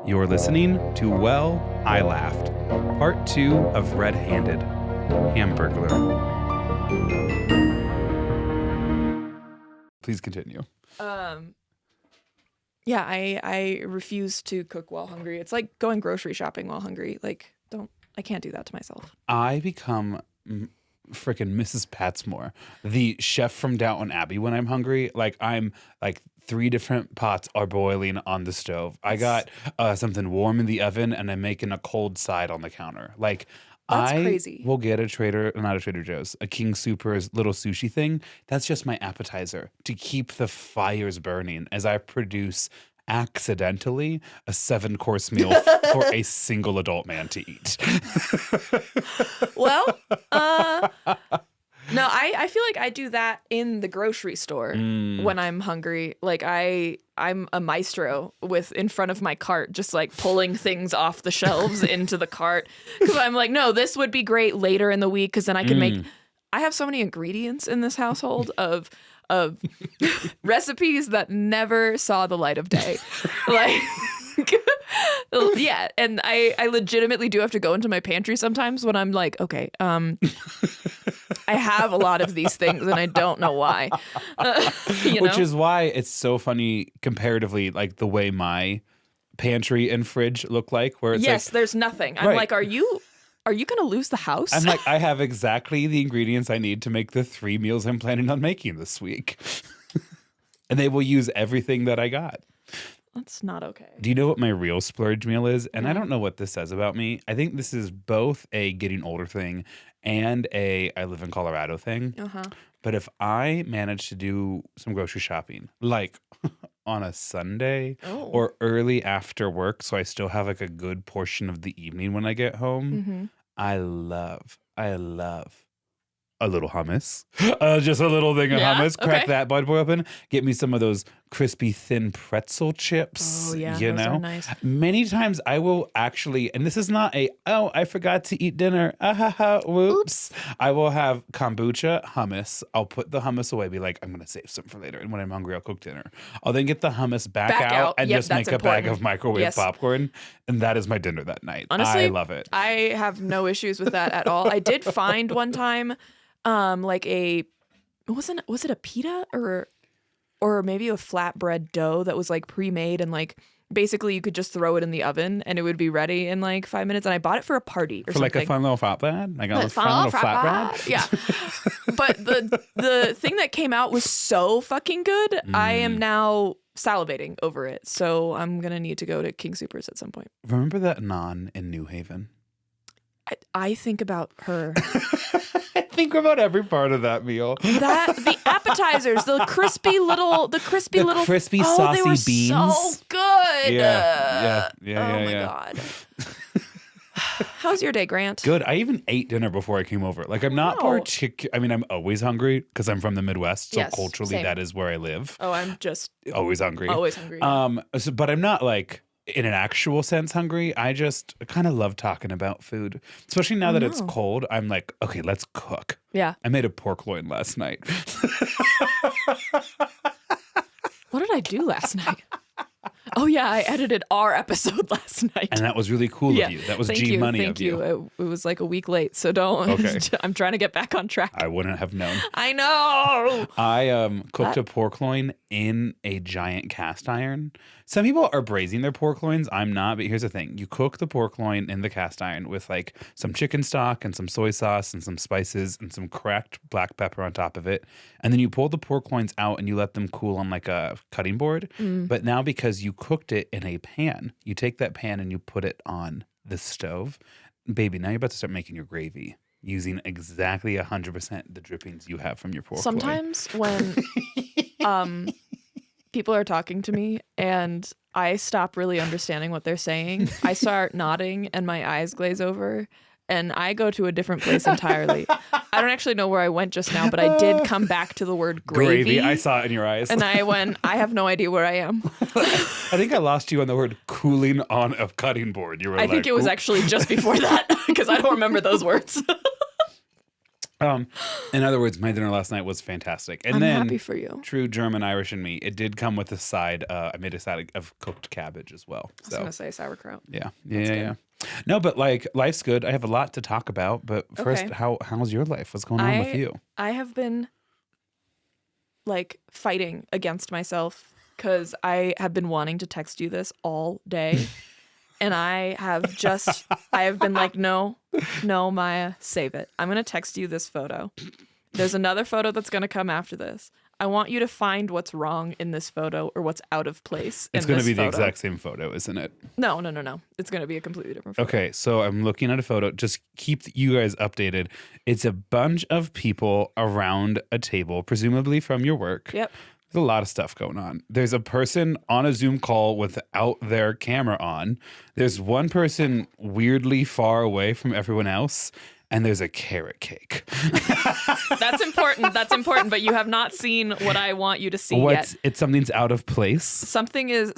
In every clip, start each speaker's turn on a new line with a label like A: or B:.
A: You're listening to Well, I Laughed, Part 2 of Red-Handed, Hamburgler. Please continue.
B: Yeah, I refuse to cook while hungry. It's like going grocery shopping while hungry. Like, I can't do that to myself.
A: I become freaking Mrs. Patsmore, the chef from Downton Abbey when I'm hungry. Like, I'm like 3 different pots are boiling on the stove. I got something warm in the oven and I'm making a cold side on the counter. Like,
B: That's crazy.
A: will get not a Trader Joe's, a King Soopers little sushi thing. That's just my appetizer to keep the fires burning as I produce accidentally a 7-course meal for a single adult man to eat.
B: Well, no, I feel like I do that in the grocery store when I'm hungry. Like I'm a maestro in front of my cart, just like pulling things off the shelves into the cart. Because I'm like, no, this would be great later in the week because then I can make. I have so many ingredients in this household of recipes that never saw the light of day. Like, yeah. And I legitimately do have to go into my pantry sometimes when I'm like, okay, I have a lot of these things and I don't know why.
A: Which is why it's so funny comparatively, like the way my pantry and fridge look like, where it's
B: yes, there's nothing. I'm like, are you going to lose the house?
A: I'm like, I have exactly the ingredients I need to make the 3 meals I'm planning on making this week. And they will use everything that I got.
B: That's not okay.
A: Do you know what my real splurge meal is? And I don't know what this says about me. I think this is both a getting older thing and a I live in Colorado thing. But if I manage to do some grocery shopping, like on a Sunday or early after work, so I still have like a good portion of the evening when I get home, I love a little hummus. Just a little thing of hummus. Crack that bad boy open. Get me some of those crispy, thin pretzel chips.
B: Oh, yeah.
A: You
B: those
A: know?
B: are nice.
A: Many times I will actually, and this is not I forgot to eat dinner. Whoops. I will have kombucha, hummus. I'll put the hummus away, be like, I'm going to save some for later. And when I'm hungry, I'll cook dinner. I'll then get the hummus back out and just make a bag of microwave popcorn. And that is my dinner that night.
B: Honestly,
A: I love it.
B: I have no issues with that at all. I did find one time like was it a pita or maybe a flatbread dough that was like pre-made and like basically you could just throw it in the oven and it would be ready in like 5 minutes. And I bought it for a party or something.
A: For like a fun little flatbread? Like a fun little flatbread?
B: Yeah. But the thing that came out was so fucking good. I am now salivating over it. So I'm going to need to go to King Soopers at some point.
A: Remember that naan in New Haven?
B: I think about her.
A: I think about every part of that meal.
B: The appetizers, the crispy saucy
A: they were
B: beans. So good.
A: Yeah.
B: Oh my God. How's your day, Grant?
A: Good. I even ate dinner before I came over. Like I'm not particular. I mean, I'm always hungry because I'm from the Midwest, so culturally
B: same.
A: That is where I live.
B: Oh, I'm just
A: always hungry.
B: Always hungry.
A: But I'm not like in an actual sense hungry. I just kind of love talking about food, especially now that it's cold. I'm like, okay, let's cook.
B: Yeah.
A: I made a pork loin last night.
B: What did I do last night? Oh yeah, I edited our episode last night.
A: And that was really cool of you. That was G money of you.
B: Thank you. It was like a week late, so don't. Okay. I'm trying to get back on track.
A: I wouldn't have known.
B: I know.
A: I cooked a pork loin in a giant cast iron. Some people are braising their pork loins. I'm not, but here's the thing. You cook the pork loin in the cast iron with like some chicken stock and some soy sauce and some spices and some cracked black pepper on top of it. And then you pull the pork loins out and you let them cool on like a cutting board. But now because you cooked it in a pan, you take that pan and you put it on the stove. Baby, now you're about to start making your gravy using exactly 100% the drippings you have from your pork loin.
B: Sometimes when people are talking to me and I stop really understanding what they're saying, I start nodding and my eyes glaze over and I go to a different place entirely. I don't actually know where I went just now, but I did come back to the word gravy.
A: I saw it in your eyes.
B: And I went, I have no idea where I am.
A: I think I lost you on the word cooling on a cutting board. You were
B: I think it was actually just before that because I don't remember those words.
A: In other words, my dinner last night was fantastic. And
B: I'm
A: then,
B: happy for you.
A: true German Irish in me, it did come with a side. I made a side of cooked cabbage as well.
B: I was going to say sauerkraut.
A: Yeah. No, but like life's good. I have a lot to talk about. But first, how's your life? What's going on with you?
B: I have been like fighting against myself because I have been wanting to text you this all day. And I have been like, no, Maya, save it. I'm going to text you this photo. There's another photo that's going to come after this. I want you to find what's wrong in this photo or what's out of place.
A: It's going to be the exact same photo, isn't it?
B: No. It's going to be a completely different photo.
A: Okay, so I'm looking at a photo. Just keep you guys updated. It's a bunch of people around a table, presumably from your work.
B: Yep.
A: There's a lot of stuff going on. There's a person on a Zoom call without their camera on. There's one person weirdly far away from everyone else. And there's a carrot cake.
B: That's important. But you have not seen what I want you to see yet.
A: It's something's out of place.
B: There's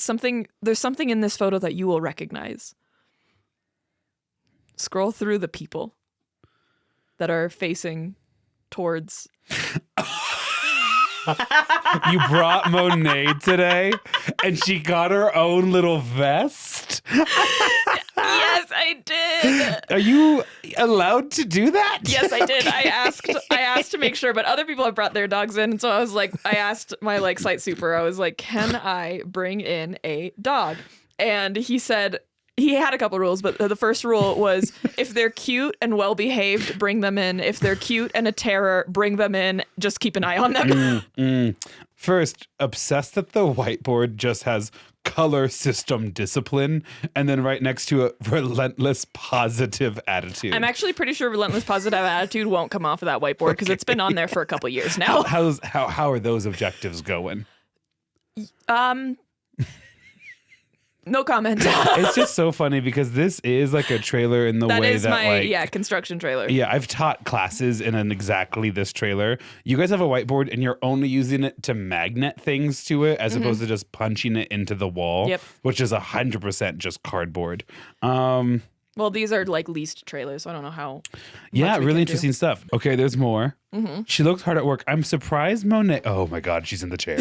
B: something in this photo that you will recognize. Scroll through the people that are facing towards.
A: You brought Monet today, and she got her own little vest.
B: Yes, I did.
A: Are you allowed to do that?
B: Yes, I did. I asked to make sure, but other people have brought their dogs in, and so I was like, I asked my site super. I was like, can I bring in a dog? And he said. He had a couple rules, but the first rule was if they're cute and well-behaved, bring them in. If they're cute and a terror, bring them in. Just keep an eye on them.
A: First, obsessed that the whiteboard just has color system discipline, and then right next to it, relentless positive attitude.
B: I'm actually pretty sure relentless positive attitude won't come off of that whiteboard because it's been on there for a couple years now.
A: How are those objectives going?
B: No comment.
A: It's just so funny because this is like a trailer in the way that
B: my construction trailer.
A: Yeah, I've taught classes in exactly this trailer. You guys have a whiteboard and you're only using it to magnet things to it as opposed to just punching it into the wall, which is 100% just cardboard.
B: Well, these are leased trailers, so I don't know how.
A: Yeah, really interesting stuff. Okay, there's more. Mm-hmm. She looked hard at work. I'm surprised Monet. Oh my God, she's in the chair.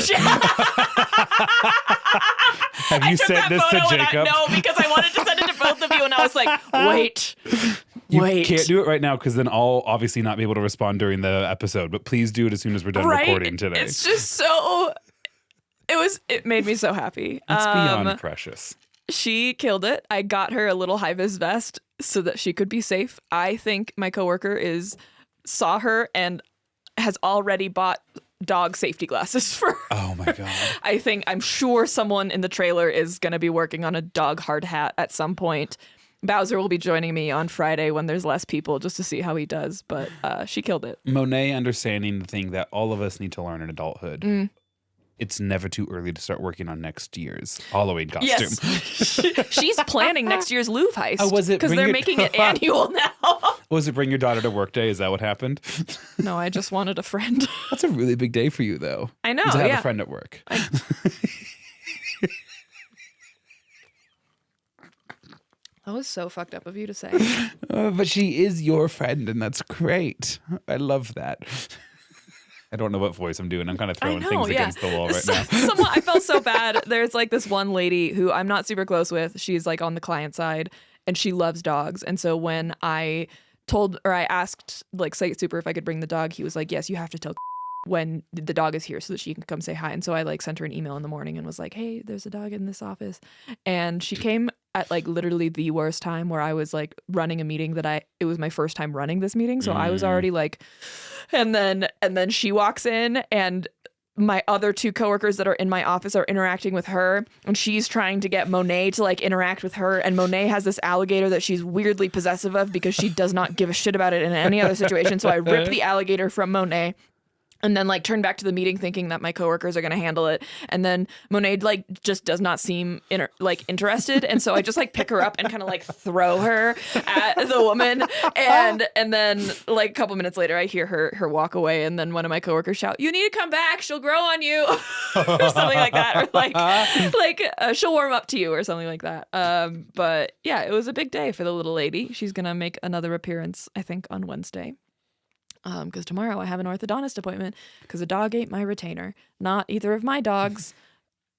A: Have you sent this to Jacob?
B: No, because I wanted to send it to both of you, and I was like, wait.
A: You can't do it right now because then I'll obviously not be able to respond during the episode. But please do it as soon as we're done recording today.
B: It's just so. It made me so happy.
A: It's beyond precious.
B: She killed it. I got her a little high-vis vest so that she could be safe. I think my coworker saw her and has already bought dog safety glasses for her.
A: Oh my God.
B: I'm sure someone in the trailer is going to be working on a dog hard hat at some point. Bowser will be joining me on Friday when there's less people just to see how he does, but she killed it.
A: Monet understanding the thing that all of us need to learn in adulthood. It's never too early to start working on next year's Halloween costume.
B: Yes. She's planning next year's Louvre heist.
A: Oh, was it?
B: Because they're making it annual now.
A: Was it bring your daughter to work day? Is that what happened?
B: No, I just wanted a friend.
A: That's a really big day for you, though.
B: I know,
A: to have a friend at work.
B: That was so fucked up of you to say.
A: But she is your friend, and that's great. I love that. I don't know what voice I'm doing. I'm kind of throwing things against the wall right now.
B: I felt so bad. There's this one lady who I'm not super close with. She's on the client side and she loves dogs. And so when I asked Site Super if I could bring the dog, he was like, yes, you have to tell when the dog is here so that she can come say hi. And so I sent her an email in the morning and was like, hey, there's a dog in this office. And she came at literally the worst time where I was running a meeting it was my first time running this meeting. So I was already and then she walks in and my other two coworkers that are in my office are interacting with her and she's trying to get Monet to interact with her. And Monet has this alligator that she's weirdly possessive of because she does not give a shit about it in any other situation. So I ripped the alligator from Monet. And then turned back to the meeting thinking that my coworkers are going to handle it. And then Monet just does not seem interested. And so I just pick her up and kind of throw her at the woman. And then a couple minutes later, I hear her walk away. And then one of my coworkers shout, you need to come back. She'll grow on you or something like that. Or she'll warm up to you or something like that. But yeah, it was a big day for the little lady. She's going to make another appearance, I think, on Wednesday. Because tomorrow I have an orthodontist appointment because a dog ate my retainer. Not either of my dogs.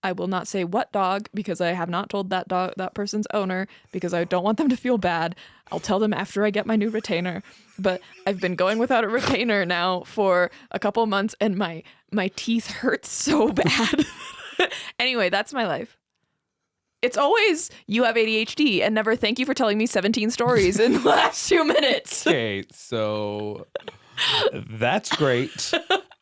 B: I will not say what dog because I have not told that person's owner because I don't want them to feel bad. I'll tell them after I get my new retainer. But I've been going without a retainer now for a couple months and my teeth hurt so bad. Anyway, that's my life. It's always you have ADHD and never thank you for telling me 17 stories in the last 2 minutes.
A: Okay, so that's great.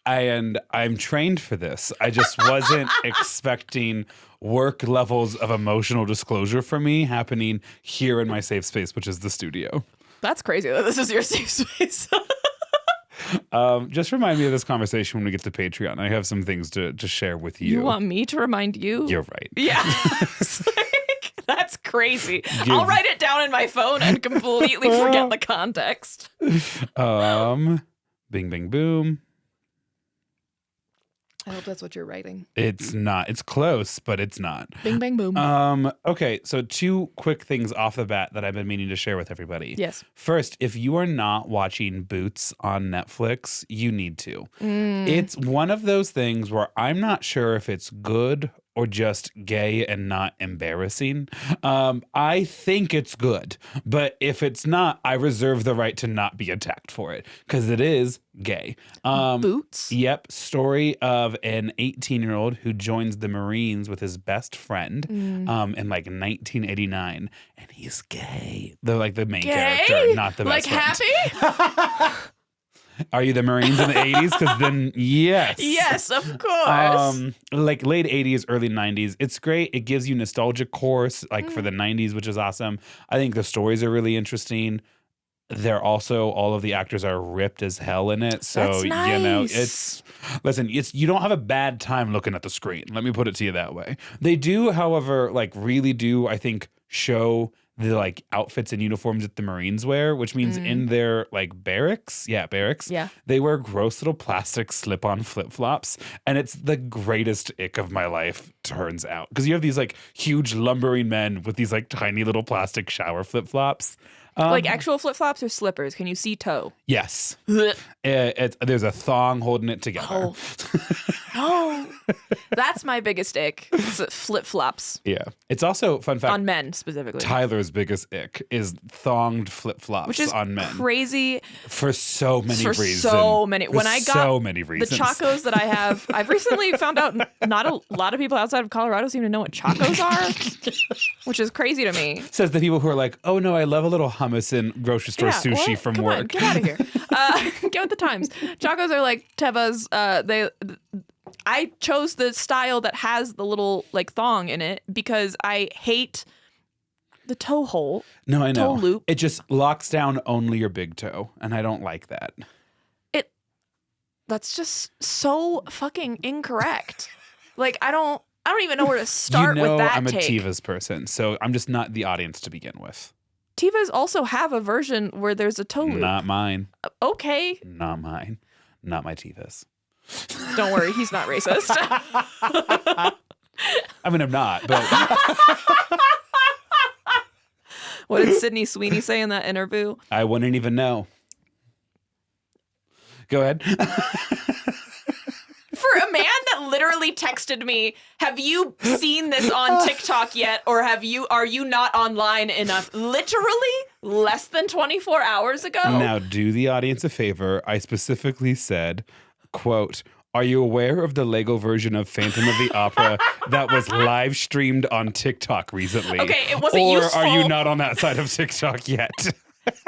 A: And I'm trained for this. I just wasn't expecting work levels of emotional disclosure for me happening here in my safe space, which is the studio.
B: That's crazy that this is your safe space.
A: Just remind me of this conversation when we get to Patreon. I have some things to share with you.
B: You want me to remind you?
A: You're right.
B: Yeah. That's crazy. I'll write it down in my phone and completely forget the context.
A: Bing, bing, boom.
B: I hope that's what you're writing.
A: It's not. It's close, but it's not.
B: Bing, bang, boom.
A: Okay, so 2 quick things off the bat that I've been meaning to share with everybody.
B: Yes.
A: First, if you are not watching Boots on Netflix, you need to. It's one of those things where I'm not sure if it's good or just gay and not embarrassing. I think it's good, but if it's not, I reserve the right to not be attacked for it because it is gay.
B: Boots?
A: Yep. Story of an 18-year-old who joins the Marines with his best friend in like 1989, and he's gay. They're like the main character, not the best friend.
B: Happy?
A: Are you the Marines in the 80s? Because then, yes.
B: Yes, of course.
A: Like late 80s, early 90s. It's great. It gives you nostalgic course like for the 90s, which is awesome. I think the stories are really interesting. They're also, all of the actors are ripped as hell in it. So,
B: That's nice.
A: You don't have a bad time looking at the screen. Let me put it to you that way. They do, however, like really do, I think, show the like outfits and uniforms that the Marines wear, which means in their like barracks, they wear gross little plastic slip-on flip-flops, and it's the greatest ick of my life, turns out, because you have these like huge lumbering men with these like tiny little plastic shower flip-flops.
B: Like actual flip-flops or slippers? Can you see toe?
A: Yes. There's a thong holding it together.
B: No. That's my biggest ick. Flip-flops.
A: Yeah. It's also, fun fact.
B: On men, specifically.
A: Tyler's biggest ick is thonged flip-flops
B: Which is
A: on men.
B: crazy.
A: For so many reasons.
B: When I got
A: so many reasons.
B: The Chacos that I have, I've recently found out not a lot of people outside of Colorado seem to know what Chacos are, which is crazy to me.
A: Says the people who are like, oh no, I love a little hummus and grocery store sushi from
B: Come
A: work.
B: On, get out of here. Get with the times. Chacos are like Teva's. I chose the style that has the little like thong in it because I hate the toe hole.
A: No, I know.
B: Toe loop.
A: It just locks down only your big toe, and I don't like that.
B: That's just so fucking incorrect. Like I don't even know where to start with that.
A: I'm a
B: take.
A: Tevas person, so I'm just not the audience to begin with.
B: Tevas also have a version where there's a toe loop.
A: Not mine.
B: Okay.
A: Not mine. Not my Tevas.
B: Don't worry, he's not racist.
A: I mean, I'm not, but
B: what did Sydney Sweeney say in that interview?
A: I wouldn't even know. Go ahead.
B: For a man that literally texted me, have you seen this on TikTok yet? Or are you not online enough? Literally less than 24 hours ago.
A: Now, do the audience a favor. I specifically said, quote, are you aware of the Lego version of Phantom of the Opera that was live streamed on TikTok recently?
B: Okay, it wasn't useful.
A: Or are you not on that side of TikTok yet?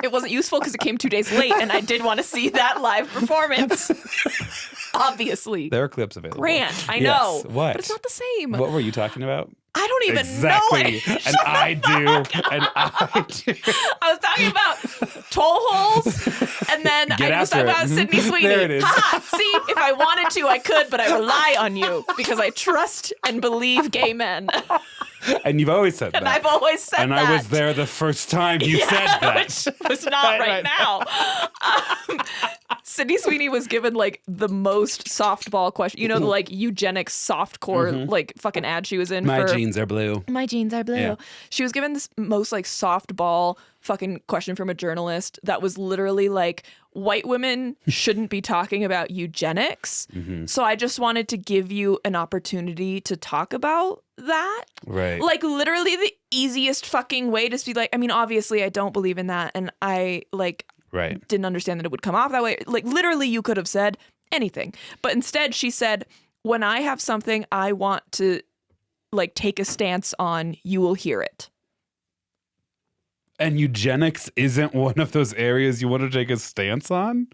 B: It wasn't useful because it came 2 days late, and I did want to see that live performance. Obviously.
A: There are clips available.
B: Grant, I know.
A: Yes. What?
B: But it's not the same.
A: What were you talking about?
B: I don't even
A: Exactly.
B: know it.
A: And I do. And I do.
B: I was talking about toe holes, and then I was talking about Sydney Sweeney.
A: There it is.
B: Ha! See, if I wanted to, I could, but I rely on you because I trust and believe gay men.
A: And you've always said that.
B: And I've always said
A: and
B: that.
A: And I was there the first time you said that.
B: Which was not right now. Sydney Sweeney was given like the most softball question. You know, the like eugenics softcore like fucking ad she was in.
A: My jeans are blue.
B: My jeans are blue.
A: Yeah.
B: She was given this most like softball fucking question from a journalist that was literally like, white women shouldn't be talking about eugenics. So I just wanted to give you an opportunity to talk about that.
A: Right.
B: Like literally the easiest fucking way to be like, I mean, obviously I don't believe in that. And I like didn't understand that it would come off that way. Like literally you could have said anything. But instead she said, when I have something I want to like take a stance on, you will hear it.
A: And eugenics isn't one of those areas you want to take a stance on?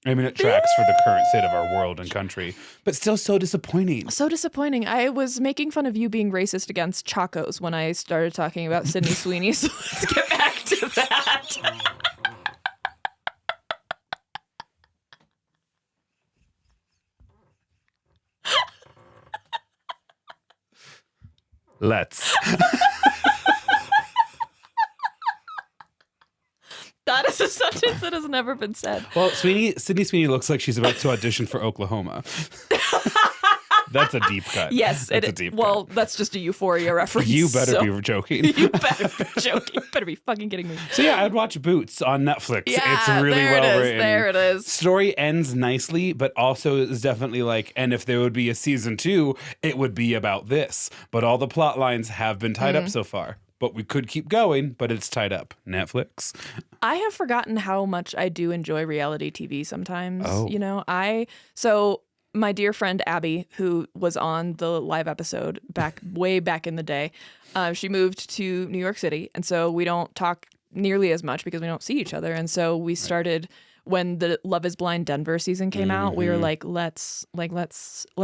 A: I mean, it tracks for the current state of our world and country, but still so disappointing.
B: So disappointing. I was making fun of you being racist against Chacos when I started talking about Sydney Sweeney, so let's get back to that.
A: Let's.
B: That is a sentence that has never been said.
A: Well, Sydney Sweeney looks like she's about to audition for Oklahoma. That's a deep cut.
B: Yes,
A: that's a deep
B: well,
A: cut.
B: That's just a Euphoria reference.
A: You better be joking.
B: You better be joking. You better be fucking kidding me.
A: So yeah, I'd watch Boots on Netflix.
B: Yeah,
A: it's really
B: there
A: well
B: it is,
A: written.
B: there it is.
A: Story ends nicely, but also is definitely like, and if there would be a season 2, it would be about this. But all the plot lines have been tied up so far. But we could keep going, but it's tied up. Netflix.
B: I have forgotten how much I do enjoy reality TV sometimes.
A: Oh.
B: You know, so my dear friend Abby, who was on the live episode way back in the day, she moved to New York City. And so we don't talk nearly as much because we don't see each other. And so we started when the Love is Blind Denver season came out, we were like, let's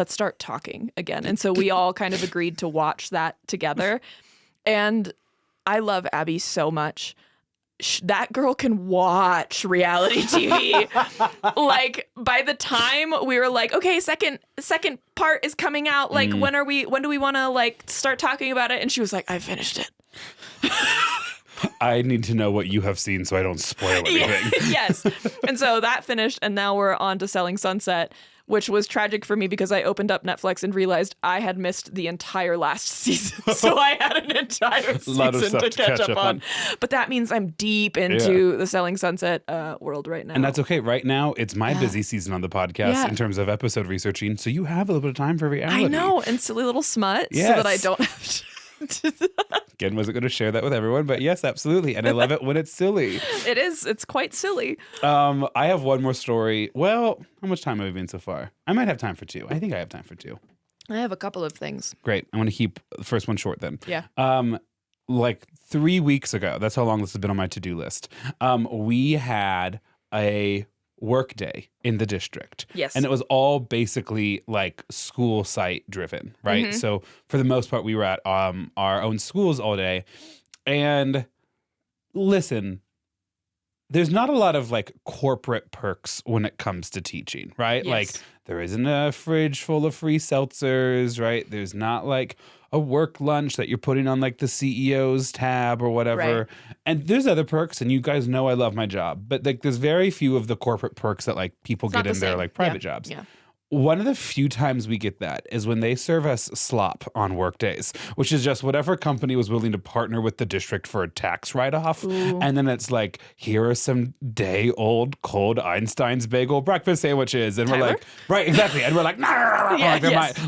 B: start talking again. And so we all kind of agreed to watch that together. And I love Abby so much. That girl can watch reality TV. Like by the time we were like, okay, second part is coming out. Like when do we want to like start talking about it? And she was like, I finished it.
A: I need to know what you have seen so I don't spoil anything.
B: Yes. And so that finished, and now we're on to Selling Sunset, which was tragic for me because I opened up Netflix and realized I had missed the entire last season. So I had an entire season to catch up on. But that means I'm deep into the Selling Sunset world right now.
A: And that's okay. Right now, it's my busy season on the podcast in terms of episode researching. So you have a little bit of time for reality.
B: I know. And silly little smut so that I don't have to.
A: Again, wasn't going to share that with everyone, but yes, absolutely. And I love it when it's silly.
B: It is. It's quite silly.
A: I have one more story. Well, how much time have we been so far? I might have time for 2. I think I have time for 2.
B: I have a couple of things.
A: Great. I want to keep the first one short then.
B: Yeah.
A: Like 3 weeks ago, that's how long this has been on my to-do list. We had a work day in the district.
B: Yes.
A: And it was all basically like school site driven, right? So for the most part, we were at our own schools all day. And listen, there's not a lot of like corporate perks when it comes to teaching, right?
B: Yes.
A: Like there isn't a fridge full of free seltzers, right? There's not like a work lunch that you're putting on like the CEO's tab or whatever.
B: Right.
A: And there's other perks, and you guys know I love my job, but like there's very few of the corporate perks that like people get in their like private jobs.
B: Yeah.
A: One of the few times we get that is when they serve us slop on work days, which is just whatever company was willing to partner with the district for a tax write-off.
B: Ooh.
A: And then it's like, here are some day-old cold Einstein's bagel breakfast sandwiches. And
B: Tyler?
A: we're like, right, exactly. And we're like, nah,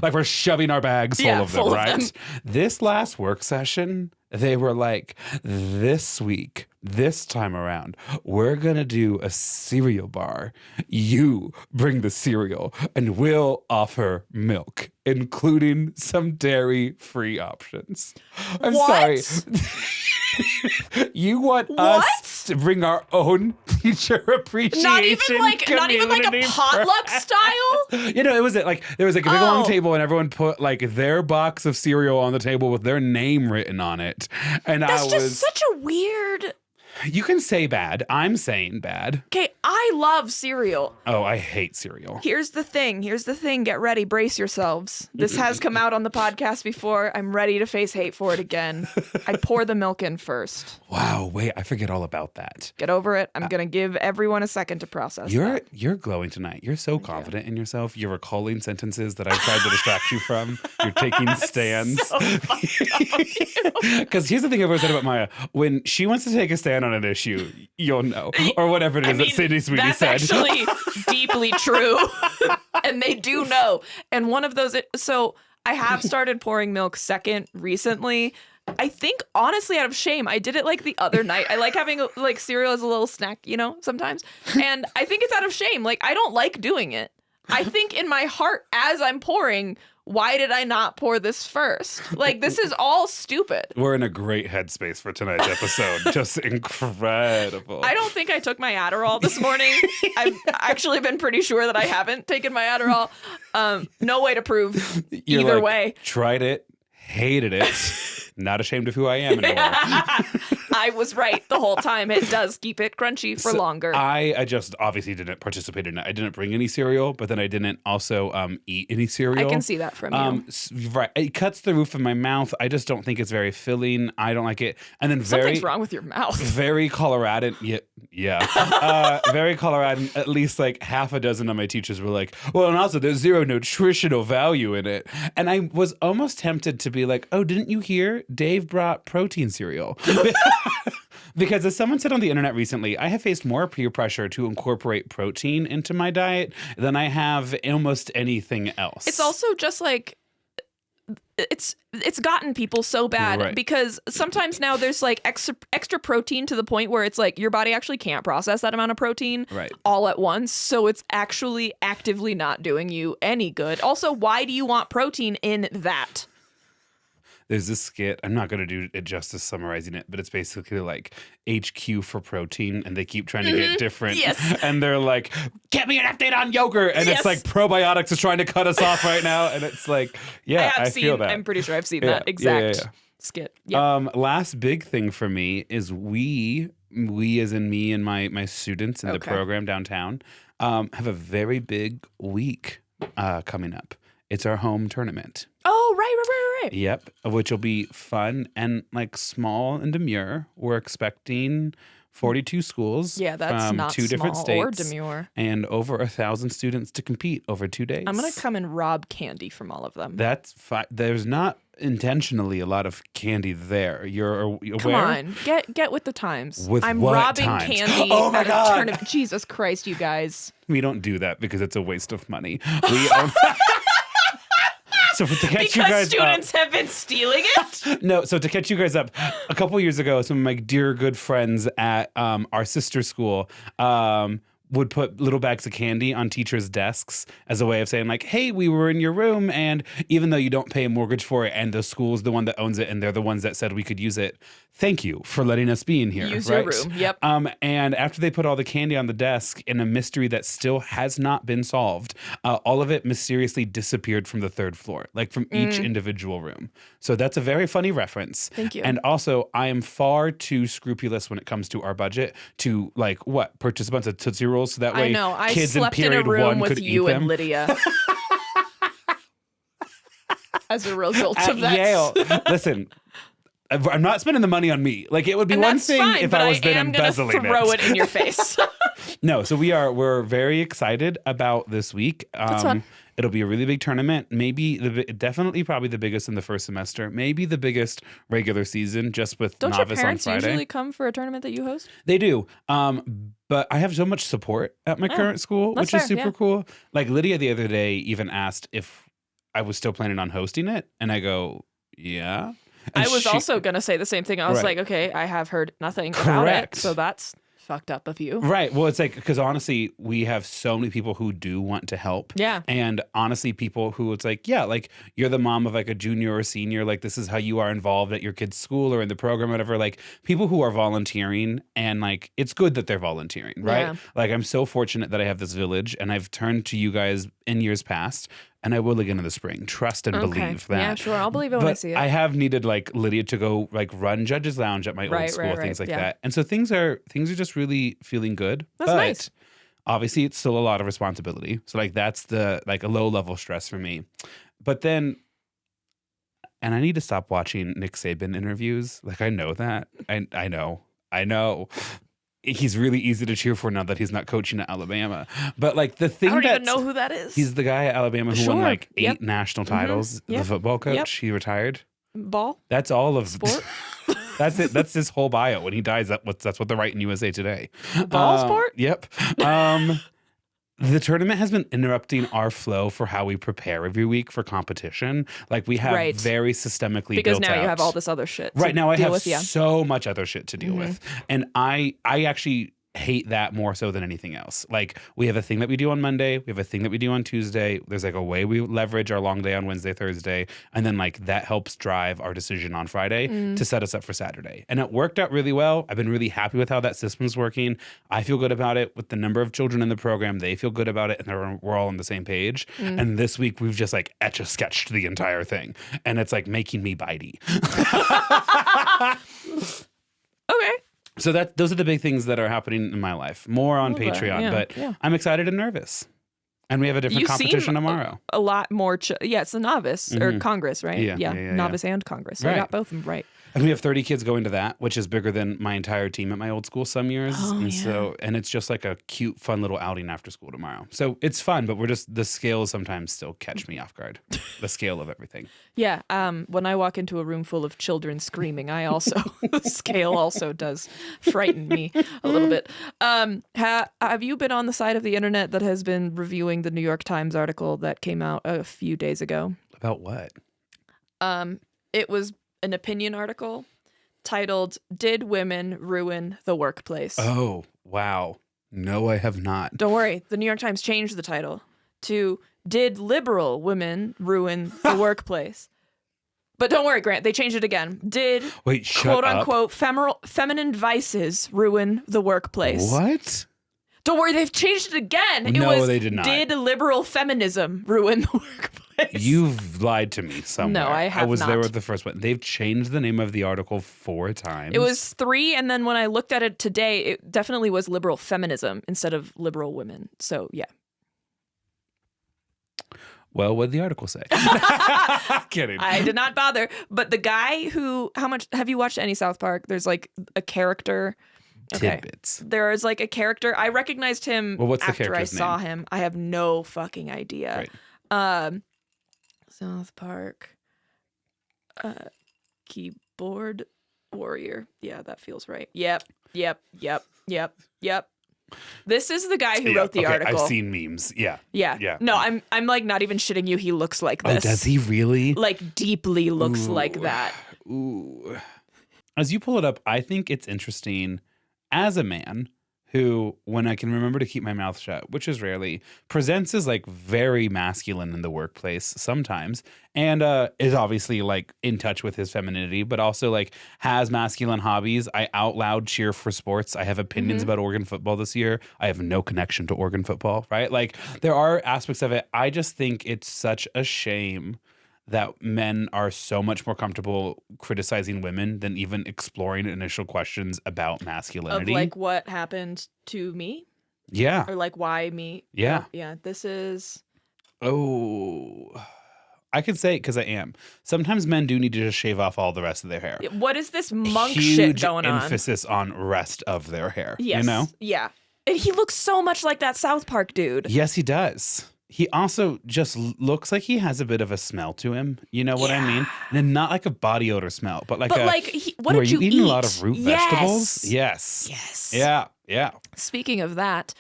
A: like we're shoving our bags full of them, right? This last work session, they were like, this week, this time around, we're going to do a cereal bar. You bring the cereal and we'll offer milk, including some dairy-free options. I'm sorry. You want us to bring our own teacher appreciation
B: not even like a potluck style?
A: You know, it was like there was like a big long table and everyone put like their box of cereal on the table with their name written on it. And
B: That's just such a weird
A: You can say bad. I'm saying bad.
B: Okay, I love cereal.
A: Oh, I hate cereal.
B: Here's the thing. Get ready. Brace yourselves. This has come out on the podcast before. I'm ready to face hate for it again. I pour the milk in first.
A: Wow, wait, I forget all about that.
B: Get over it. I'm going to give everyone a second to process that.
A: You're glowing tonight. You're so confident in yourself. You're recalling sentences that I've tried to distract you from. You're taking stands. Because here's the thing I've always said about Maya. When she wants to take a stand on an issue, you'll know. Or whatever it is that Sydney Sweeney said.
B: That's actually deeply true. And they do know. And one of those, so I have started pouring milk second recently. I think, honestly, out of shame. I did it like the other night. I like having like cereal as a little snack, sometimes. And I think it's out of shame. Like, I don't like doing it. I think in my heart, as I'm pouring, why did I not pour this first? Like, this is all stupid.
A: We're in a great headspace for tonight's episode. Just incredible.
B: I don't think I took my Adderall this morning. I've actually been pretty sure that I haven't taken my Adderall. No way to prove either way.
A: Tried it, hated it. Not ashamed of who I am anymore.
B: I was right the whole time. It does keep it crunchy for longer.
A: I just obviously didn't participate in it. I didn't bring any cereal, but then I didn't also eat any cereal.
B: I can see that from you.
A: Right. It cuts the roof of my mouth. I just don't think it's very filling. I don't like it. And then
B: something's wrong with your mouth.
A: Very Coloradan. Yeah. Very Coloradan. At least like half a dozen of my teachers were like, well, and also there's zero nutritional value in it. And I was almost tempted to be like, oh, didn't you hear? Dave brought protein cereal. Because as someone said on the internet recently, I have faced more peer pressure to incorporate protein into my diet than I have almost anything else.
B: It's also just like, it's gotten people so bad because sometimes now there's like extra protein to the point where it's like your body actually can't process that amount of protein all at once. So it's actually actively not doing you any good. Also, why do you want protein in that?
A: There's this skit. I'm not going to do it justice summarizing it, but it's basically like HQ for protein, and they keep trying to get different.
B: Yes.
A: And they're like, get me an update on yogurt. And it's like probiotics is trying to cut us off right now. And it's like, I feel that.
B: I'm pretty sure I've seen that exact skit. Yeah.
A: Last big thing for me is we as in me and my students in the program downtown, have a very big week coming up. It's our home tournament.
B: Oh, right.
A: Yep, which will be fun and like small and demure. We're expecting 42 schools from
B: not
A: 2 different
B: small
A: states
B: or demure.
A: And over 1,000 students to compete over 2 days.
B: I'm going to come and rob candy from all of them.
A: That's fine. There's not intentionally a lot of candy there. You're aware?
B: Come on, get with the times. I'm
A: what
B: robbing
A: times?
B: candy
A: Oh my
B: at
A: God.
B: a tournament. Jesus Christ, you guys.
A: We don't do that because it's a waste of money. We So to catch you guys
B: students have been stealing it?
A: No, so to catch you guys up, a couple years ago, some of my dear good friends at our sister school would put little bags of candy on teachers' desks as a way of saying like, hey, we were in your room, and even though you don't pay a mortgage for it and the school's the one that owns it and they're the ones that said we could use it, thank you for letting us be in here.
B: Use your room, yep.
A: And after they put all the candy on the desk in a mystery that still has not been solved, all of it mysteriously disappeared from the 3rd floor, like from each individual room. So that's a very funny reference.
B: Thank you.
A: And also, I am far too scrupulous when it comes to our budget to purchase a bunch of Tootsie Rolls so that way
B: I know. I
A: kids
B: slept
A: in
B: in a
A: period
B: room
A: 1
B: with
A: could
B: you
A: eat
B: and
A: them.
B: Lydia. As a result
A: At
B: of that.
A: Yale, listen, I'm not spending the money on me. Like, it would be one thing if I was then embezzling it.
B: I am going to throw it in your face.
A: No, so we're very excited about this week.
B: That's fun.
A: It'll be a really big tournament. Definitely probably the biggest in the first semester. Maybe the biggest regular season, just with
B: Don't
A: novice
B: your parents
A: on Friday.
B: usually come for a tournament that you host?
A: They do. But I have so much support at my current school, which is super cool. Like Lydia the other day even asked if I was still planning on hosting it. And I go, yeah. And
B: I was also going to say the same thing. I was like, okay, I have heard nothing about it. So that's fucked up of you.
A: Right. Well, it's like, because honestly, we have so many people who do want to help.
B: Yeah.
A: And honestly, people who it's like, yeah, like you're the mom of like a junior or senior. Like this is how you are involved at your kid's school or in the program or whatever. Like people who are volunteering, and like, it's good that they're volunteering, right?
B: Yeah.
A: Like I'm so fortunate that I have this village, and I've turned to you guys in years past, and I will again in the spring. Trust and believe that.
B: Yeah, sure. I'll believe it when I see it.
A: I have needed like Lydia to go like run Judge's Lounge at my old school, things like that. And so things are just really feeling good.
B: That's nice.
A: Obviously, it's still a lot of responsibility. So like that's the like a low level stress for me. But then, and I need to stop watching Nick Saban interviews. Like I know that. I know. He's really easy to cheer for now that he's not coaching at Alabama. But like the thing, I
B: don't even know who that is.
A: He's the guy at Alabama who won like 8 national titles. The football coach. He retired.
B: Ball.
A: That's all of
B: sport.
A: That's it. That's his whole bio. When he dies, that's what they write in USA Today.
B: Ball sport.
A: Yep. The tournament has been interrupting our flow for how we prepare every week for competition. Like we have very systemically
B: because
A: built
B: now
A: out.
B: You have all this other shit.
A: Right now I have so much other shit to deal with. And I actually hate that more so than anything else. Like we have a thing that we do on Monday, we have a thing that we do on Tuesday. There's like a way we leverage our long day on Wednesday, Thursday, and then like that helps drive our decision on Friday to set us up for Saturday. And it worked out really well. I've been really happy with how that system's working. I feel good about it with the number of children in the program. They feel good about it, and we're all on the same page. And this week we've just like etch-a-sketched the entire thing, and it's like making me bitey.
B: Okay.
A: So those are the big things that are happening in my life. More on Patreon, but I'm excited and nervous. And we have a different competition tomorrow.
B: A lot more. It's the novice or Congress, right?
A: Yeah.
B: Novice and Congress. So I got both of them right.
A: And we have 30 kids going to that, which is bigger than my entire team at my old school some years. And it's just like a cute, fun little outing after school tomorrow. So it's fun, but the scales sometimes still catch me off guard. The scale of everything.
B: Yeah. When I walk into a room full of children screaming, the scale also does frighten me a little bit. Have you been on the side of the internet that has been reviewing the New York Times article that came out a few days ago?
A: About what?
B: It was an opinion article titled, "Did Women Ruin the Workplace?"
A: Oh, wow. No, I have not.
B: Don't worry. The New York Times changed the title to "Did Liberal Women Ruin the Workplace?" But don't worry, Grant. They changed it again. Did quote unquote feminine vices ruin the workplace?
A: What?
B: Don't worry. They've changed it again.
A: They did not.
B: Did liberal feminism ruin the workplace?
A: You've lied to me somewhere.
B: No, I have not.
A: I was there with the first one. They've changed the name of the article 4 times.
B: It was 3, and then when I looked at it today, it definitely was liberal feminism instead of liberal women. So, yeah.
A: Well, what did the article say? Kidding.
B: I did not bother. But the guy how much have you watched any South Park? There's like a character.
A: Tidbits.
B: There is like a character. I recognized him after I saw him. I have no fucking idea.
A: Right.
B: South Park keyboard warrior. Yeah, that feels right. Yep. This is the guy who wrote the article.
A: I've seen memes. Yeah.
B: No, I'm like not even shitting you. He looks like this.
A: Oh, does he really?
B: Like deeply looks like that.
A: Ooh. As you pull it up, I think it's interesting as a man who, when I can remember to keep my mouth shut, which is rarely, presents as like very masculine in the workplace sometimes, and is obviously like in touch with his femininity, but also like has masculine hobbies. I out loud cheer for sports. I have opinions about Oregon football this year. I have no connection to Oregon football, right? Like there are aspects of it. I just think it's such a shame that men are so much more comfortable criticizing women than even exploring initial questions about masculinity.
B: Of like what happened to me?
A: Yeah.
B: Or like why me?
A: Yeah.
B: Yeah. This is...
A: Oh, I could say it because I am. Sometimes men do need to just shave off all the rest of their hair.
B: What is this monk shit going on?
A: Huge emphasis on rest of their hair.
B: Yes.
A: You know?
B: Yeah. And he looks so much like that South Park dude.
A: Yes, he does. He also just looks like he has a bit of a smell to him. You know what I mean? And not like a body odor smell, but like
B: what did you eat?
A: Eating a lot of root vegetables? Yes.
B: Yes.
A: Yeah.
B: Speaking of that,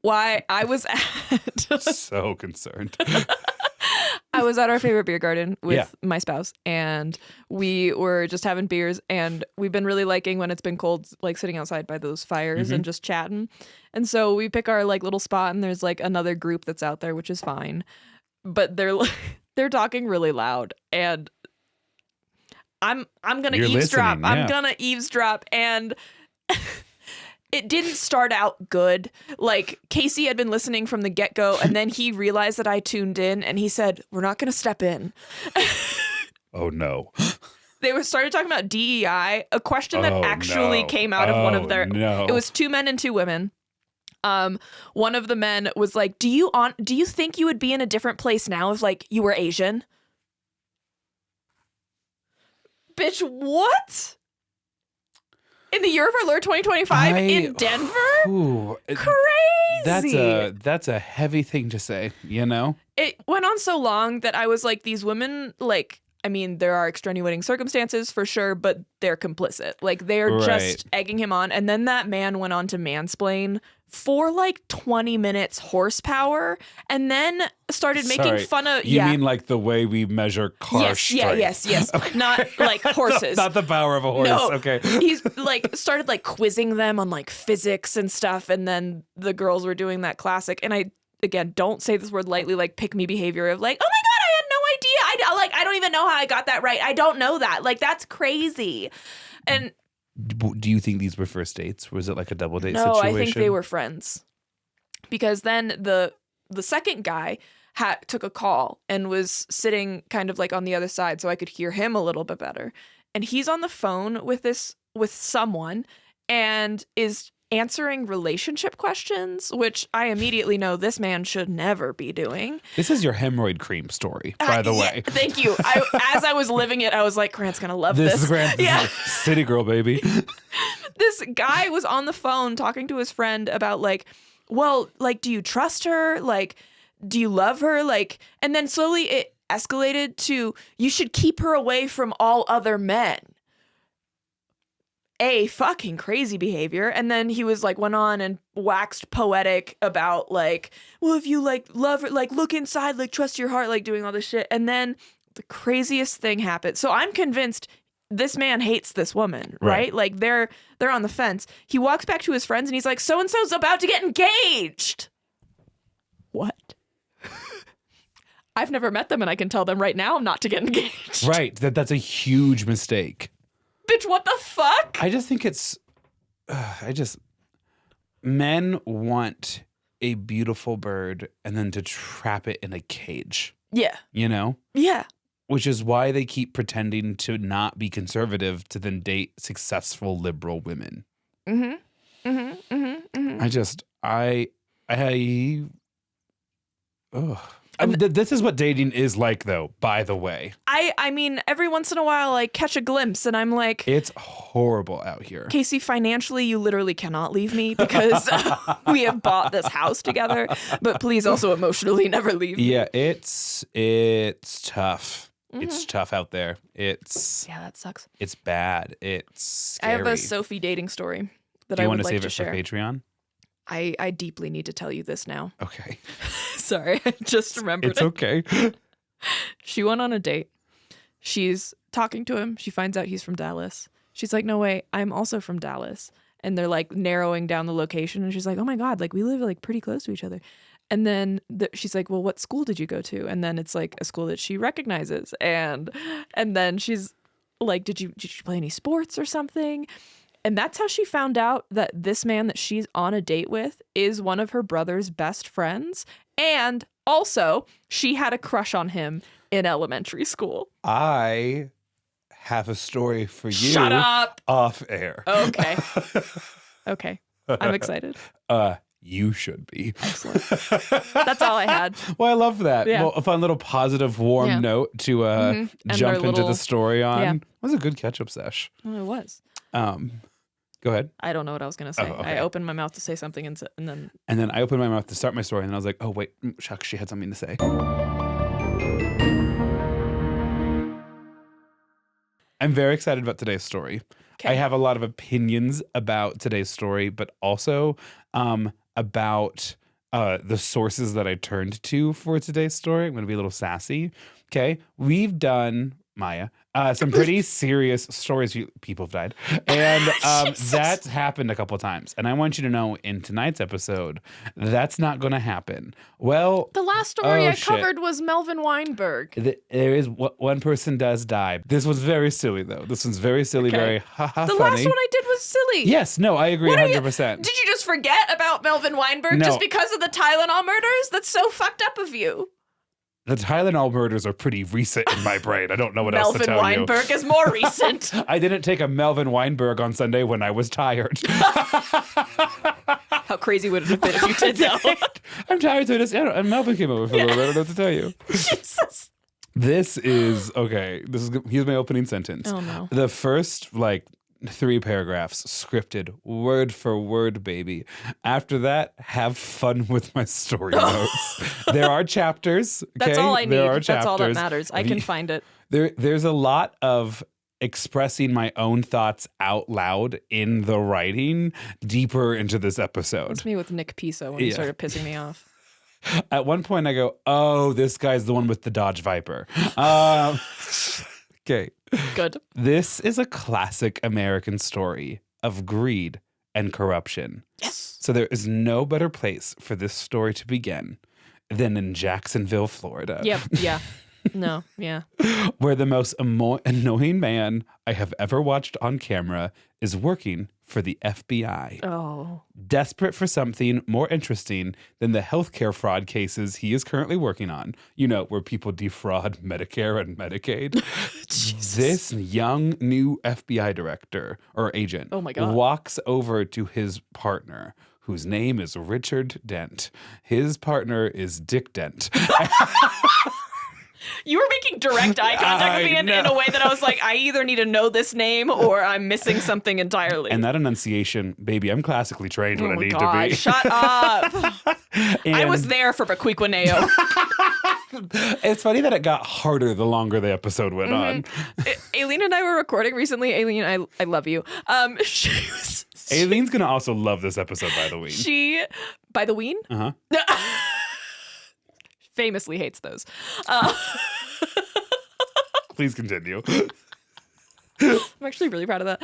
B: why I was at...
A: So concerned.
B: I was at our favorite beer garden with my spouse, and we were just having beers, and we've been really liking when it's been cold, like sitting outside by those fires and just chatting. And so we pick our like little spot, and there's like another group that's out there, which is fine, but they're talking really loud, and I'm gonna eavesdrop. I'm gonna eavesdrop, and it didn't start out good. Like, Casey had been listening from the get-go, and then he realized that I tuned in, and he said, we're not going to step in.
A: Oh, no.
B: They started talking about DEI, a question that actually came out of one of their...
A: No.
B: It was 2 men and 2 women. One of the men was like, do you think you would be in a different place now if, like, you were Asian? Bitch, what? In the year of our Lord 2025 in Denver?
A: Ooh,
B: Crazy.
A: That's a heavy thing to say, you know?
B: It went on so long that I was like, these women, like, I mean, there are extenuating circumstances for sure, but they're complicit. Like, they're just egging him on. And then that man went on to mansplain for like 20 minutes horsepower, and then started making fun of...
A: You mean like the way we measure car strength?
B: Yes. Okay. Not like horses.
A: Not the power of a horse.
B: No.
A: Okay.
B: He's like started like quizzing them on like physics and stuff, and then the girls were doing that classic. And I, again, don't say this word lightly, like pick me behavior of like, oh my God, I had no idea. I don't even know how I got that right. I don't know that. Like, that's crazy. And
A: do you think these were first dates? Was it like a double date
B: no,
A: situation?
B: I think they were friends. Because then the second guy took a call and was sitting kind of like on the other side, so I could hear him a little bit better. And he's on the phone with someone and is answering relationship questions, which I immediately know this man should never be doing.
A: This is your hemorrhoid cream story, by the way.
B: Thank you. As I was living it, I was like, Grant's gonna love this.
A: This is Grant. City girl, baby.
B: This guy was on the phone talking to his friend about like, well, like, do you trust her? Like, do you love her? Like, and then slowly it escalated to, you should keep her away from all other men. Fucking crazy behavior. And then he was like, went on and waxed poetic about like, well, if you like love her, like look inside, like trust your heart, like doing all this shit. And then the craziest thing happened. So I'm convinced this man hates this woman, right? Like they're on the fence. He walks back to his friends and he's like, so-and-so's about to get engaged. What? I've never met them, and I can tell them right now not to get engaged.
A: Right. That's a huge mistake.
B: Bitch, what the fuck?
A: I just think it's... men want a beautiful bird and then to trap it in a cage.
B: Yeah.
A: You know?
B: Yeah.
A: Which is why they keep pretending to not be conservative to then date successful liberal women.
B: Mm-hmm. Mm-hmm. Mm-hmm.
A: Mm-hmm. This is what dating is like, though, by the way.
B: I mean, every once in a while, I catch a glimpse and I'm like...
A: It's horrible out here.
B: Casey, financially, you literally cannot leave me because we have bought this house together. But please also emotionally never leave me.
A: Yeah, it's tough. Mm-hmm. It's tough out there. Yeah,
B: that sucks.
A: It's bad. It's scary.
B: I have a Sophie dating story that I would like to share.
A: Do you want to save it for Patreon?
B: I deeply need to tell you this now.
A: Okay.
B: Sorry, I just remembered
A: It's okay.
B: She went on a date. She's talking to him. She finds out he's from Dallas. She's like, no way, I'm also from Dallas. And they're like narrowing down the location. And she's like, oh my God, like we live like pretty close to each other. And then she's like, well, what school did you go to? And then it's like a school that she recognizes. And then she's like, did you play any sports or something? And that's how she found out that this man that she's on a date with is one of her brother's best friends. And also, she had a crush on him in elementary school.
A: I have a story for you.
B: Shut up.
A: Off air.
B: Okay. Okay. I'm excited.
A: You should be.
B: Excellent. That's all I had.
A: Well, I love that.
B: Yeah.
A: Well, a fun little positive, warm note to jump into the story on.
B: Yeah.
A: It was a good catch-up sesh.
B: Oh, it was.
A: Go ahead.
B: I don't know what I was going to say.
A: Oh, okay.
B: I opened my mouth to say something and then...
A: And then I opened my mouth to start my story and I was like, oh, wait, shucks, she had something to say. I'm very excited about today's story.
B: Okay.
A: I have a lot of opinions about today's story, but also about the sources that I turned to for today's story. I'm going to be a little sassy. Okay. We've done Maya. Some pretty serious stories. People have died. And that's happened a couple times. And I want you to know in tonight's episode, that's not going to happen. Well,
B: the last story I covered was Melvin Weinberg.
A: There is one person does die. This was very silly, though. This one's very silly, very funny.
B: The last one I did was silly.
A: Yes, no, I agree 100%.
B: Did you just forget about Melvin Weinberg just because of the Tylenol murders? That's so fucked up of you.
A: The Tylenol murders are pretty recent in my brain. I don't know what else to tell
B: Melvin Weinberg is more recent.
A: I didn't take a Melvin Weinberg on Sunday when I was tired.
B: How crazy would it have been if you did, though?
A: I'm tired, so and Melvin came over for a little bit. I don't know what to tell you.
B: Jesus.
A: This is, okay, here's my opening sentence.
B: Oh, no.
A: The first, 3 paragraphs scripted word for word, baby. After that, have fun with my story notes. There are chapters. Okay?
B: That's all I need.
A: There are chapters.
B: That's all that matters. I can find it.
A: There's a lot of expressing my own thoughts out loud in the writing deeper into this episode.
B: It's me with Nick Piso when he started pissing me off.
A: At one point, I go, oh, this guy's the one with the Dodge Viper. Okay.
B: Good.
A: This is a classic American story of greed and corruption.
B: Yes.
A: So there is no better place for this story to begin than in Jacksonville, Florida.
B: Yep. Yeah. No. Yeah.
A: Where the most annoying man I have ever watched on camera is working for the FBI.
B: Oh.
A: Desperate for something more interesting than the healthcare fraud cases he is currently working on. You know, where people defraud Medicare and Medicaid. This young new FBI director or agent walks over to his partner, whose name is Richard Dent. His partner is Dick Dent.
B: You were making direct eye contact with me in a way that I was like, I either need to know this name or I'm missing something entirely.
A: And that enunciation, baby, I'm classically trained when I need to be.
B: Shut up. I was there for Paquiquaneo.
A: It's funny that it got harder the longer the episode went on.
B: Aileen and I were recording recently. Aileen, I love you.
A: Aileen's going to also love this episode, by the way.
B: By the ween?
A: Uh-huh.
B: Famously hates those.
A: Please continue.
B: I'm actually really proud of that.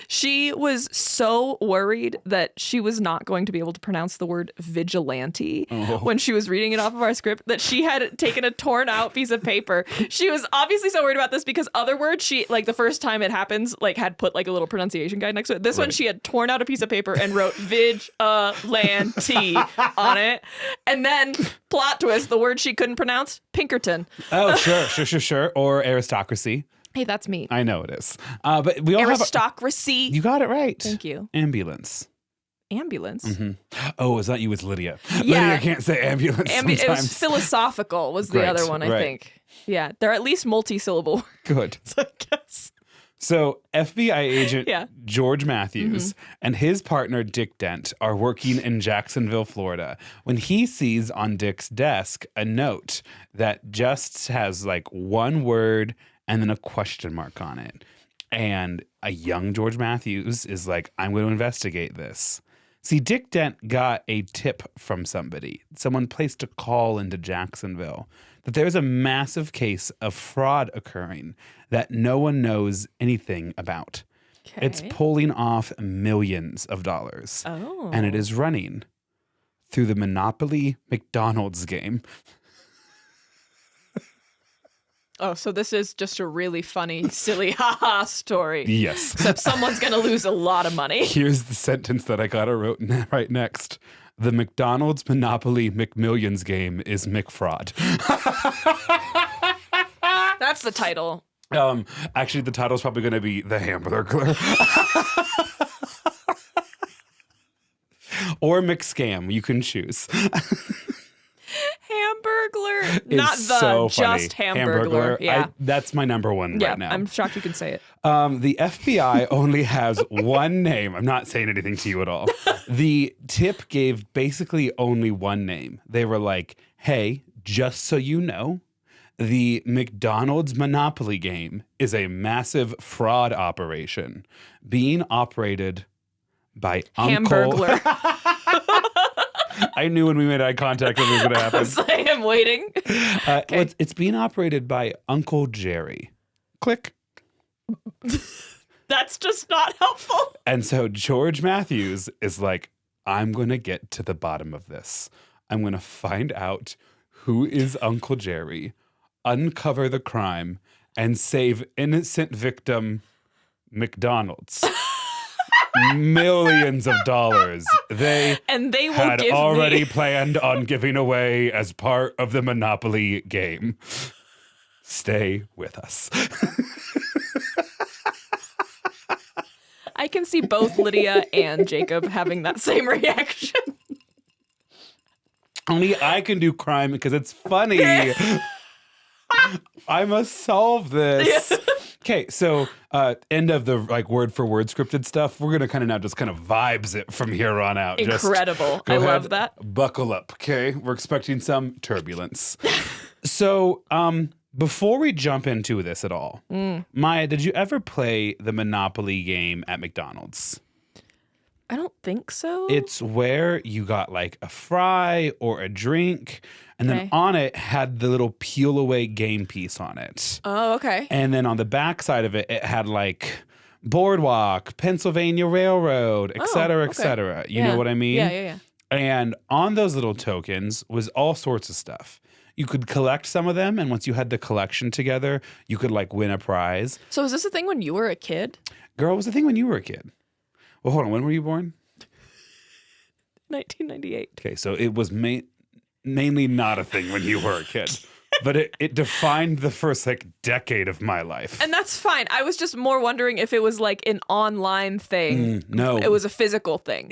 B: She was so worried that she was not going to be able to pronounce the word vigilante when she was reading it off of our script, that she had taken a torn out piece of paper. She was obviously so worried about this because other words, she, the first time it happens, had put a little pronunciation guide next to it. This one, she had torn out a piece of paper and wrote vigilante on it. And then, plot twist, the word she couldn't pronounce, Pinkerton.
A: Oh, sure. Or aristocracy.
B: Hey, that's me.
A: I know it is. But we all
B: aristocracy.
A: You got it right.
B: Thank you.
A: Ambulance.
B: Mm-hmm.
A: Oh, is that you with Lydia?
B: Yeah.
A: Lydia can't say ambulance sometimes.
B: It was philosophical was the other one, I think. Yeah. They're at least multi-syllable
A: Good.
B: words, I guess.
A: So FBI agent George Matthews and his partner Dick Dent are working in Jacksonville, Florida, when he sees on Dick's desk a note that just has one word and then a question mark on it. And a young George Matthews is like, I'm going to investigate this. See, Dick Dent got a tip from somebody. Someone placed a call into Jacksonville that there's a massive case of fraud occurring that no one knows anything about. Okay. It's pulling off millions of dollars.
B: Oh.
A: And it is running through the Monopoly McDonald's game.
B: Oh, so this is just a really funny, silly, haha story.
A: Yes.
B: Except someone's going to lose a lot of money.
A: Here's the sentence that I got wrote right next. The McDonald's Monopoly McMillions game is McFraud.
B: That's the title.
A: Actually, the title's probably going to be The Hamburgler. Or McScam. You can choose.
B: Hamburgler, not the
A: so
B: just Hamburgler. Yeah,
A: that's my number one right now.
B: I'm shocked you can say it.
A: The FBI only has one name. I'm not saying anything to you at all. The tip gave basically only one name. They were like, "Hey, just so you know, the McDonald's Monopoly game is a massive fraud operation being operated by Uncle."
B: Hamburgler.
A: I knew when we made eye contact what was going to happen.
B: I'm waiting.
A: Well, it's being operated by Uncle Jerry. Click.
B: That's just not helpful.
A: And so George Matthews is like, I'm going to get to the bottom of this. I'm going to find out who is Uncle Jerry, uncover the crime, and save innocent victim McDonald's millions of dollars. They
B: will
A: had
B: give
A: already
B: me
A: planned on giving away as part of the Monopoly game. Stay with us.
B: I can see both Lydia and Jacob having that same reaction.
A: Only I can do crime because it's funny. I must solve this. Okay, so end of the like word for word scripted stuff. We're gonna kind of now just kind of vibes it from here on out.
B: Incredible. I love that.
A: Buckle up, okay? We're expecting some turbulence. So, before we jump into this at all, Maya, did you ever play the Monopoly game at McDonald's?
B: I don't think so.
A: It's where you got like a fry or a drink, and then on it had the little peel away game piece on it.
B: Oh, okay.
A: And then on the back side of it, it had like Boardwalk, Pennsylvania Railroad, et cetera, et cetera. You know what I mean?
B: Yeah.
A: And on those little tokens was all sorts of stuff. You could collect some of them, and once you had the collection together, you could like win a prize.
B: So is this a thing when you were a kid?
A: Girl, it was a thing when you were a kid. Well, hold on. When were you born?
B: 1998.
A: Okay, so it was mainly not a thing when you were a kid. But it defined the first like decade of my life.
B: And that's fine. I was just more wondering if it was like an online thing.
A: No.
B: It was a physical thing.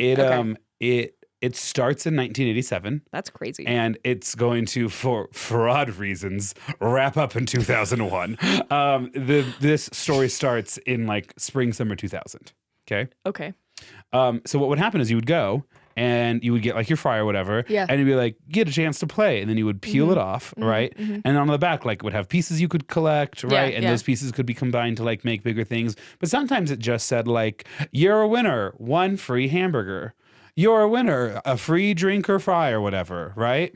A: It starts in 1987.
B: That's crazy.
A: And it's going to, for odd reasons, wrap up in 2001. This story starts in like spring, summer 2000. Okay. So what would happen is you would go and you would get like your fry or whatever.
B: Yeah.
A: And you'd be like, get a chance to play. And then you would peel it off, right? And on the back, like would have pieces you could collect, right? And those pieces could be combined to like make bigger things. But sometimes it just said like, you're a winner, 1 free hamburger. You're a winner, a free drink or fry or whatever, right?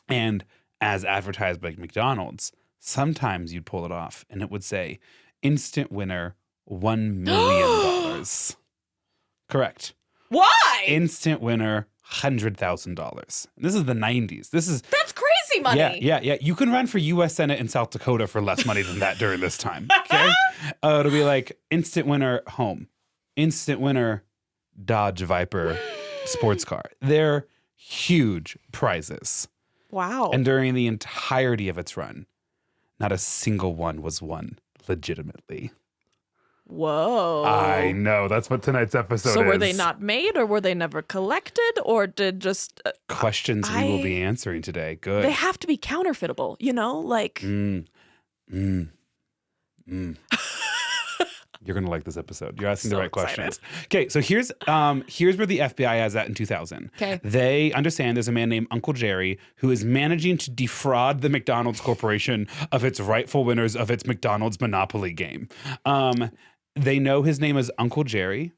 A: And as advertised by McDonald's, sometimes you'd pull it off and it would say, instant winner, $1 million. Correct.
B: Why?
A: Instant winner, $100,000. This is the 90s.
B: That's crazy money.
A: Yeah. You can run for U.S. Senate in South Dakota for less money than that during this time. Okay. It'll be like instant winner home, instant winner Dodge Viper sports car. They're huge prizes.
B: Wow.
A: And during the entirety of its run, not a single one was won legitimately.
B: Whoa.
A: I know. That's what tonight's episode is.
B: So were they not made, or were they never collected, or did just...
A: Questions we will be answering today. Good.
B: They have to be counterfeitable, you know? Like...
A: You're going to like this episode. You're asking the right
B: excited.
A: questions. Okay, so here's where the FBI is at in 2000.
B: Okay.
A: They understand there's a man named Uncle Jerry who is managing to defraud the McDonald's Corporation of its rightful winners of its McDonald's Monopoly game. They know his name is Uncle Jerry.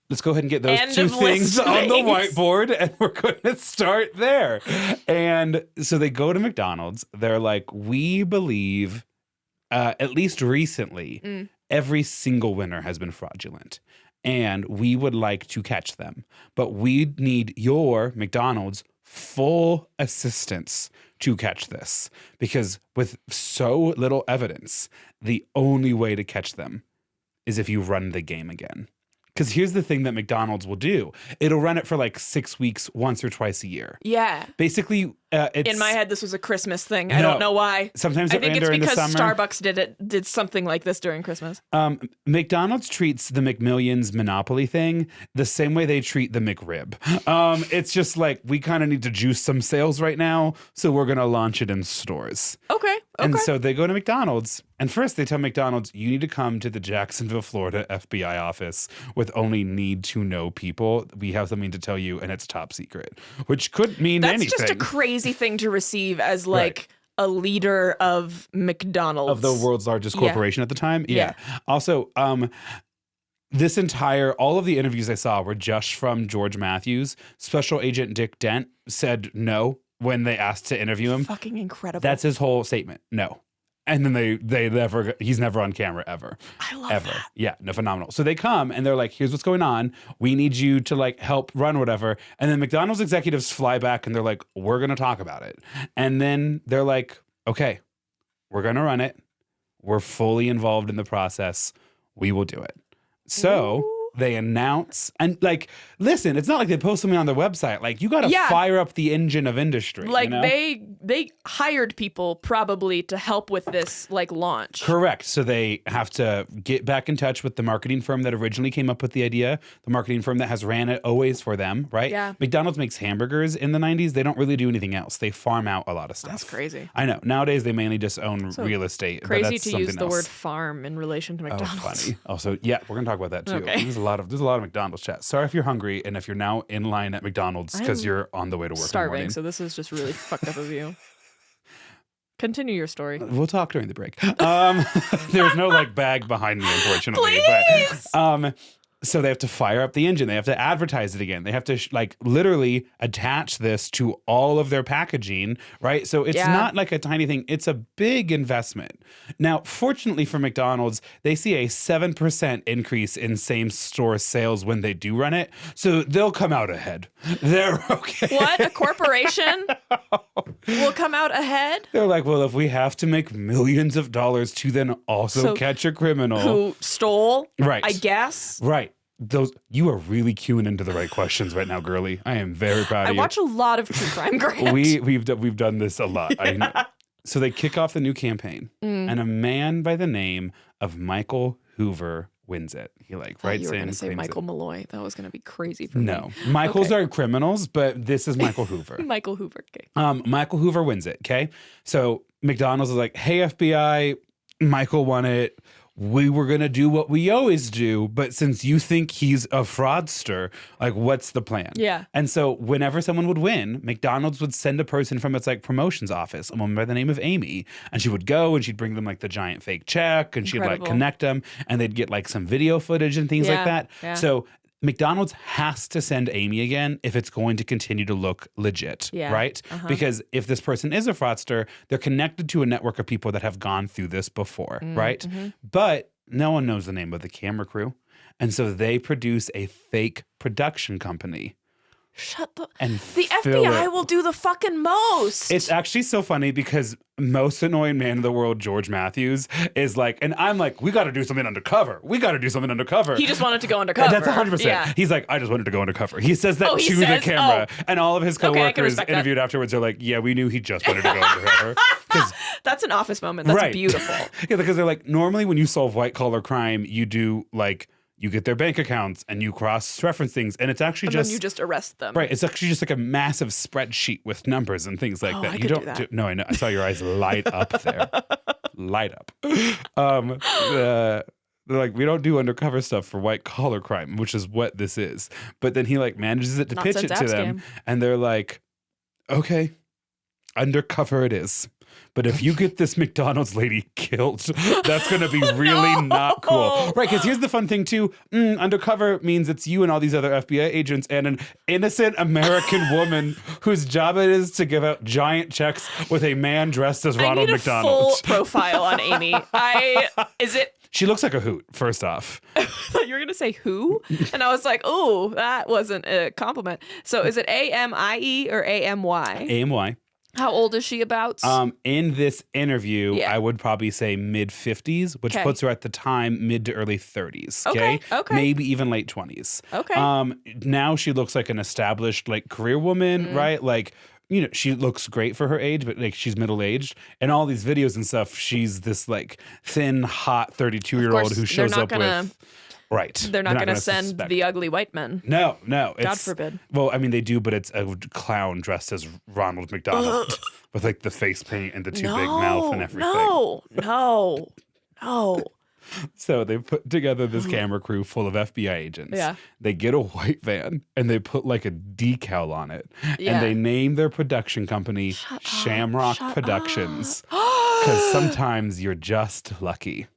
A: Let's go ahead and get those
B: End
A: two
B: of
A: things on the
B: listings.
A: whiteboard, and we're going to start there. And so they go to McDonald's. They're like, we believe, at least recently, every single winner has been fraudulent, and we would like to catch them. But we need your McDonald's full assistance to catch this, because with so little evidence, the only way to catch them is if you run the game again. Because here's the thing that McDonald's will do. It'll run it for like 6 weeks, once or twice a year.
B: Yeah.
A: Basically, it's...
B: In my head, this was a Christmas thing. I don't know why.
A: Sometimes
B: I
A: it
B: think
A: ran
B: it's
A: during the
B: because
A: summer.
B: Starbucks did something like this during Christmas.
A: McDonald's treats the McMillions Monopoly thing the same way they treat the McRib. It's just like, we kind of need to juice some sales right now, so we're going to launch it in stores.
B: Okay.
A: And so they go to McDonald's, and first they tell McDonald's, you need to come to the Jacksonville, Florida FBI office with only need to know people. We have something to tell you, and it's top secret, which could mean anything.
B: That's just a crazy thing to receive as like a leader of McDonald's.
A: Of the world's largest corporation at the time. Yeah.
B: Yeah.
A: Also, all of the interviews I saw were just from George Matthews. Special Agent Dick Dent said no when they asked to interview him.
B: Fucking incredible.
A: That's his whole statement. No. And then he's never on camera ever.
B: I love that.
A: Yeah, no, phenomenal. So they come and they're like, here's what's going on. We need you to like help run whatever. And then McDonald's executives fly back and they're like, we're going to talk about it. And then they're like, okay, we're going to run it. We're fully involved in the process. We will do it. So they announce, and like, listen, it's not like they post something on their website. Like, you got to fire up the engine of industry.
B: Like,
A: you know?
B: they hired people probably to help with this like launch.
A: Correct. So they have to get back in touch with the marketing firm that originally came up with the idea, the marketing firm that has ran it always for them, right?
B: Yeah.
A: McDonald's makes hamburgers in the 90s. They don't really do anything else. They farm out a lot of stuff.
B: That's crazy.
A: I know. Nowadays, they mainly just own real estate.
B: Crazy
A: but that's
B: to use the
A: else.
B: word farm in relation to McDonald's.
A: Oh, funny. Also, yeah, we're going to talk about that too.
B: Okay.
A: There's a lot of McDonald's chat. Sorry if you're hungry and if you're now in line at McDonald's because you're on the way to work in the
B: Starving,
A: morning.
B: so this is just really fucked up of you. Continue your story.
A: We'll talk during the break. There's no like bag behind me, unfortunately.
B: Please!
A: But, so they have to fire up the engine. They have to advertise it again. They have to like literally attach this to all of their packaging, right? So it's not like a tiny thing. It's a big investment. Now, fortunately for McDonald's, they see a 7% increase in same store sales when they do run it. So they'll come out ahead. They're okay.
B: What? A corporation will come out ahead?
A: They're like, well, if we have to make millions of dollars to then also catch a criminal
B: who stole,
A: right?
B: I guess.
A: Right. You are really queuing into the right questions right now, girly. I am very proud of you.
B: I watch a lot of true crime, Grant.
A: We've done this a lot. I know. So they kick off the new campaign, and a man by the name of Michael Hoover wins it. He like writes in.
B: You were going to say Michael Malloy. That was going to be crazy for me.
A: No, Michaels are criminals, but this is Michael Hoover.
B: Michael Hoover. Okay.
A: Michael Hoover wins it. Okay, so McDonald's is like, hey FBI, Michael won it. We were going to do what we always do, but since you think he's a fraudster, like, what's the plan?
B: Yeah.
A: And so whenever someone would win, McDonald's would send a person from its like promotions office, a woman by the name of Amy, and she would go and she'd bring them like the giant fake check and she'd like connect them and they'd get like some video footage and things like that.
B: Yeah.
A: So McDonald's has to send Amy again if it's going to continue to look legit, right? Because if this person is a fraudster, they're connected to a network of people that have gone through this before, right? But no one knows the name of the camera crew. And so they produce a fake production company.
B: The FBI will do the fucking most.
A: It's actually so funny because most annoying man in the world, George Matthews, is like, and I'm like, we got to do something undercover. We got to do something undercover.
B: He just wanted to go undercover.
A: That's 100%. Yeah. He's like, I just wanted to go undercover. He says that to the camera. And all of his coworkers interviewed afterwards are like, yeah, we knew he just wanted to go undercover.
B: That's an Office moment. That's beautiful.
A: Yeah, because they're like, normally when you solve white collar crime, you do like, you get their bank accounts and you cross-reference things, and it's actually
B: then you just arrest them.
A: Right. It's actually just like a massive spreadsheet with numbers and things like that.
B: I could do that.
A: No, I know. I saw your eyes light up there. Light up. They're like, we don't do undercover stuff for white collar crime, which is what this is. But then he like manages it to pitch it to them, and they're like, okay, undercover it is. But if you get this McDonald's lady killed, that's going to be really not cool. Right, because here's the fun thing, too. Undercover means it's you and all these other FBI agents and an innocent American woman whose job it is to give out giant checks with a man dressed as Ronald McDonald.
B: I need a full profile on Amy.
A: She looks like a hoot, first off.
B: I thought you were going to say who? And I was like, oh, that wasn't a compliment. So is it A-M-I-E or A-M-Y?
A: A-M-Y.
B: How old is she about?
A: In this interview, I would probably say mid-50s, which puts her at the time mid to early 30s. Okay. Maybe even late 20s.
B: Okay.
A: Now she looks like an established like career woman, right? Like, you know, she looks great for her age, but like she's middle-aged. And all these videos and stuff, she's this like thin, hot 32-year-old who shows up with... Right.
B: They're not going to send the ugly white men.
A: No.
B: God forbid.
A: Well, I mean, they do, but it's a clown dressed as Ronald McDonald with like the face paint and the too big mouth and everything.
B: No.
A: So they put together this camera crew full of FBI agents.
B: Yeah.
A: They get a white van and they put like a decal on it. Yeah. And they name their production company Shamrock Productions. Because sometimes you're just lucky.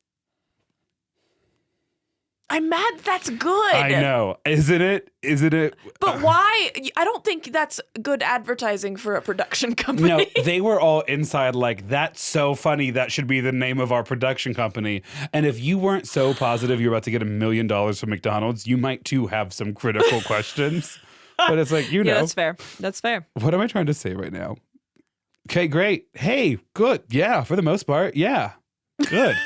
B: I'm mad that's good.
A: I know. Isn't it?
B: But why? I don't think that's good advertising for a production company.
A: No, they were all inside like, that's so funny. That should be the name of our production company. And if you weren't so positive you're about to get $1 million from McDonald's, you might too have some critical questions. But it's like,
B: Yeah, that's fair. That's fair.
A: What am I trying to say right now? Okay, great. Hey, good. Yeah, for the most part. Yeah, good.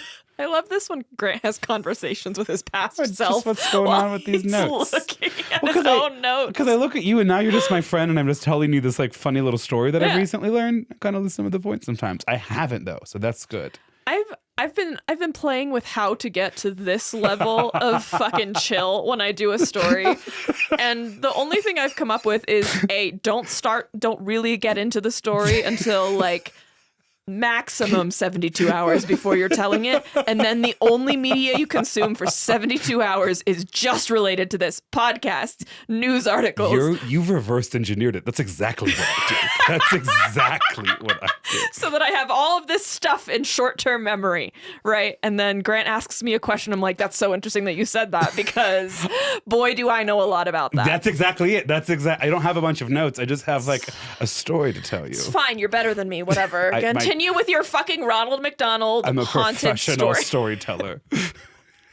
B: I love this when Grant has conversations with his past self.
A: Just what's going on with these notes?
B: Looking at his own notes.
A: Because I look at you and now you're just my friend and I'm just telling you this like funny little story that I've recently learned. I kind of lose some of the points sometimes. I haven't though, so that's good.
B: I've been playing with how to get to this level of fucking chill when I do a story. And the only thing I've come up with is don't really get into the story until like maximum 72 hours before you're telling it. And then the only media you consume for 72 hours is just related to this podcast, news articles.
A: You've reversed engineered it. That's exactly what I do. That's exactly what I do.
B: So that I have all of this stuff in short-term memory, right? And then Grant asks me a question. I'm like, that's so interesting that you said that because boy, do I know a lot about that.
A: That's exactly it. I don't have a bunch of notes. I just have like a story to tell you.
B: It's fine. You're better than me. Whatever. Continue with your fucking Ronald McDonald
A: I'm a
B: haunted
A: professional
B: story.
A: storyteller.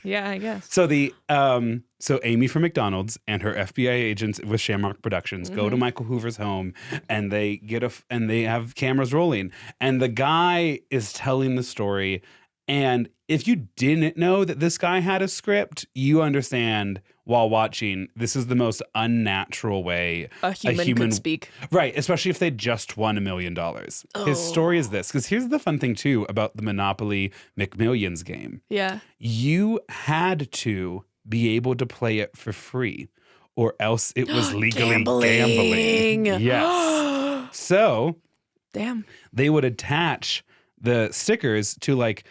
B: Yeah, I guess.
A: So so Amy from McDonald's and her FBI agents with Shamrock Productions go to Michael Hoover's home and they they have cameras rolling and the guy is telling the story. And if you didn't know that this guy had a script, you understand while watching, this is the most unnatural way
B: a human could speak.
A: Right, especially if they just won $1 million. His story is this, because here's the fun thing, too, about the Monopoly McMillions game.
B: Yeah.
A: You had to be able to play it for free, or else it was legally gambling. Yes. So,
B: damn,
A: they would attach the stickers to like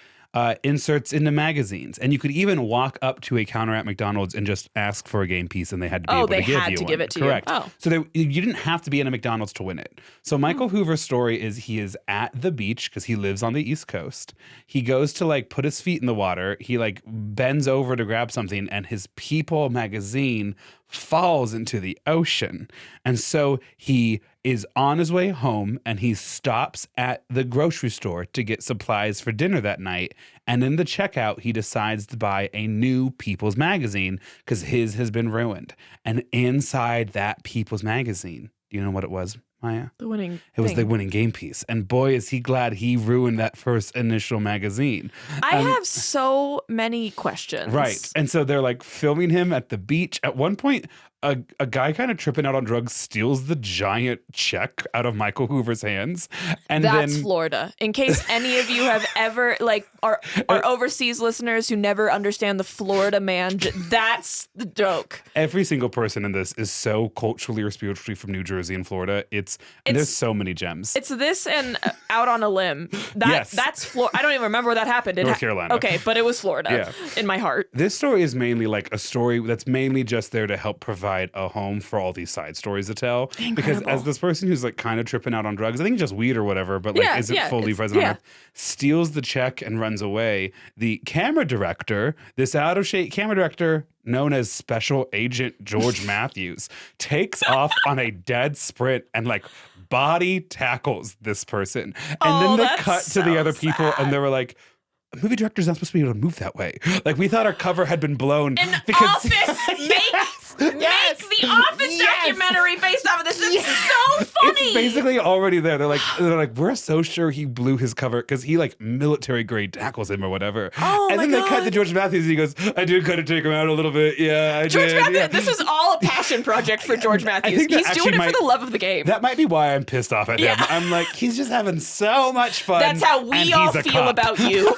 A: inserts into magazines, and you could even walk up to a counter at McDonald's and just ask for a game piece, and they had to be able to give you one. Oh, they had to give it to you. Correct. Oh. So you didn't have to be in a McDonald's to win it. So Michael Hoover's story is he is at the beach because he lives on the East Coast. He goes to like put his feet in the water. He like bends over to grab something, and his People magazine falls into the ocean. And so he is on his way home and he stops at the grocery store to get supplies for dinner that night. And in the checkout, he decides to buy a new People's magazine because his has been ruined. And inside that People's magazine, do you know what it was, Maya?
B: The winning
A: It was the winning game piece. And boy, is he glad he ruined that first initial magazine.
B: I have so many questions.
A: Right. And so they're like filming him at the beach. At one point, a guy kind of tripping out on drugs steals the giant check out of Michael Hoover's hands. And
B: that's Florida. In case any of you have ever, like, our overseas listeners who never understand the Florida man, that's the joke.
A: Every single person in this is so culturally or spiritually from New Jersey and Florida. And there's so many gems.
B: It's this and Out on a Limb. That's Florida. I don't even remember where that happened.
A: North Carolina.
B: Okay, but it was Florida in my heart.
A: This story is mainly like a story that's mainly just there to help provide a home for all these side stories to tell.
B: Incredible.
A: Because as this person who's like kind of tripping out on drugs, I think just weed or whatever, but like isn't fully present on earth, steals the check and runs away. The camera director, this out of shape camera director known as Special Agent George Matthews, takes off on a dead sprint and like body tackles this person. And then they cut to the other people and they were like, a movie director's not supposed to be able to move that way. Like, we thought our cover had been blown.
B: Office make the Office documentary based off of this. It's so funny.
A: It's basically already there. They're like, we're so sure he blew his cover because he like military grade tackles him or whatever.
B: Oh,
A: and then they cut to George Matthews and he goes, I did kind of take him out a little bit. Yeah, I did.
B: George Matthews,
A: yeah.
B: This is all a passion project for George Matthews. He's doing it for the love of the game.
A: That might be why I'm pissed off at him. I'm like, he's just having so much fun.
B: That's how we all feel about you.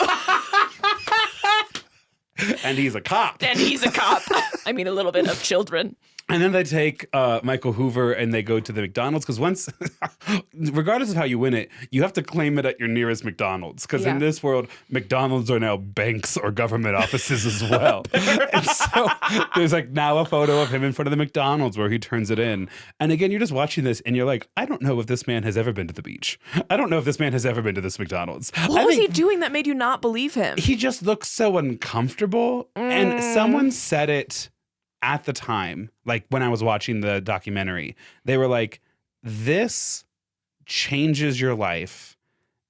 A: And he's a cop.
B: And he's a cop. I mean, a little bit of children.
A: And then they take Michael Hoover and they go to the McDonald's because once, regardless of how you win it, you have to claim it at your nearest McDonald's. Because in this world, McDonald's are now banks or government offices as well. And so there's like now a photo of him in front of the McDonald's where he turns it in. And again, you're just watching this and you're like, I don't know if this man has ever been to the beach. I don't know if this man has ever been to this McDonald's.
B: What was he doing that made you not believe him?
A: He just looks so uncomfortable. And someone said it at the time, like when I was watching the documentary, they were like, this changes your life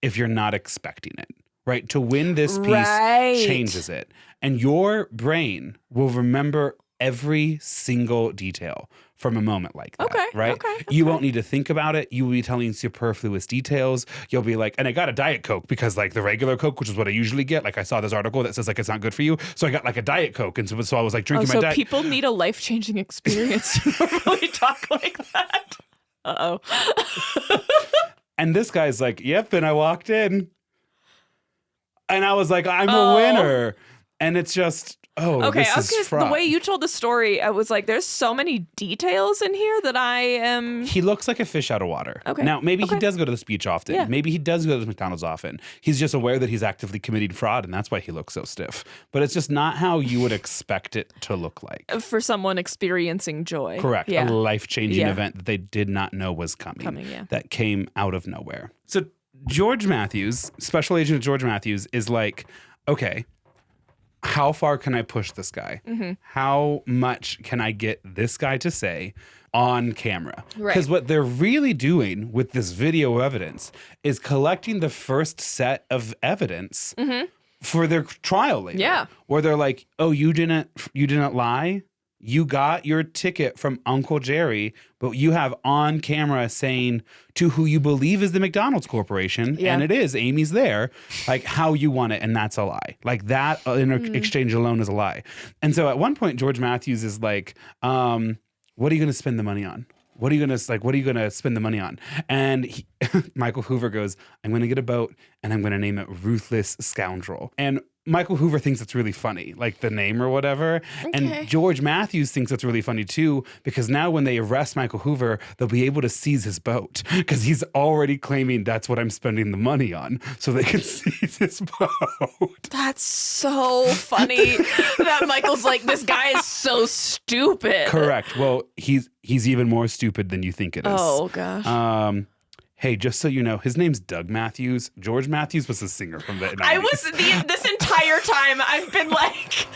A: if you're not expecting it, right? To win this piece changes it. And your brain will remember every single detail from a moment like that, right?
B: Okay.
A: You won't need to think about it. You will be telling superfluous details. You'll be like, and I got a Diet Coke because like the regular Coke, which is what I usually get. Like I saw this article that says like it's not good for you. So I got like a Diet Coke. And so I was like drinking my Diet.
B: So people need a life-changing experience to normally talk like that. Uh-oh.
A: And this guy's like, yep. And I walked in and I was like, I'm a winner. And it's just, this is fraught.
B: The way you told the story, I was like, there's so many details in here that I am...
A: He looks like a fish out of water.
B: Okay.
A: Now, maybe he does go to this beach often.
B: Yeah.
A: Maybe he does go to this McDonald's often. He's just aware that he's actively committing fraud, and that's why he looks so stiff. But it's just not how you would expect it to look like.
B: For someone experiencing joy.
A: Correct.
B: Yeah.
A: A life-changing event that they did not know was coming. That came out of nowhere. So George Matthews, Special Agent George Matthews, is like, okay, how far can I push this guy? Mm-hmm. How much can I get this guy to say on camera? Because what they're really doing with this video evidence is collecting the first set of evidence for their trial later.
B: Yeah.
A: Where they're like, oh, you didn't lie? You got your ticket from Uncle Jerry, but you have on camera saying to who you believe is the McDonald's Corporation, and it is, Amy's there, like how you want it, and that's a lie. Like that exchange alone is a lie. And so at one point, George Matthews is like, what are you going to spend the money on? What are you going to spend the money on? And Michael Hoover goes, I'm going to get a boat and I'm going to name it Ruthless Scoundrel. And Michael Hoover thinks it's really funny, like the name or whatever. Okay. And George Matthews thinks it's really funny too, because now when they arrest Michael Hoover, they'll be able to seize his boat because he's already claiming that's what I'm spending the money on, so they can seize his boat.
B: That's so funny that Michael's like, this guy is so stupid.
A: Correct. Well, he's even more stupid than you think it is.
B: Oh, gosh.
A: Hey, just so you know, his name's Doug Matthews. George Matthews was a singer from the 90s.
B: This entire time, I've been like,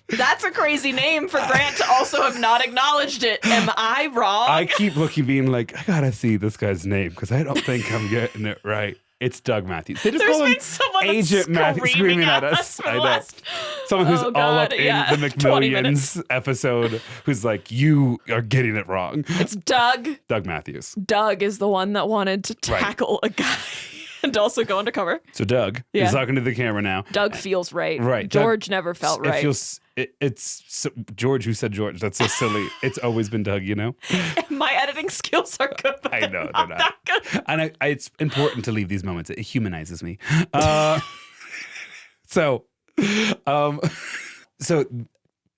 B: that's a crazy name for Grant to also have not acknowledged it. Am I wrong?
A: I keep looking, being like, I gotta see this guy's name because I don't think I'm getting it right. It's Doug Matthews. They just call him Agent Matthews screaming at us. I know. Someone who's all up in the McMillions episode who's like, you are getting it wrong.
B: It's Doug.
A: Doug Matthews.
B: Doug is the one that wanted to tackle a guy and also go undercover.
A: So Doug is talking to the camera now.
B: Doug feels right.
A: Right.
B: George never felt right.
A: It's so, George who said George. That's so silly. It's always been Doug, you know?
B: My editing skills are good, but
A: I know, they're not.
B: that good.
A: And it's important to leave these moments. It humanizes me. So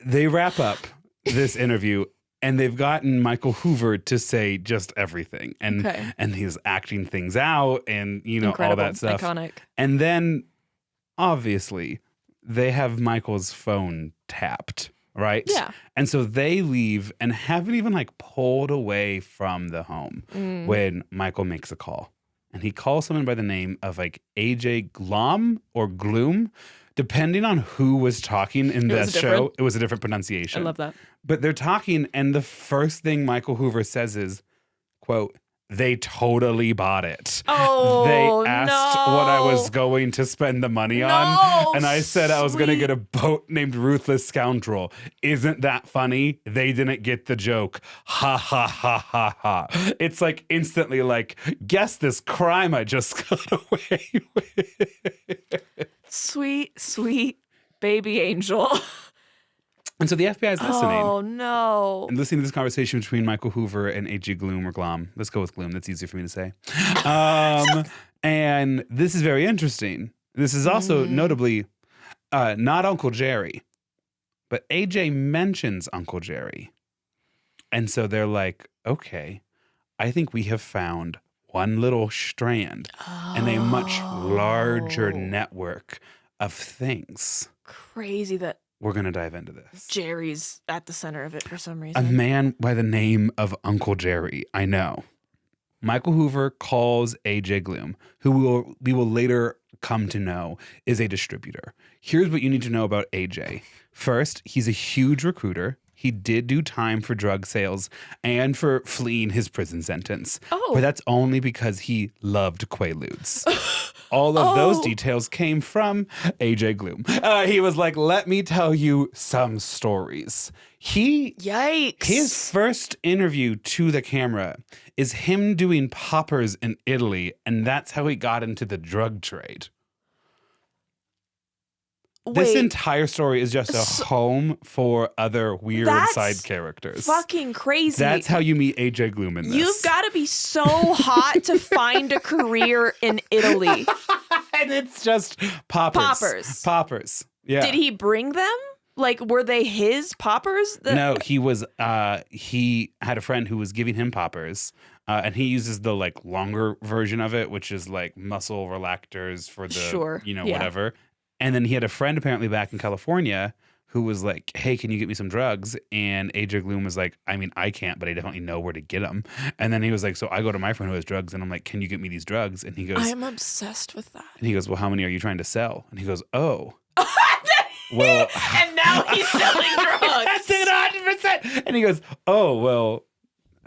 A: they wrap up this interview and they've gotten Michael Hoover to say just everything. And he's acting things out and, all that stuff.
B: Iconic.
A: And then, obviously, they have Michael's phone tapped, right? Yeah. And so they leave and haven't even pulled away from the home when Michael makes a call. And he calls someone by the name of AJ Glom or Gloom. Depending on who was talking in that show, it was a different pronunciation.
B: I love that.
A: But they're talking, and the first thing Michael Hoover says is, quote, they totally bought it.
B: Oh,
A: they asked what I was going to spend the money on. And I said I was going to get a boat named Ruthless Scoundrel. Isn't that funny? They didn't get the joke. Ha, ha, ha, ha, ha. It's instantly guess this crime I just got away with.
B: Sweet, sweet baby angel.
A: And so the FBI is listening.
B: Oh, no.
A: And listening to this conversation between Michael Hoover and A.G. Gloom or Glom. Let's go with Gloom. That's easier for me to say. And this is very interesting. This is also notably not Uncle Jerry, but A.J. mentions Uncle Jerry. And so they're like, okay, I think we have found one little strand in a much larger network of things.
B: Crazy that
A: We're going to dive into this.
B: Jerry's at the center of it for some
A: A
B: reason.
A: man by the name of Uncle Jerry, I know. Michael Hoover calls AJ Gloom, who we will later come to know is a distributor. Here's what you need to know about AJ. First, he's a huge recruiter. He did do time for drug sales and for fleeing his prison sentence.
B: Oh.
A: But that's only because he loved Quaaludes. All of those details came from AJ Gloom. He was like, let me tell you some stories.
B: Yikes.
A: His first interview to the camera is him doing poppers in Italy, and that's how he got into the drug trade. This entire story is just a home for other weird side characters.
B: Fucking crazy.
A: That's how you meet AJ Gloom in this.
B: You've got to be so hot to find a career in Italy.
A: And it's just poppers. Poppers. Yeah.
B: Did he bring them? Like, were they his poppers?
A: No, he had a friend who was giving him poppers. And he uses the like longer version of it, which is like muscle relaxers for the, whatever. And then he had a friend apparently back in California who was like, hey, can you get me some drugs? And AJ Gloom was like, I mean, I can't, but I definitely know where to get them. And then he was like, so I go to my friend who has drugs and I'm like, can you get me these drugs? And he goes,
B: I am obsessed with that.
A: And he goes, well, how many are you trying to sell? And he goes, oh. Well,
B: and now he's selling drugs.
A: That's it, 100%. And he goes, oh, well,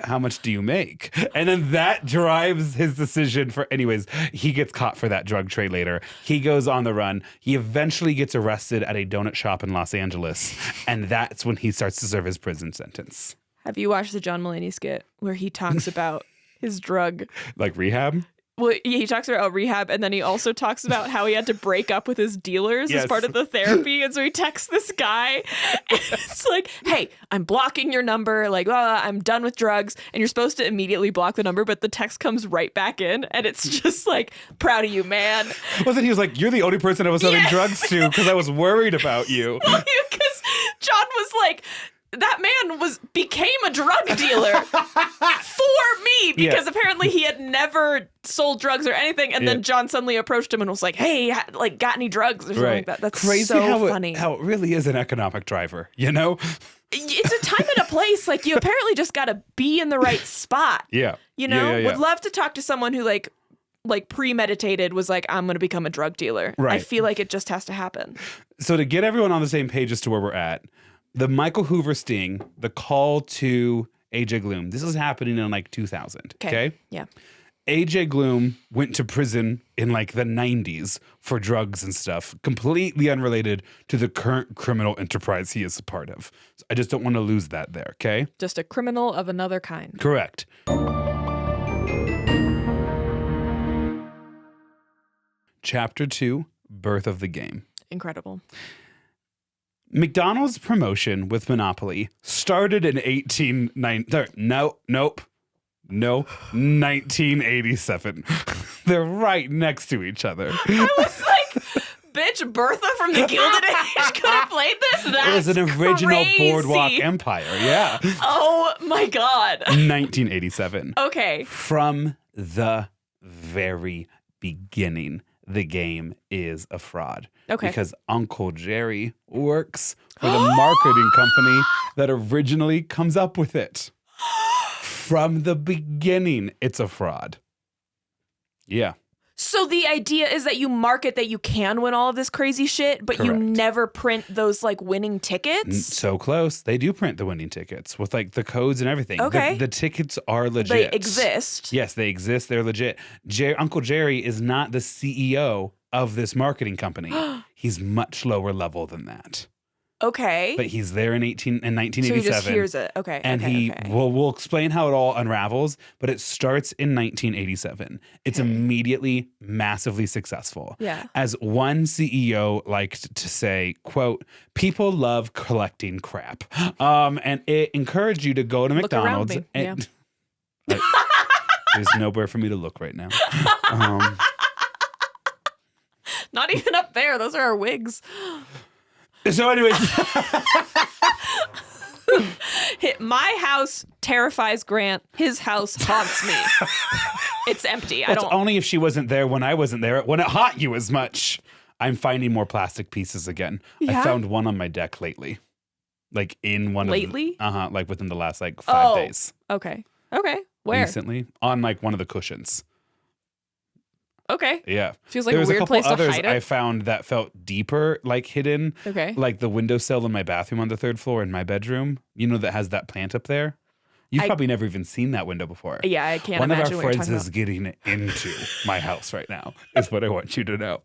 A: how much do you make? And then that drives his decision for, anyways, he gets caught for that drug trade later. He goes on the run. He eventually gets arrested at a donut shop in Los Angeles. And that's when he starts to serve his prison sentence.
B: Have you watched the John Mulaney skit where he talks about his drug?
A: Like rehab?
B: Well, yeah, he talks about rehab, and then he also talks about how he had to break up with his dealers as part of the therapy. And so he texts this guy, and it's like, hey, I'm blocking your number. Like, I'm done with drugs. And you're supposed to immediately block the number, but the text comes right back in. And it's just like, proud of you, man.
A: Well, then he was like, you're the only person I was selling drugs to because I was worried about you.
B: Because John was like, that man became a drug dealer for me because apparently he had never sold drugs or anything. And then John suddenly approached him and was like, hey, like, got any drugs or something like that. That's
A: crazy
B: so funny.
A: How it really is an economic driver, you know?
B: It's a time and a place. Like, you apparently just got to be in the right spot.
A: Yeah.
B: You know, would love to talk to someone who like premeditated was like, I'm going to become a drug dealer.
A: Right.
B: I feel like it just has to happen.
A: So to get everyone on the same page as to where we're at, the Michael Hoover sting, the call to AJ Gloom, this is happening in like 2000. Okay.
B: Yeah.
A: AJ Gloom went to prison in like the 90s for drugs and stuff, completely unrelated to the current criminal enterprise he is a part of. So I just don't want to lose that there. Okay.
B: Just a criminal of another kind.
A: Correct. Chapter 2, Birth of the Game.
B: Incredible.
A: McDonald's promotion with Monopoly started in 1987. They're right next to each other.
B: I was like, bitch, Bertha from the Gilded Age could have played this? That's
A: It was an original
B: crazy.
A: Boardwalk Empire, yeah.
B: Oh my God.
A: 1987.
B: Okay.
A: From the very beginning, the game is a fraud.
B: Okay.
A: Because Uncle Jerry works for the marketing company that originally comes up with it. From the beginning, it's a fraud. Yeah.
B: So the idea is that you market that you can win all of this crazy shit, but
A: Correct.
B: you never print those like winning tickets?
A: So close. They do print the winning tickets with like the codes and everything.
B: Okay.
A: The tickets are legit.
B: They exist.
A: Yes, they exist. They're legit. Uncle Jerry is not the CEO of this marketing company. He's much lower level than that.
B: Okay.
A: But he's there in 1987.
B: So he just hears it. Okay.
A: And
B: okay.
A: we'll explain how it all unravels, but it starts in 1987. It's immediately massively successful.
B: Yeah.
A: As one CEO liked to say, quote, people love collecting crap. And it encouraged you to go to
B: Look around
A: McDonald's.
B: me.
A: And there's nowhere for me to look right now.
B: Not even up there. Those are our wigs.
A: So anyways,
B: My house terrifies Grant. His house haunts me. It's empty.
A: That's only if she wasn't there when I wasn't there. When it haunt you as much. I'm finding more plastic pieces again.
B: Yeah?
A: I found one on my deck lately. Like in one
B: Lately?
A: of like within the last like 5 days.
B: Okay. Where?
A: Recently. On like one of the cushions.
B: Okay.
A: Yeah.
B: Feels like
A: There
B: a
A: was
B: weird
A: a couple
B: place to
A: others
B: hide
A: I
B: it.
A: found that felt deeper, like hidden.
B: Okay.
A: Like the windowsill in my bathroom on the 3rd floor in my bedroom. You know, that has that plant up there. You've probably never even seen that window before.
B: Yeah, I can't
A: One of
B: imagine
A: our
B: what you're
A: friends
B: talking
A: is
B: about.
A: getting into my house right now, is what I want you to know.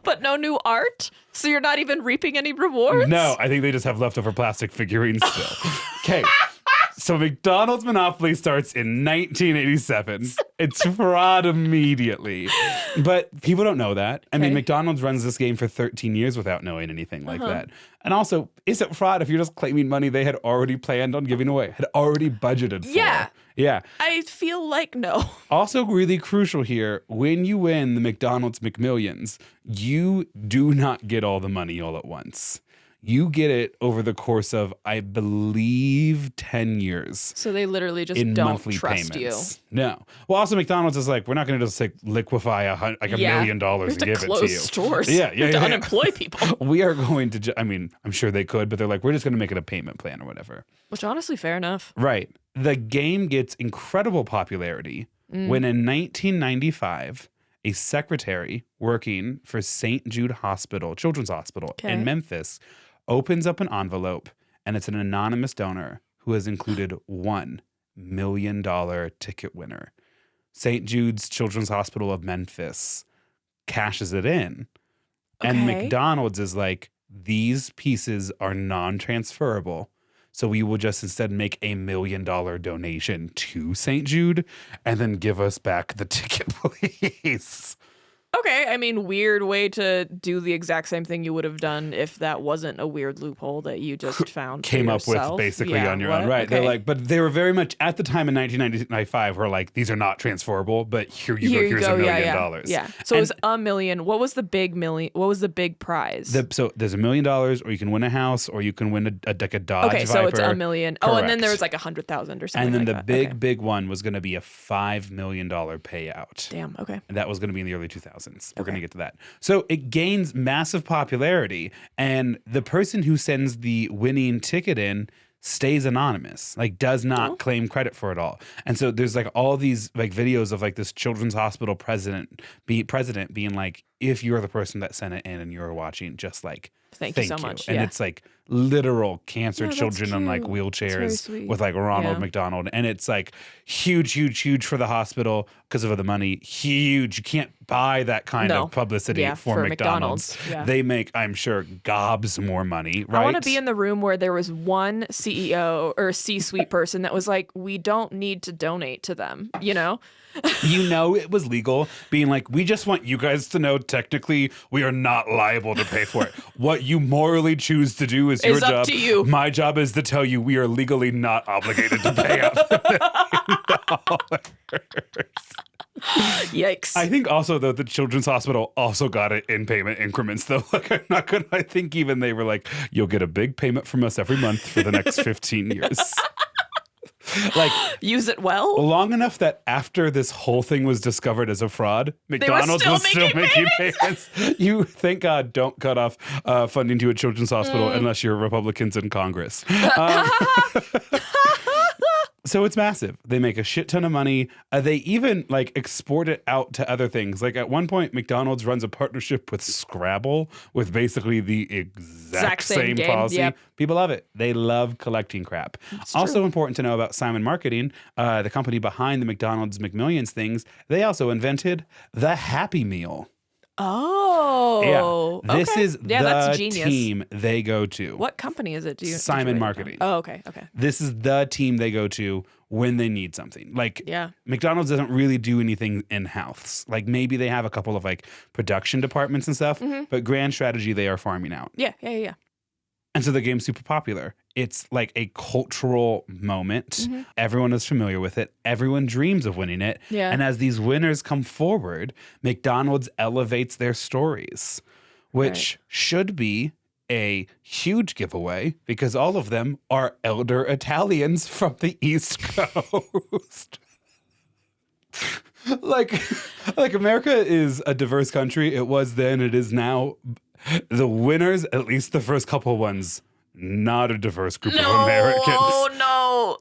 B: But no new art? So you're not even reaping any rewards?
A: No, I think they just have leftover plastic figurines still. Okay. So McDonald's Monopoly starts in 1987. It's fraud immediately. But people don't know that. I mean,
B: Okay.
A: McDonald's runs this game for 13 years without knowing anything like that. And also, is it fraud if you're just claiming money they had already planned on giving away, had already budgeted for?
B: Yeah.
A: Yeah.
B: I feel like no.
A: Also, really crucial here, when you win the McDonald's McMillions, you do not get all the money all at once. You get it over the course of, I believe, 10 years.
B: So they literally just
A: In
B: don't
A: monthly
B: trust
A: payments. No. Well, also McDonald's is like, we're not going to just like liquefy $1 million
B: We have
A: and
B: to
A: give
B: close
A: it to you.
B: stores.
A: Yeah,
B: We have to unemploy people.
A: We are going to, I mean, I'm sure they could, but they're like, we're just going to make it a payment plan or whatever.
B: Which honestly, fair enough.
A: Right. The game gets incredible popularity when in 1995, a secretary working for St. Jude Hospital, Children's Hospital in Memphis, opens up an envelope, and it's an anonymous donor who has included $1 million ticket winner. St. Jude's Children's Hospital of Memphis cashes it in. And McDonald's is like, these pieces are non-transferable. So we will just instead make $1 million donation to St. Jude and then give us back the ticket, please.
B: Okay, I mean, weird way to do the exact same thing you would have done if that wasn't a weird loophole that you just found.
A: Came up with
B: yourself.
A: basically on your own. Right.
B: Okay.
A: They're like, but they were very much at the time in 1995 were like, these are not transferable, but here you go. Here's $1 million.
B: Yeah. So it was $1 million. What was the big What was the big prize?
A: So there's $1 million, or you can win a house, or you can win a Dodge
B: okay, so it's
A: Viper.
B: $1 million. Oh, and then
A: Correct.
B: there was like 100,000 or something.
A: And then
B: like
A: the
B: that.
A: big one was going to be a $5 million payout.
B: Damn. Okay.
A: And that was going to be in the early 2000s. We're going to get to that. So it gains massive popularity, and the person who sends the winning ticket in stays anonymous, like does not claim credit for it all. And so there's like all these like videos of like this children's hospital president being like, if you're the person that sent it in and you're watching, just like
B: Thank you so much.
A: And
B: Yeah.
A: it's like literal cancer
B: that's
A: children on like
B: cute. That's very
A: wheelchairs
B: sweet.
A: with like Ronald
B: Yeah.
A: McDonald. And it's like huge for the hospital because of the money. Huge. You can't buy that kind of publicity for McDonald's.
B: Yeah.
A: They make, I'm sure, gobs more money, right?
B: I want to be in the room where there was one CEO or C-suite person that was like, we don't need to donate to them, you know?
A: You know it was legal, being like, we just want you guys to know technically we are not liable to pay for it. What you morally choose to do is your
B: It's up
A: job.
B: to you.
A: My job is to tell you we are legally not obligated to pay out $1 million.
B: Yikes.
A: I think also though the Children's Hospital also got it in payment increments though. Like I'm not gonna. I think even they were like, you'll get a big payment from us every month for the next 15 years. Like
B: use it well.
A: long enough that after this whole thing was discovered as a fraud, McDonald's was still making payments. You thank God don't cut off funding to a children's hospital unless you're Republicans in Congress. So it's massive. They make a shit ton of money. They even like export it out to other things. Like at one point, McDonald's runs a partnership with Scrabble with basically the exact same
B: game.
A: policy.
B: Yep.
A: People love it. They love collecting crap. Also important to know about Simon Marketing, the company behind the McDonald's McMillions things. They also invented the Happy Meal.
B: Oh.
A: Yeah. This
B: okay.
A: is
B: that's
A: the
B: genius.
A: team they go to.
B: What company is it? Did you
A: Simon
B: write it down?
A: Marketing.
B: Oh, okay. Okay.
A: This is the team they go to when they need something. Like
B: Yeah.
A: McDonald's doesn't really do anything in-house. Like maybe they have a couple of like production departments and stuff, but grand strategy they are farming out.
B: Yeah.
A: And so the game's super popular. It's like a cultural moment. Everyone is familiar with it. Everyone dreams of winning it.
B: Yeah.
A: And as these winners come forward, McDonald's elevates their stories, which should be a huge giveaway because all of them are elder Italians from the East Coast. like America is a diverse country. It was then, it is now. The winners, at least the first couple ones, not a diverse group of Americans.
B: Oh, no.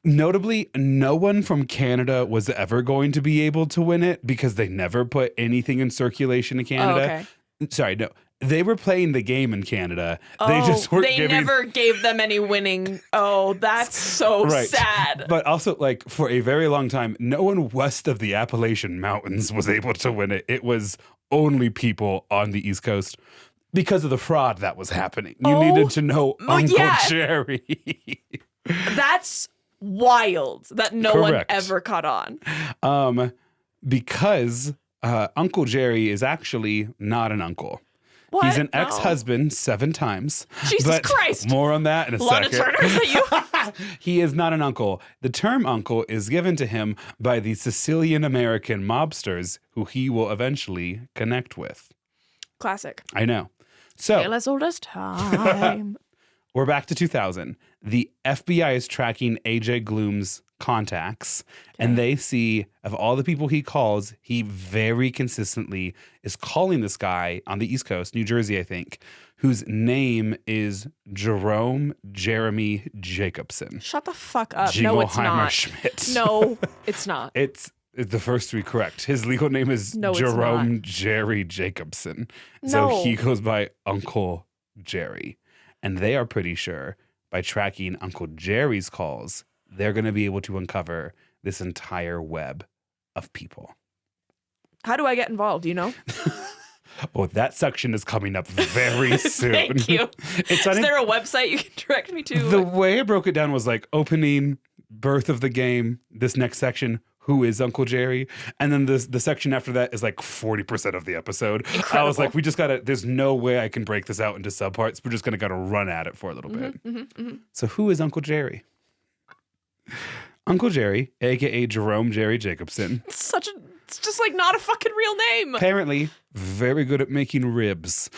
A: Notably, no one from Canada was ever going to be able to win it because they never put anything in circulation in Canada.
B: Oh, okay.
A: Sorry, no. They were playing the game in Canada. They just weren't
B: They never gave them any winning. Oh, that's so sad.
A: But also, like, for a very long time, no one west of the Appalachian Mountains was able to win it. It was only people on the East Coast because of the fraud that was happening. You needed to know Uncle Jerry.
B: That's wild that no one ever caught on.
A: Because Uncle Jerry is actually not an uncle.
B: What?
A: He's an ex-husband 7 times.
B: Jesus Christ.
A: More on that in a
B: lot
A: second.
B: of Turners at you.
A: He is not an uncle. The term uncle is given to him by the Sicilian American mobsters who he will eventually connect with.
B: Classic.
A: I know. So,
B: Tale as old as time.
A: we're back to 2000. The FBI is tracking AJ Gloom's contacts, and they see of all the people he calls, he very consistently is calling this guy on the East Coast, New Jersey, I think, whose name is Jerome Jeremy Jacobson.
B: Shut the fuck up. No, it's not.
A: Schmidt.
B: No, it's not.
A: It's the first 3 correct. His legal name is Jerome Jerry Jacobson. So he goes by Uncle Jerry. And they are pretty sure by tracking Uncle Jerry's calls, they're going to be able to uncover this entire web of people.
B: How do I get involved? Do you know?
A: Oh, that section is coming up very soon.
B: Thank you. Is there a website you can direct me to?
A: The way I broke it down was like opening, birth of the game, this next section, who is Uncle Jerry? And then the section after that is like 40% of the episode.
B: Incredible.
A: I was like, we just gotta, there's no way I can break this out into subparts. We're just gonna gotta run at it for a little bit. So who is Uncle Jerry? Uncle Jerry, aka Jerome Jerry Jacobson.
B: It's just like not a fucking real name.
A: Apparently, very good at making ribs.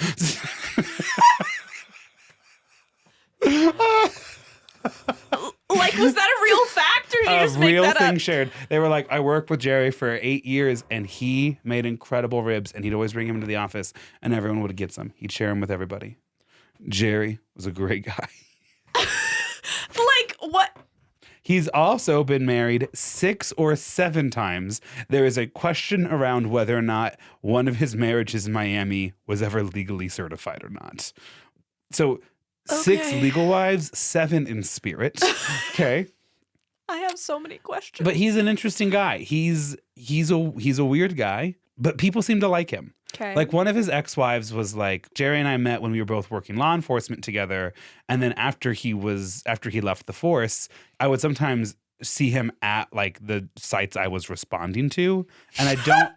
B: Like, was that a real fact, or did you just make
A: real
B: that
A: thing
B: up?
A: shared. They were like, I worked with Jerry for 8 years, and he made incredible ribs, and he'd always bring him into the office, and everyone would get some. He'd share them with everybody. Jerry was a great guy.
B: Like, what?
A: He's also been married 6 or 7 times. There is a question around whether or not one of his marriages in Miami was ever legally certified or not. So 6 legal wives, 7 in spirit. Okay.
B: I have so many questions.
A: But he's an interesting guy. He's a weird guy, but people seem to like him.
B: Okay.
A: Like one of his ex-wives was like, Jerry and I met when we were both working law enforcement together. And then after he left the force, I would sometimes see him at like the sites I was responding to. And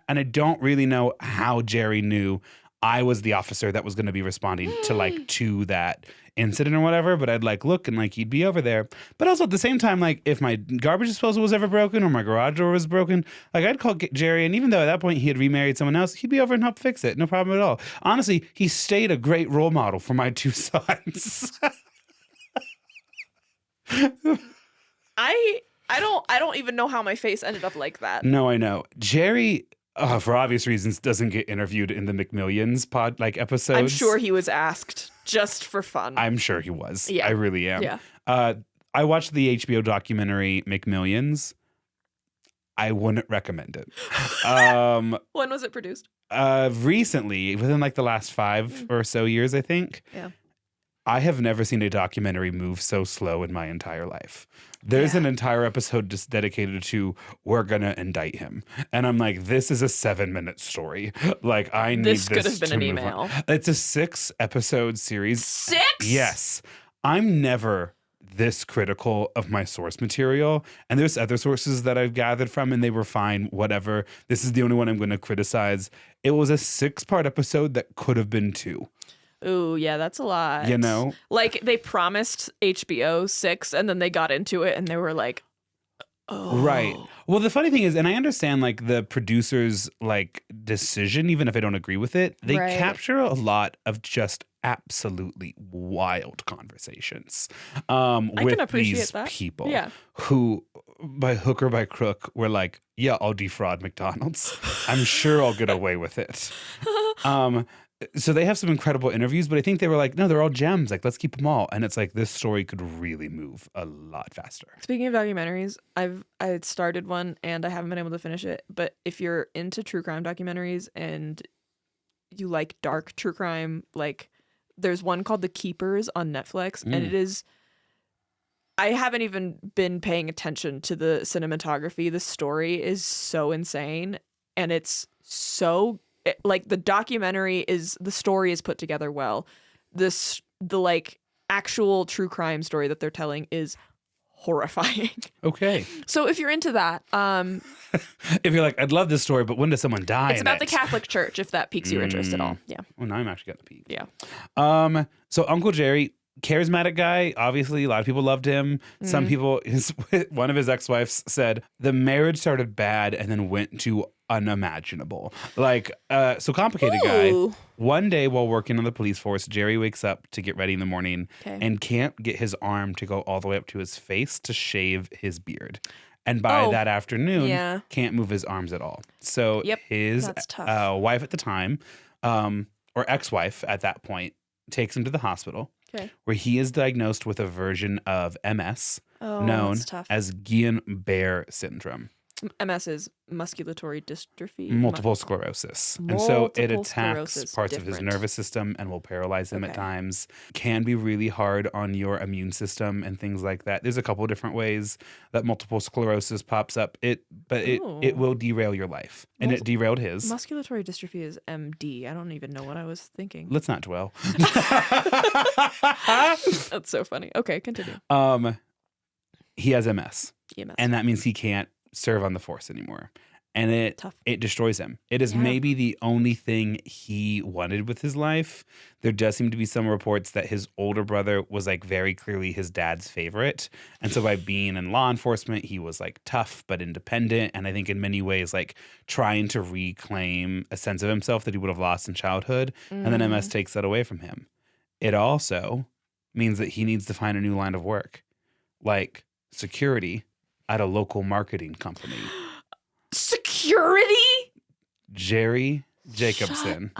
A: I don't really know how Jerry knew I was the officer that was going to be responding to that incident or whatever, but I'd like look and like he'd be over there. But also at the same time, like if my garbage disposal was ever broken or my garage door was broken, like I'd call Jerry, and even though at that point he had remarried someone else, he'd be over and help fix it. No problem at all. Honestly, he stayed a great role model for my 2 sons.
B: I don't even know how my face ended up like that.
A: No, I know. Jerry, for obvious reasons, doesn't get interviewed in the McMillions episodes.
B: I'm sure he was asked just for fun.
A: I'm sure he was.
B: Yeah.
A: I really am.
B: Yeah.
A: I watched the HBO documentary McMillions. I wouldn't recommend it.
B: When was it produced?
A: Recently, within like the last 5 or so years, I think.
B: Yeah.
A: I have never seen a documentary move so slow in my entire life. There's an entire episode just dedicated to we're gonna indict him, and I'm like, this is a 7-minute story. Like I need this.
B: This could have been an email.
A: On. It's a 6-episode series.
B: 6?
A: Yes, I'm never this critical of my source material, and there's other sources that I've gathered from, and they were fine. Whatever. This is the only one I'm going to criticize. It was a 6-part episode that could have been 2.
B: Ooh, yeah, that's a lot.
A: You know?
B: Like, they promised HBO 6, and then they got into it, and they were like, oh.
A: Right. Well, the funny thing is, and I understand, like, the producer's, like, decision, even if I don't agree with it, they capture a lot of just absolutely wild conversations
B: I
A: with
B: can appreciate
A: these
B: that.
A: people
B: Yeah.
A: who, by hook or by crook, were like, yeah, I'll defraud McDonald's. I'm sure I'll get away with it. So they have some incredible interviews, but I think they were like, no, they're all gems. Like, let's keep them all. And it's like, this story could really move a lot faster.
B: Speaking of documentaries, I had started one and I haven't been able to finish it. But if you're into true crime documentaries and you like dark true crime, like there's one called The Keepers on Netflix, and it is. I haven't even been paying attention to the cinematography. The story is so insane, and it's so. Like the documentary the story is put together well. The like actual true crime story that they're telling is horrifying.
A: Okay.
B: So if you're into that,
A: if you're like, I'd love this story, but when does someone die?
B: it's about the Catholic Church, if that piques your interest at all. Yeah.
A: Well, now I'm actually getting the peak.
B: Yeah.
A: So Uncle Jerry, charismatic guy. Obviously, a lot of people loved him. Some people, one of his ex-wives said the marriage started bad and then went to unimaginable. Like, so complicated guy. One day while working on the police force, Jerry wakes up to get ready in the morning and can't get his arm to go all the way up to his face to shave his beard. And by that afternoon, can't move his arms at all. So his wife at the time, or ex-wife at that point, takes him to the hospital where he is diagnosed with a version of MS known as Guillain-Barré syndrome.
B: MS is musculatory dystrophy.
A: Multiple sclerosis. And so it attacks parts of his nervous system and will paralyze him at times. Can be really hard on your immune system and things like that. There's a couple of different ways that multiple sclerosis pops up. It will derail your life. And it derailed his.
B: Musculatory dystrophy is MD. I don't even know what I was thinking.
A: Let's not dwell.
B: That's so funny. Okay, continue.
A: He has MS.
B: EMS.
A: And that means he can't serve on the force anymore, and it destroys him. It is maybe the only thing he wanted with his life. There does seem to be some reports that his older brother was like very clearly his dad's favorite, and so by being in law enforcement, he was like tough but independent, and I think in many ways like trying to reclaim a sense of himself that he would have lost in childhood, and then MS takes that away from him. It also means that he needs to find a new line of work, like security at a local marketing company.
B: Security?
A: Jerry Jacobson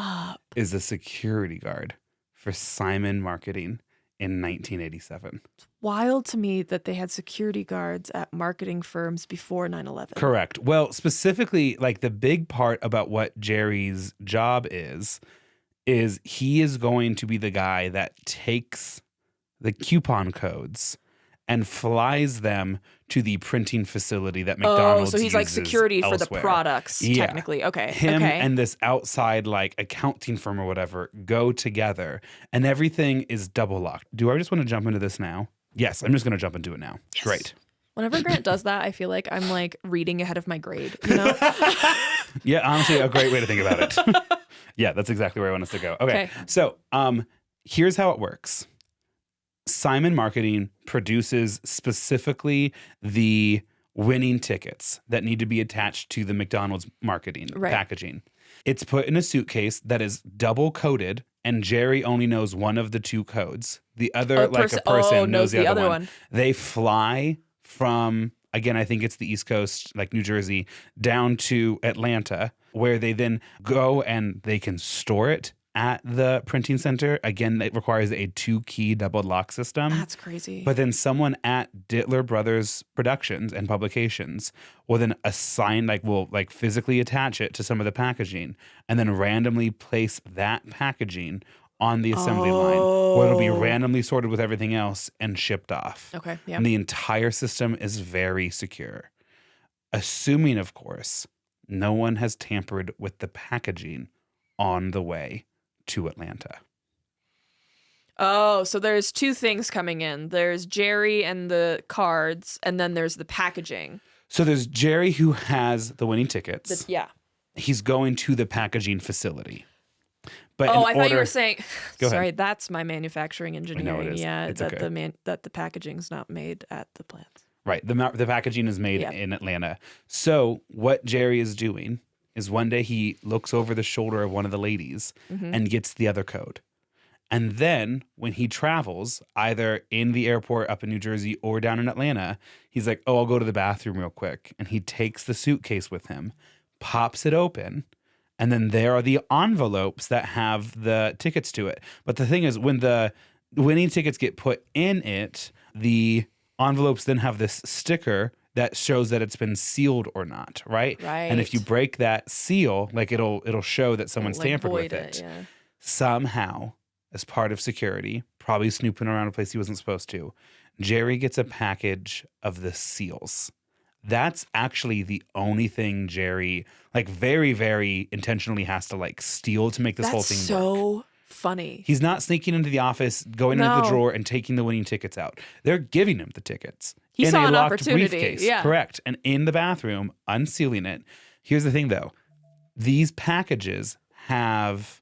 A: is a security guard for Simon Marketing in 1987.
B: It's wild to me that they had security guards at marketing firms before 9/11.
A: Correct. Well, specifically, like the big part about what Jerry's job is he is going to be the guy that takes the coupon codes and flies them to the printing facility that McDonald's
B: so he's like security
A: elsewhere.
B: For the products, technically. Okay.
A: Him and this outside like accounting firm or whatever go together, and everything is double locked. Do I just want to jump into this now? Yes, I'm just going to jump into it now. Yes. Great.
B: Whenever Grant does that, I feel like I'm like reading ahead of my grade, you know?
A: Yeah, honestly, a great way to think about it. Yeah, that's exactly where I want us to go. Okay. So here's how it works. Simon Marketing produces specifically the winning tickets that need to be attached to the McDonald's marketing packaging. It's put in a suitcase that is double coded, and Jerry only knows one of the two codes. The other, person knows the other one. They fly from, again, I think it's the East Coast, like New Jersey, down to Atlanta, where they then go and they can store it at the printing center. Again, it requires a 2-key double lock system.
B: That's crazy.
A: But then someone at Dittler Brothers Productions and Publications will then will physically attach it to some of the packaging and then randomly place that packaging on the assembly line, where it'll be randomly sorted with everything else and shipped off.
B: Okay, yeah.
A: And the entire system is very secure. Assuming, of course, no one has tampered with the packaging on the way to Atlanta.
B: Oh, so there's two things coming in. There's Jerry and the cards, and then there's the packaging.
A: So there's Jerry who has the winning tickets.
B: Yeah.
A: He's going to the packaging facility. But
B: I thought you were saying.
A: Go
B: sorry,
A: ahead.
B: That's my manufacturing engineering.
A: I know it is.
B: Yeah,
A: it's
B: that
A: okay.
B: That the packaging's not made at the plants.
A: Right. The packaging is made in Atlanta. So what Jerry is doing is one day he looks over the shoulder of one of the ladies and gets the other code. And then when he travels, either in the airport up in New Jersey or down in Atlanta, he's like, oh, I'll go to the bathroom real quick. And he takes the suitcase with him, pops it open, and then there are the envelopes that have the tickets to it. But the thing is, when the winning tickets get put in it, the envelopes then have this sticker that shows that it's been sealed or not, right?
B: Right.
A: And if you break that seal, like it'll show that someone's
B: Like
A: tampered with
B: void
A: it.
B: yeah.
A: Somehow, as part of security, probably snooping around a place he wasn't supposed to, Jerry gets a package of the seals. That's actually the only thing Jerry, like, very, very intentionally has to, like, steal to make this whole thing work.
B: That's so funny.
A: He's not sneaking into the office, going into the drawer, and taking the winning tickets out. They're giving him the tickets.
B: He
A: in
B: saw
A: a
B: an
A: locked
B: opportunity.
A: briefcase.
B: Yeah.
A: Correct. And in the bathroom, unsealing it. Here's the thing, though. These packages have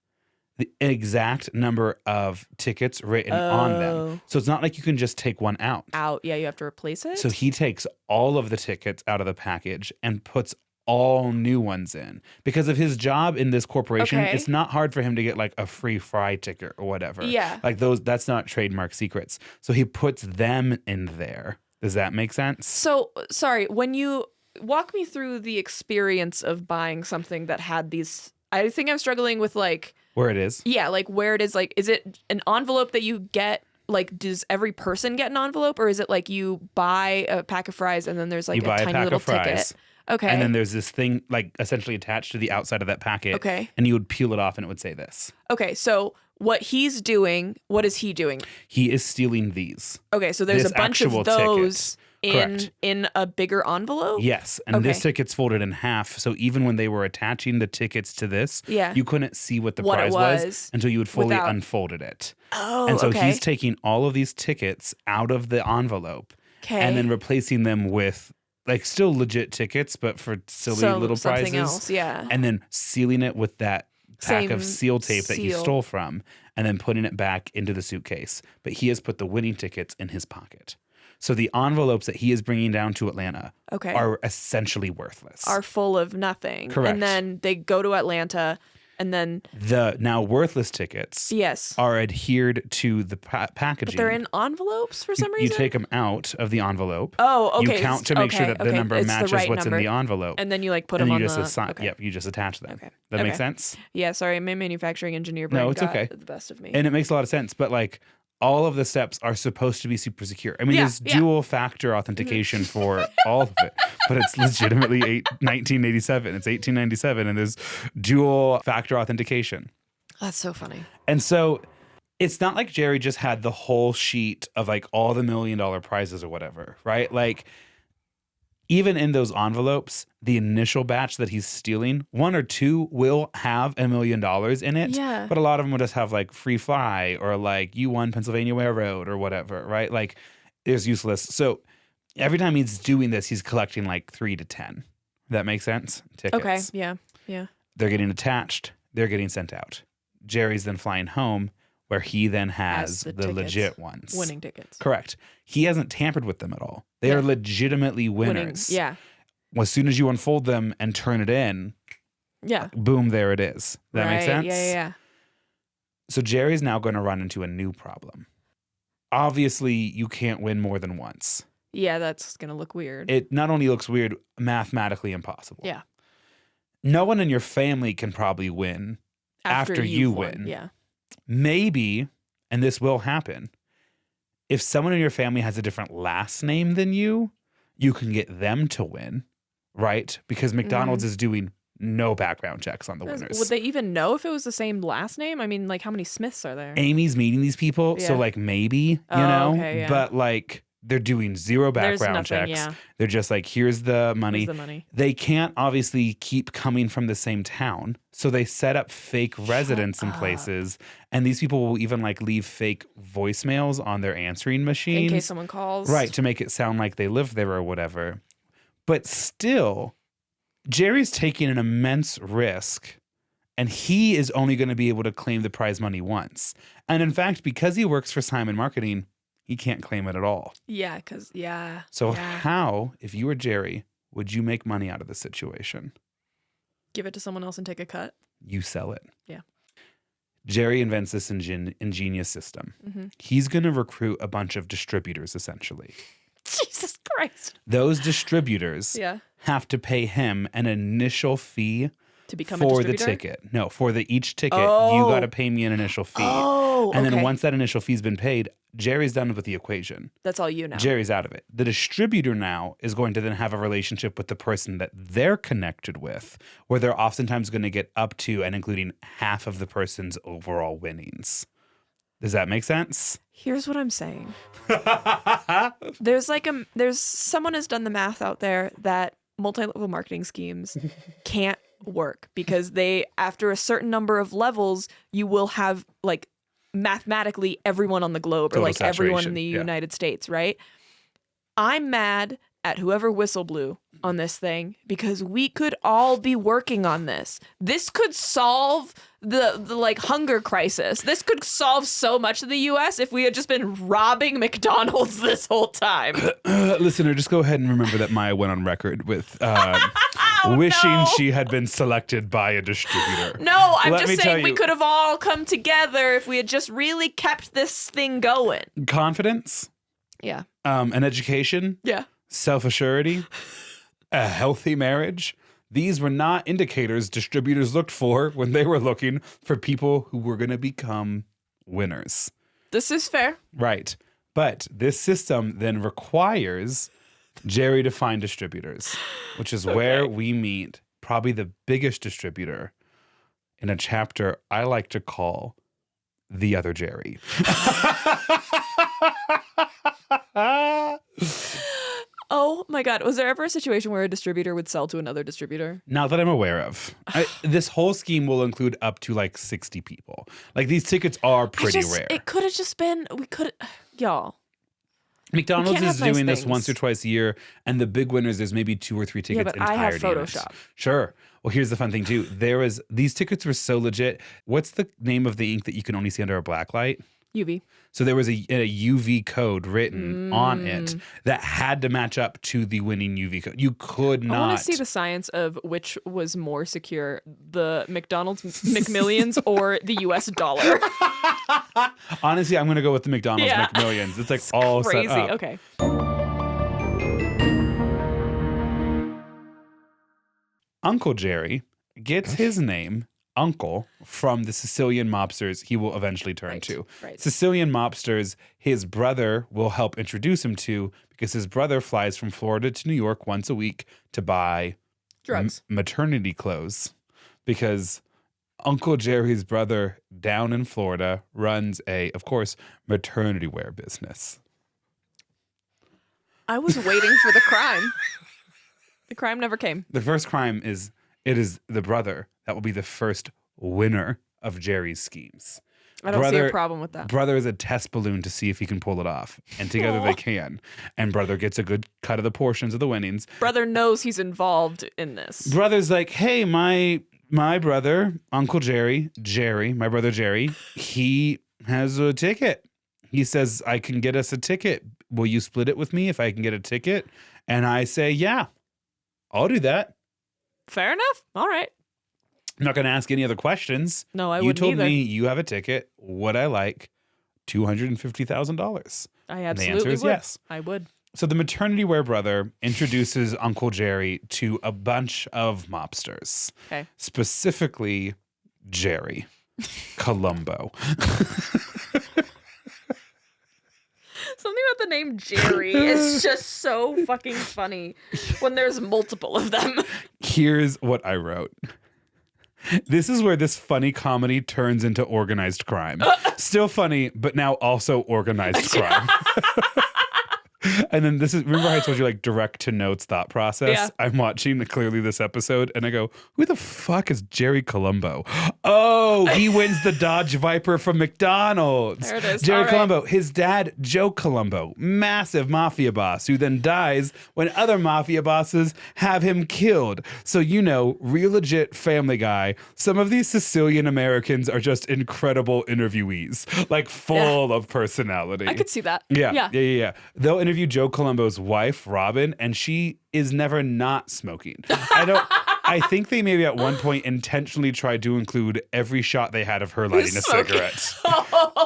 A: the exact number of tickets written on them. So it's not like you can just take one out.
B: Yeah, you have to replace it?
A: So he takes all of the tickets out of the package and puts all new ones in. Because of his job in this corporation, it's not hard for him to get like a free fry ticket or whatever.
B: Yeah.
A: Like that's not trademark secrets. So he puts them in there. Does that make sense?
B: So, sorry, when you walk me through the experience of buying something that had these, I think I'm struggling with like,
A: where it is.
B: Yeah, like where it is. Like, is it an envelope that you get? Like, does every person get an envelope, or is it like you buy a pack of fries and then there's like a tiny little ticket? Okay.
A: And then there's this thing like essentially attached to the outside of that packet.
B: Okay.
A: And you would peel it off and it would say this.
B: Okay. So what is he doing?
A: He is stealing these.
B: Okay. So there's
A: this
B: a bunch of those in a bigger envelope?
A: Yes. And this ticket's folded in half. So even when they were attaching the tickets to this, you couldn't see what the prize was until you had fully unfolded it.
B: Oh,
A: and so he's taking all of these tickets out of the envelope and then replacing them with like still legit tickets, but for silly little prizes.
B: Something else, yeah.
A: And then sealing it with that pack of seal tape that he stole from and then putting it back into the suitcase. But he has put the winning tickets in his pocket. So the envelopes that he is bringing down to Atlanta are essentially worthless.
B: Are full of nothing.
A: Correct.
B: And then they go to Atlanta and then
A: the now worthless tickets are adhered to the packaging.
B: But they're in envelopes for some reason?
A: You take them out of the envelope.
B: Oh, okay.
A: You count to make sure that the number matches what's in the envelope.
B: And then you like put them on
A: you
B: the...
A: Yep, you just attach them. That makes sense?
B: Yeah, sorry, my manufacturing engineer brain got the best of me.
A: And it makes a lot of sense, but like all of the steps are supposed to be super secure. I mean, there's dual factor authentication for all of it, but it's legitimately 1987. It's 1897, and there's dual factor authentication.
B: That's so funny.
A: And so it's not like Jerry just had the whole sheet of like all the $1 million prizes or whatever, right? Like even in those envelopes, the initial batch that he's stealing, one or two will have $1 million in it.
B: Yeah.
A: But a lot of them will just have like free fly or like you won Pennsylvania Railroad or whatever, right? Like it's useless. So every time he's doing this, he's collecting like 3 to 10. That makes sense? Tickets.
B: Okay. Yeah. Yeah.
A: They're getting attached. They're getting sent out. Jerry's then flying home where he then has the legit ones.
B: Winning tickets.
A: Correct. He hasn't tampered with them at all. They are legitimately winners.
B: Yeah.
A: As soon as you unfold them and turn it in, boom, there it is. That makes sense?
B: Yeah.
A: So Jerry's now going to run into a new problem. Obviously, you can't win more than once.
B: Yeah, that's going to look weird.
A: It not only looks weird, mathematically impossible.
B: Yeah.
A: No one in your family can probably win after you win.
B: Yeah.
A: Maybe, and this will happen, if someone in your family has a different last name than you can get them to win, right? Because McDonald's is doing no background checks on the winners.
B: Would they even know if it was the same last name? I mean, like, how many Smiths are there?
A: Amy's meeting these people, so like maybe, you know,
B: okay,
A: but like they're doing zero background checks.
B: Yeah.
A: They're just like, here's the money.
B: Here's the money.
A: They can't obviously keep coming from the same town. So they set up fake residents in places. And these people will even like leave fake voicemails on their answering machines.
B: In case someone calls.
A: Right, to make it sound like they live there or whatever. But still, Jerry's taking an immense risk. And he is only going to be able to claim the prize money once. And in fact, because he works for Simon Marketing, he can't claim it at all.
B: Yeah, because,
A: So how, if you were Jerry, would you make money out of this situation?
B: Give it to someone else and take a cut?
A: You sell it.
B: Yeah.
A: Jerry invents this ingenious system.
B: Mm-hmm.
A: He's going to recruit a bunch of distributors, essentially.
B: Jesus Christ.
A: Those distributors have to pay him an initial fee
B: to become
A: for
B: a
A: the
B: distributor?
A: ticket. No, for each ticket, you got to pay me an initial fee. And then once that initial fee's been paid, Jerry's done with the equation.
B: That's all you know.
A: Jerry's out of it. The distributor now is going to then have a relationship with the person that they're connected with, where they're oftentimes going to get up to and including half of the person's overall winnings. Does that make sense?
B: Here's what I'm saying. There's someone has done the math out there that multi-level marketing schemes can't work because after a certain number of levels, you will have like mathematically everyone on the globe or like everyone in the United States, right? I'm mad at whoever whistle blew on this thing because we could all be working on this. This could solve the like hunger crisis. This could solve so much of the US if we had just been robbing McDonald's this whole time.
A: Listener, just go ahead and remember that Maya went on record with wishing she had been selected by a distributor.
B: No, I'm just saying we could have all come together if we had just really kept this thing going.
A: Confidence.
B: Yeah.
A: An education.
B: Yeah.
A: Self-assurity. A healthy marriage. These were not indicators distributors looked for when they were looking for people who were going to become winners.
B: This is fair.
A: Right. But this system then requires Jerry to find distributors, which is where we meet probably the biggest distributor in a chapter I like to call The Other Jerry.
B: Oh my God. Was there ever a situation where a distributor would sell to another distributor?
A: Not that I'm aware of. This whole scheme will include up to like 60 people. Like these tickets are pretty rare.
B: It could have just been, y'all.
A: McDonald's is doing this once or twice a year, and the big winners, there's maybe 2 or 3 tickets entirety.
B: I have Photoshop.
A: Sure. Well, here's the fun thing too. These tickets were so legit. What's the name of the ink that you can only see under a black light?
B: UV.
A: So there was a UV code written on it that had to match up to the winning UV code. You could not.
B: I want to see the science of which was more secure, the McDonald's McMillions or the US dollar.
A: Honestly, I'm going to go with the McDonald's McMillions. It's like all
B: crazy.
A: set up.
B: Okay.
A: Uncle Jerry gets his name, Uncle, from the Sicilian mobsters he will eventually turn to.
B: Right.
A: Sicilian mobsters, his brother will help introduce him to because his brother flies from Florida to New York once a week to buy
B: drugs,
A: maternity clothes, because Uncle Jerry's brother down in Florida runs of course, maternity wear business.
B: I was waiting for the crime. The crime never came.
A: The first crime is the brother that will be the first winner of Jerry's schemes.
B: I don't see a problem with that.
A: Brother is a test balloon to see if he can pull it off. And together they can. And brother gets a good cut of the portions of the winnings.
B: Brother knows he's involved in this.
A: Brother's like, hey, my brother, Uncle Jerry, my brother Jerry, he has a ticket. He says, I can get us a ticket. Will you split it with me if I can get a ticket? And I say, yeah, I'll do that.
B: Fair enough. All right.
A: I'm not going to ask any other questions.
B: No, I wouldn't either.
A: You told me you have a ticket. Would I like $250,000?
B: I absolutely
A: the answer is
B: would.
A: Yes.
B: I would.
A: So the maternity wear brother introduces Uncle Jerry to a bunch of mobsters.
B: Okay.
A: Specifically, Jerry Colombo.
B: Something about the name Jerry is just so fucking funny when there's multiple of them.
A: Here's what I wrote. This is where this funny comedy turns into organized crime. Still funny, but now also organized crime. And then remember how I told you like direct to notes thought process?
B: Yeah.
A: I'm watching clearly this episode and I go, who the fuck is Jerry Colombo? Oh, he wins the Dodge Viper from McDonald's.
B: There it is.
A: Jerry Colombo, his dad, Joe Colombo, massive mafia boss who then dies when other mafia bosses have him killed. So, real legit Family Guy. Some of these Sicilian Americans are just incredible interviewees, like full of personality.
B: I could see that.
A: Yeah. They'll interview Joe Colombo's wife, Robin, and she is never not smoking. I I think they maybe at one point intentionally tried to include every shot they had of her lighting a cigarette.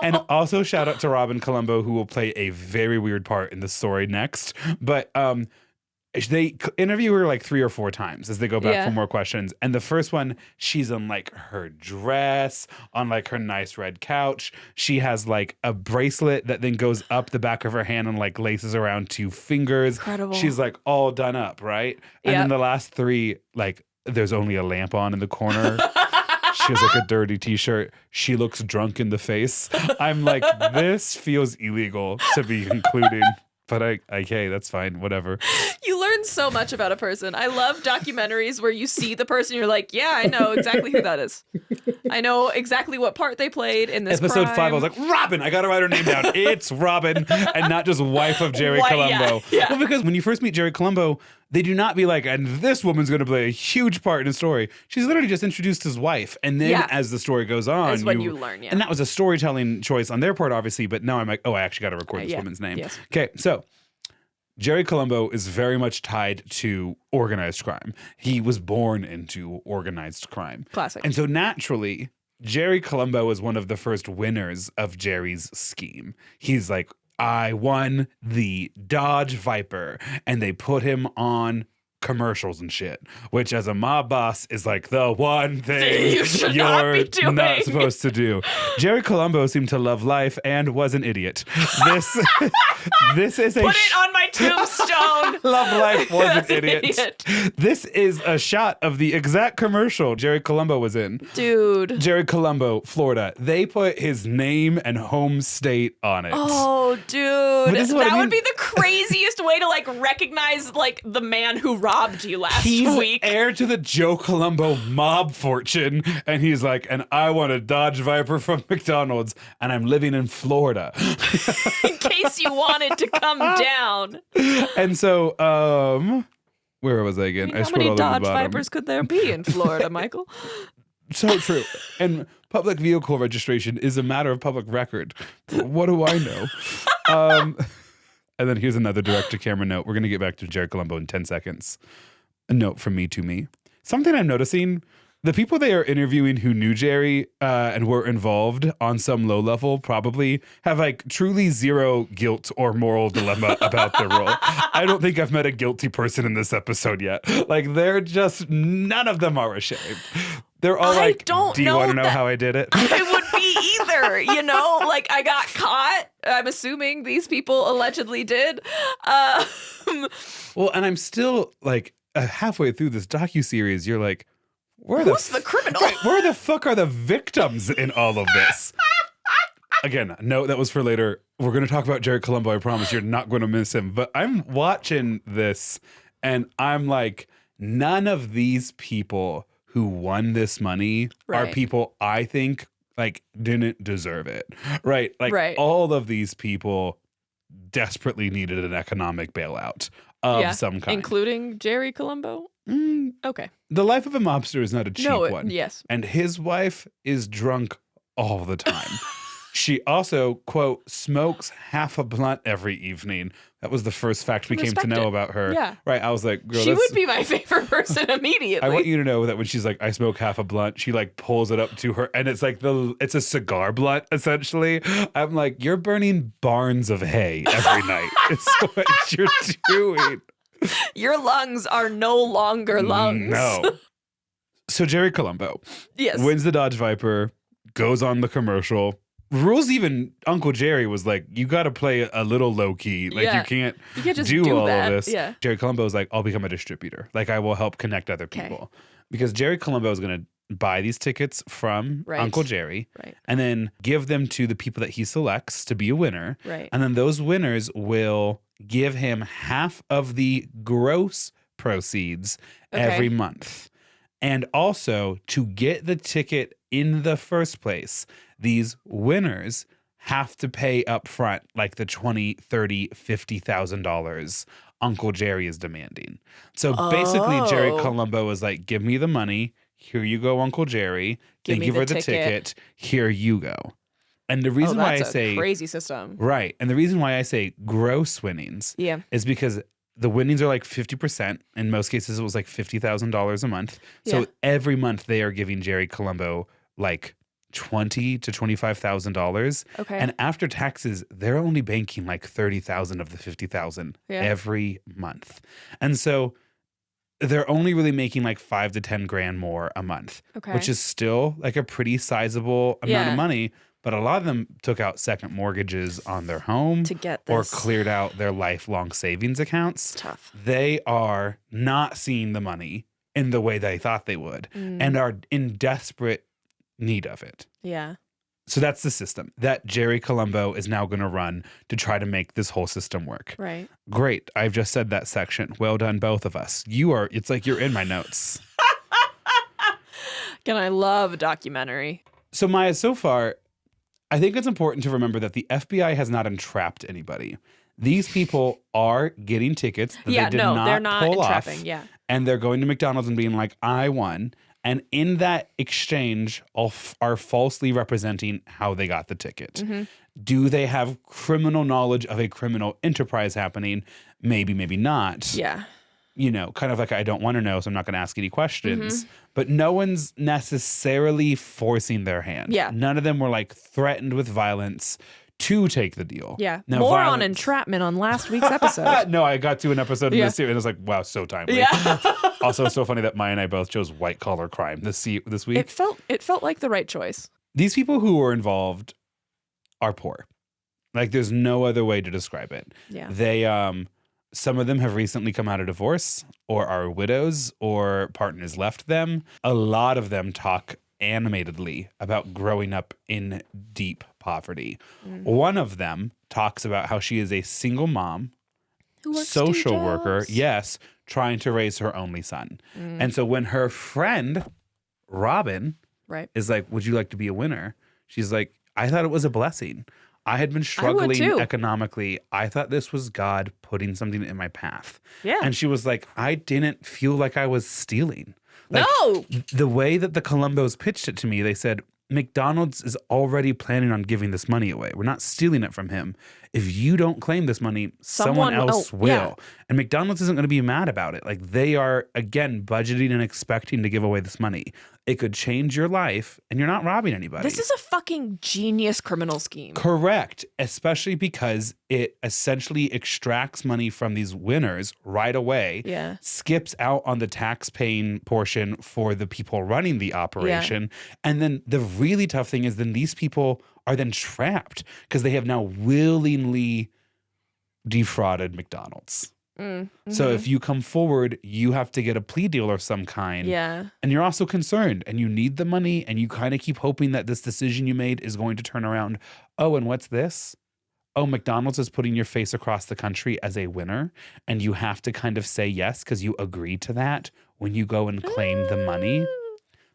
A: And also shout out to Robin Colombo, who will play a very weird part in the story next. But they interview her like 3 or 4 times as they go back for more questions. And the first one, she's in like her dress on like her nice red couch. She has like a bracelet that then goes up the back of her hand and like laces around 2 fingers.
B: Incredible.
A: She's like all done up, right? And then the last 3, like there's only a lamp on in the corner. She has like a dirty t-shirt. She looks drunk in the face. I'm like, this feels illegal to be including. But okay, that's fine, whatever.
B: You learn so much about a person. I love documentaries where you see the person, you're like, yeah, I know exactly who that is. I know exactly what part they played in this
A: Episode
B: crime.
A: 5, I was like, Robin, I gotta write her name down. It's Robin, and not just wife of Jerry Colombo.
B: Yeah.
A: Well, because when you first meet Jerry Colombo, they do not be like, and this woman's going to play a huge part in the story. She's literally just introduced his wife. And then as the story goes on.
B: That's when you learn,
A: And that was a storytelling choice on their part, obviously. But now I'm like, oh, I actually got to record this woman's name.
B: Yes.
A: Okay, so Jerry Colombo is very much tied to organized crime. He was born into organized crime.
B: Classic.
A: And so naturally, Jerry Colombo is one of the first winners of Jerry's scheme. He's like, I won the Dodge Viper, and they put him on commercials and shit, which as a mob boss is like the one thing you're not supposed to do. Jerry Colombo seemed to love life and was an idiot. This is a
B: put it on my tombstone.
A: Love life was an idiot. This is a shot of the exact commercial Jerry Colombo was in.
B: Dude.
A: Jerry Colombo, Florida. They put his name and home state on it.
B: Oh, dude. That would be the craziest way to like recognize like the man who robbed you last week.
A: He's heir to the Joe Colombo mob fortune, and he's like, and I want a Dodge Viper from McDonald's, and I'm living in Florida.
B: In case you wanted to come down.
A: And so, where was I again?
B: How many Dodge Vipers could there be in Florida, Michael?
A: So true. And public vehicle registration is a matter of public record. What do I know? And then here's another direct-to-camera note. We're going to get back to Jerry Colombo in 10 seconds. A note from me to me. Something I'm noticing, the people they are interviewing who knew Jerry and were involved on some low level probably have like truly zero guilt or moral dilemma about their role. I don't think I've met a guilty person in this episode yet. Like they're just, none of them are ashamed. They're all like, do you want to know how I did it?
B: I would be either, you know? Like, I got caught. I'm assuming these people allegedly did.
A: Well, and I'm still, like, halfway through this docuseries, you're like,
B: who's the criminal?
A: Where the fuck are the victims in all of this? Again, no, that was for later. We're going to talk about Jerry Colombo, I promise. You're not going to miss him. But I'm watching this, and I'm like, none of these people who won this money are people I think like didn't deserve it. Right? Like all of these people desperately needed an economic bailout of some kind.
B: Including Jerry Colombo? Okay.
A: The life of a mobster is not a cheap one.
B: Yes.
A: And his wife is drunk all the time. She also, quote, smokes half a blunt every evening. That was the first fact we came to know about her.
B: Yeah.
A: Right. I was like, girl,
B: she would be my favorite person immediately.
A: I want you to know that when she's like, I smoke half a blunt, she like pulls it up to her. And it's like it's a cigar blunt, essentially. I'm like, you're burning barns of hay every night. It's what you're doing.
B: Your lungs are no longer lungs.
A: No. So Jerry Colombo wins the Dodge Viper, goes on the commercial. Rules even Uncle Jerry was like, you got to play a little low key. Like you can't just do all of this.
B: Yeah.
A: Jerry Colombo was like, I'll become a distributor. Like I will help connect other people. Because Jerry Colombo is going to buy these tickets from Uncle Jerry and then give them to the people that he selects to be a winner.
B: Right.
A: And then those winners will give him half of the gross proceeds every month. And also to get the ticket in the first place, these winners have to pay up front like the $20,000, $30,000, $50,000 Uncle Jerry is demanding. So basically Jerry Colombo is like, give me the money. Here you go, Uncle Jerry. They give her the ticket. Here you go. And the reason why I say
B: crazy system.
A: Right. And the reason why I say gross winnings is because the winnings are like 50%. In most cases, it was like $50,000 a month. So every month they are giving Jerry Colombo like $20,000 to $25,000.
B: Okay.
A: And after taxes, they're only banking like 30,000 of the 50,000 every month. And so they're only really making like 5 to 10 grand more a month, which is still like a pretty sizable amount of money. But a lot of them took out second mortgages on their home
B: to get this.
A: Or cleared out their lifelong savings accounts.
B: It's tough.
A: They are not seeing the money in the way they thought they would and are in desperate need of it.
B: Yeah.
A: So that's the system that Jerry Colombo is now going to run to try to make this whole system work.
B: Right.
A: Great. I've just said that section. Well done, both of us. It's like you're in my notes.
B: And I love a documentary.
A: So Maya, so far, I think it's important to remember that the FBI has not entrapped anybody. These people are getting tickets that they did not
B: they're not
A: pull
B: entrapping.
A: off.
B: Yeah.
A: And they're going to McDonald's and being like, I won. And in that exchange, are falsely representing how they got the ticket.
B: Mm-hmm.
A: Do they have criminal knowledge of a criminal enterprise happening? Maybe, maybe not.
B: Yeah.
A: You know, kind of like I don't want to know, so I'm not going to ask any questions. But no one's necessarily forcing their hand.
B: Yeah.
A: None of them were like threatened with violence to take the deal.
B: Yeah.
A: Now,
B: More on entrapment on last week's episode.
A: No, I got to an episode in this series and I was like, wow, so timely.
B: Yeah.
A: Also, it's so funny that Maya and I both chose white collar crime this week.
B: It felt like the right choice.
A: These people who were involved are poor. Like there's no other way to describe it.
B: Yeah.
A: They some of them have recently come out of divorce or are widows or partners left them. A lot of them talk animatedly about growing up in deep poverty. One of them talks about how she is a single mom, social worker, yes, trying to raise her only son. And so when her friend, Robin, is like, would you like to be a winner? She's like, I thought it was a blessing. I had been struggling economically. I thought this was God putting something in my path.
B: Yeah.
A: And she was like, I didn't feel like I was stealing. Like,
B: no.
A: The way that the Colombos pitched it to me, they said, McDonald's is already planning on giving this money away. We're not stealing it from him. If you don't claim this money, someone else will. Yeah. And McDonald's isn't going to be mad about it. Like they are, again, budgeting and expecting to give away this money. It could change your life and you're not robbing anybody.
B: This is a fucking genius criminal scheme.
A: Correct. Especially because it essentially extracts money from these winners right away.
B: Yeah.
A: Skips out on the tax paying portion for the people running the operation. Yeah. And then the really tough thing is then these people are then trapped because they have now willingly defrauded McDonald's. So if you come forward, you have to get a plea deal of some kind.
B: Yeah.
A: And you're also concerned and you need the money and you kind of keep hoping that this decision you made is going to turn around. Oh, and what's this? Oh, McDonald's is putting your face across the country as a winner. And you have to kind of say yes because you agreed to that when you go and claim the money.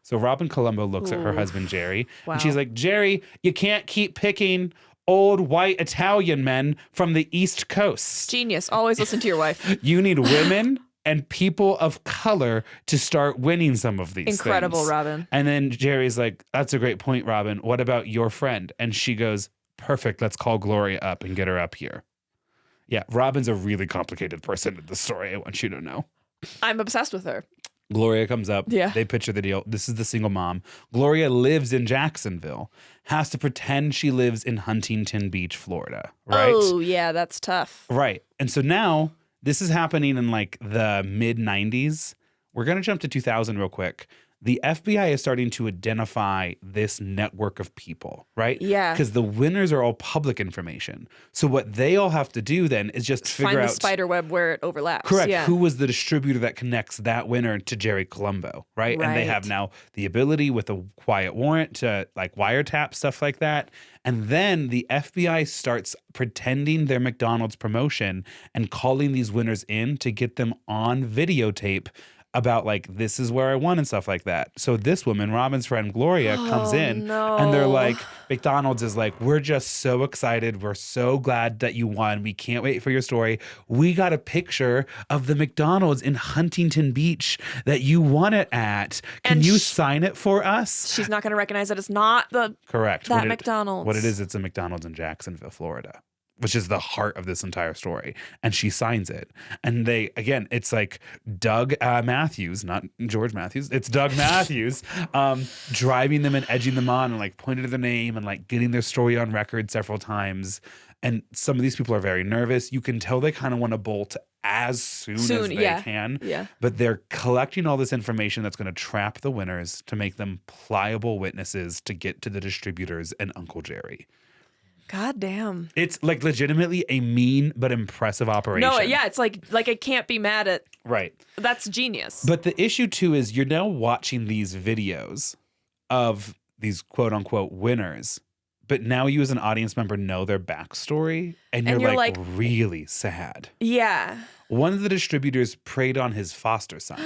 A: So Robin Colombo looks at her husband, Jerry, and she's like, Jerry, you can't keep picking old white Italian men from the East Coast.
B: Genius. Always listen to your wife.
A: You need women and people of color to start winning some of these
B: Incredible,
A: things.
B: Robin.
A: And then Jerry's like, that's a great point, Robin. What about your friend? And she goes, perfect. Let's call Gloria up and get her up here. Yeah, Robin's a really complicated person in the story. I want you to know.
B: I'm obsessed with her.
A: Gloria comes up.
B: Yeah.
A: They picture the deal. This is the single mom. Gloria lives in Jacksonville, has to pretend she lives in Huntington Beach, Florida, right?
B: Oh, yeah, that's tough.
A: Right. And so now this is happening in like the mid 90s. We're going to jump to 2000 real quick. The FBI is starting to identify this network of people, right?
B: Yeah.
A: Because the winners are all public information. So what they all have to do then is just figure out...
B: Find the spider web where it overlaps.
A: Correct.
B: Yeah.
A: Who was the distributor that connects that winner to Jerry Colombo, right? And they have now the ability with a quiet warrant to like wiretap, stuff like that. And then the FBI starts pretending they're McDonald's promotion and calling these winners in to get them on videotape about like, this is where I won and stuff like that. So this woman, Robin's friend Gloria, comes in and they're like, McDonald's is like, we're just so excited. We're so glad that you won. We can't wait for your story. We got a picture of the McDonald's in Huntington Beach that you won it at. Can you sign it for us?
B: She's not going to recognize that it's not the
A: Correct.
B: that McDonald's.
A: What it is, it's a McDonald's in Jacksonville, Florida. which is the heart of this entire story. And she signs it. And it's like Doug Matthews, not George Matthews. It's Doug Matthews driving them and edging them on and like pointing to their name and like getting their story on record several times. And some of these people are very nervous. You can tell they kind of want to bolt as soon as they can.
B: Yeah.
A: But they're collecting all this information that's going to trap the winners to make them pliable witnesses to get to the distributors and Uncle Jerry.
B: God damn.
A: It's like legitimately a mean but impressive operation.
B: No, yeah, it's like I can't be mad at.
A: Right.
B: That's genius.
A: But the issue too is you're now watching these videos of these quote unquote winners, but now you as an audience member know their backstory and you're like really sad.
B: Yeah.
A: One of the distributors preyed on his foster son.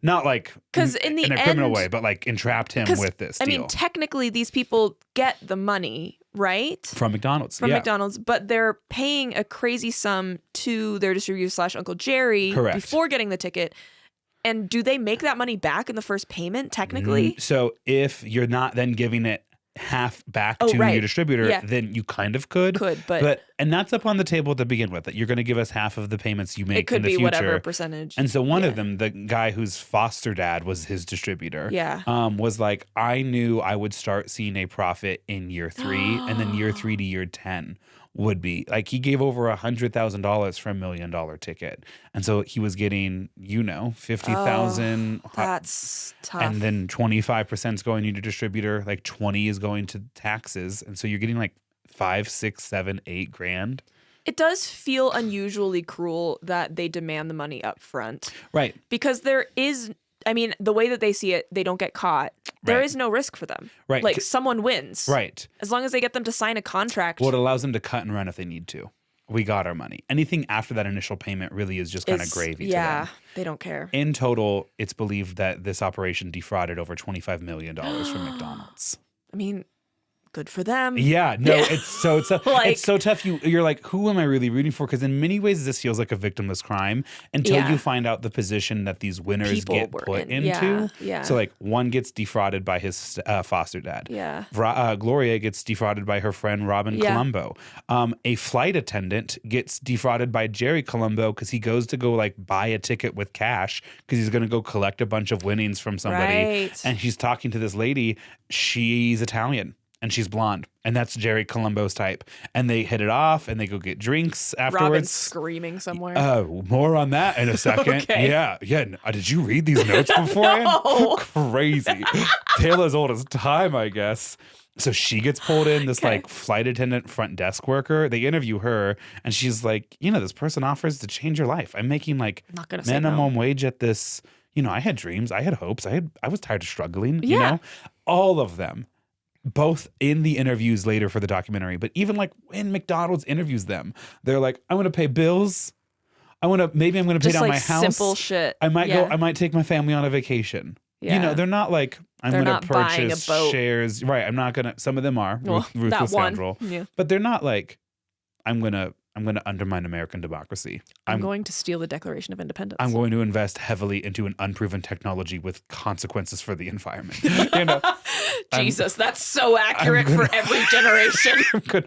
A: Not like in a criminal way, but like entrapped him with this deal.
B: I mean, technically these people get the money, right?
A: From McDonald's.
B: From McDonald's, but they're paying a crazy sum to their distributor / Uncle Jerry before getting the ticket. And do they make that money back in the first payment, technically?
A: So if you're not then giving it half back to your distributor, then you kind of could. But and that's up on the table to begin with, that you're going to give us half of the payments you make in the future. It could be whatever
B: percentage.
A: And so one of them, the guy whose foster dad was his distributor, was like, I knew I would start seeing a profit in year 3 and then year 3 to year 10 would be like, he gave over $100,000 for $1 million ticket. And so he was getting, 50,000.
B: That's tough.
A: And then 25% is going to your distributor, like 20 is going to taxes. And so you're getting like 5, 6, 7, 8 grand.
B: It does feel unusually cruel that they demand the money up front.
A: Right.
B: Because there is, I mean, the way that they see it, they don't get caught. There is no risk for them.
A: Right.
B: Like someone wins.
A: Right.
B: As long as they get them to sign a contract.
A: Well, it allows them to cut and run if they need to. We got our money. Anything after that initial payment really is just kind of gravy to them.
B: Yeah, they don't care.
A: In total, it's believed that this operation defrauded over $25 million from McDonald's.
B: I mean, good for them.
A: Yeah, no, it's so tough. You're like, who am I really rooting for? Because in many ways, this feels like a victimless crime until you find out the position that these winners get put into.
B: Yeah.
A: So like one gets defrauded by his foster dad.
B: Yeah.
A: Gloria gets defrauded by her friend Robin Colombo. A flight attendant gets defrauded by Jerry Colombo because he goes to go like buy a ticket with cash because he's going to go collect a bunch of winnings from somebody.
B: Right.
A: And he's talking to this lady. She's Italian. And she's blonde. And that's Jerry Colombo's type. And they hit it off and they go get drinks afterwards.
B: Robin's screaming somewhere.
A: More on that in a second.
B: Okay.
A: Yeah. Did you read these notes beforehand?
B: No.
A: Crazy. Tale as old as time, I guess. So she gets pulled in, this like flight attendant front desk worker. They interview her and she's like, this person offers to change your life. I'm making like minimum wage at this. I had dreams. I had hopes. I was tired of struggling. All of them. Both in the interviews later for the documentary, but even like when McDonald's interviews them, they're like, I want to pay bills. I'm going to pay down my house.
B: Simple shit.
A: I might take my family on a vacation.
B: Yeah.
A: They're not like, I'm going to purchase shares. Right. I'm not going to, some of them are ruthless scoundrel, but they're not like, I'm going to undermine American democracy.
B: I'm going to steal the Declaration of Independence.
A: I'm going to invest heavily into an unproven technology with consequences for the environment.
B: Jesus, that's so accurate for every generation.
A: I'm going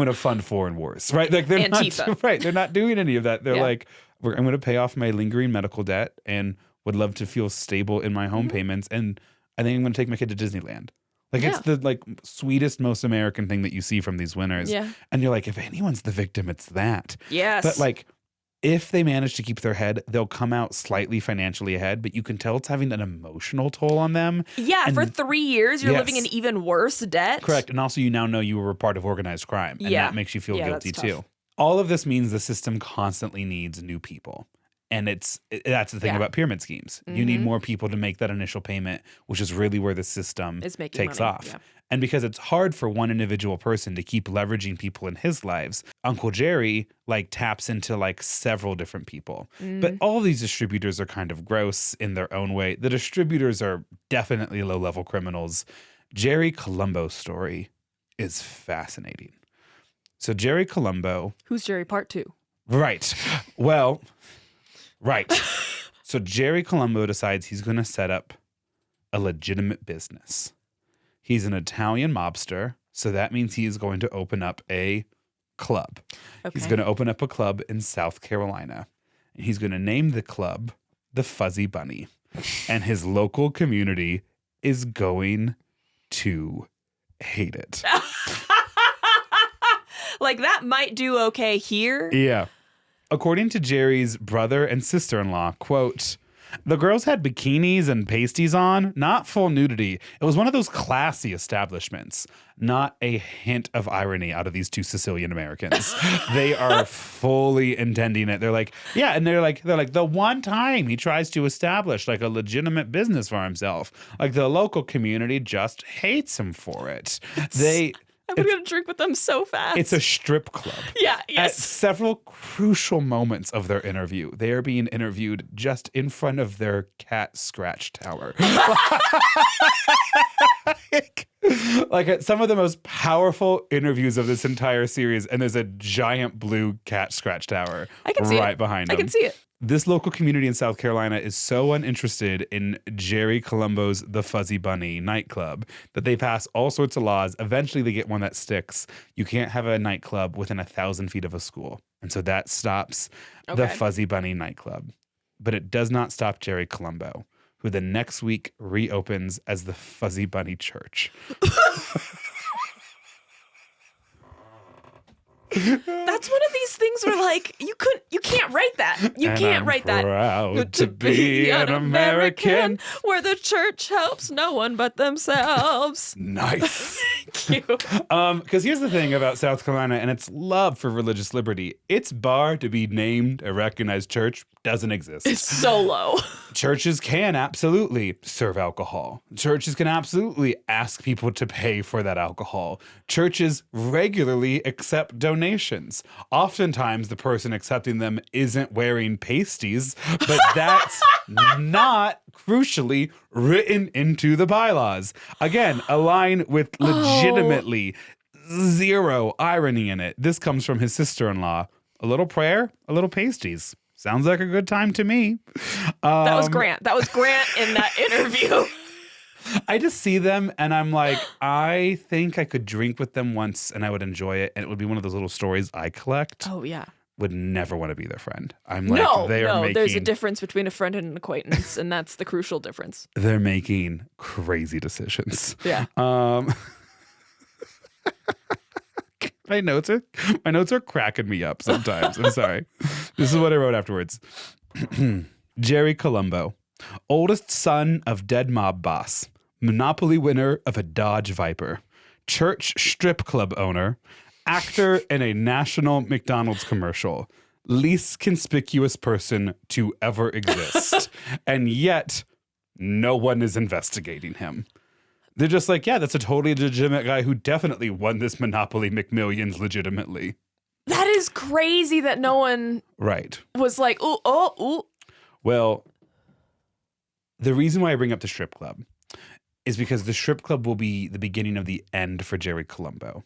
A: to fund foreign wars, right? Like they're
B: Antifa.
A: not, right? They're not doing any of that. They're like, I'm going to pay off my lingering medical debt and would love to feel stable in my home payments, and I think I'm going to take my kid to Disneyland. Like it's the sweetest, most American thing that you see from these winners.
B: Yeah.
A: And you're like, if anyone's the victim, it's that.
B: Yes.
A: But like, if they manage to keep their head, they'll come out slightly financially ahead, but you can tell it's having an emotional toll on them.
B: Yeah, and for 3 years, you're living in even worse debt.
A: Correct. And also you now know you were part of organized crime. And that makes you feel guilty too. All of this means the system constantly needs new people. And that's the thing about pyramid schemes. You need more people to make that initial payment, which is really where the system takes off. Yeah. And because it's hard for one individual person to keep leveraging people in his lives, Uncle Jerry taps into several different people. But all these distributors are kind of gross in their own way. The distributors are definitely low-level criminals. Jerry Colombo's story is fascinating. So Jerry Colombo...
B: Who's Jerry Part 2?
A: Right. Well... Right. So Jerry Colombo decides he's going to set up a legitimate business. He's an Italian mobster, so that means he's going to open up a club.
B: Okay.
A: He's going to open up a club in South Carolina. And he's going to name the club the Fuzzy Bunny. And his local community is going to hate it.
B: Like, that might do okay here.
A: Yeah. According to Jerry's brother and sister-in-law, quote, the girls had bikinis and pasties on, not full nudity. It was one of those classy establishments. Not a hint of irony out of these two Sicilian Americans. They are fully intending it. They're like, yeah, and they're like the one time he tries to establish like a legitimate business for himself, like the local community just hates him for it.
B: I'm going to drink with them so fast.
A: It's a strip club.
B: Yeah,
A: At
B: yes.
A: several crucial moments of their interview, they are being interviewed just in front of their cat scratch tower. Like at some of the most powerful interviews of this entire series, and there's a giant blue cat scratch tower right behind them.
B: I can see it.
A: This local community in South Carolina is so uninterested in Jerry Colombo's The Fuzzy Bunny nightclub that they pass all sorts of laws. Eventually, they get one that sticks. You can't have a nightclub within 1,000 feet of a school. And so that stops the Fuzzy Bunny nightclub. But it does not stop Jerry Colombo, who the next week reopens as the Fuzzy Bunny Church.
B: That's one of these things where, like, you can't write that. You can't write that.
A: Proud to be an American.
B: where the church helps no one but themselves.
A: Nice.
B: Thank you.
A: Because here's the thing about South Carolina and its love for religious liberty. Its bar to be named a recognized church doesn't exist.
B: It's so low.
A: Churches can absolutely serve alcohol. Churches can absolutely ask people to pay for that alcohol. Churches regularly accept donations. Oftentimes, the person accepting them isn't wearing pasties, but that's not crucially written into the bylaws. Again, a line with legitimately zero irony in it. This comes from his sister-in-law. A little prayer, a little pasties. Sounds like a good time to me.
B: That was Grant. That was Grant in that interview.
A: I just see them and I'm like, I think I could drink with them once and I would enjoy it. And it would be one of those little stories I collect.
B: Oh, yeah.
A: Would never want to be their friend. I'm like,
B: there's a difference between a friend and an acquaintance, and that's the crucial difference.
A: They're making crazy decisions.
B: Yeah.
A: My notes are cracking me up sometimes. I'm sorry. This is what I wrote afterwards. Jerry Colombo, oldest son of dead mob boss, Monopoly winner of a Dodge Viper, church strip club owner, actor in a national McDonald's commercial, least conspicuous person to ever exist. And yet, no one is investigating him. They're just like, yeah, that's a totally legitimate guy who definitely won this Monopoly McMillions legitimately.
B: That is crazy that no one was like, ooh.
A: Well, the reason why I bring up the strip club is because the strip club will be the beginning of the end for Jerry Colombo.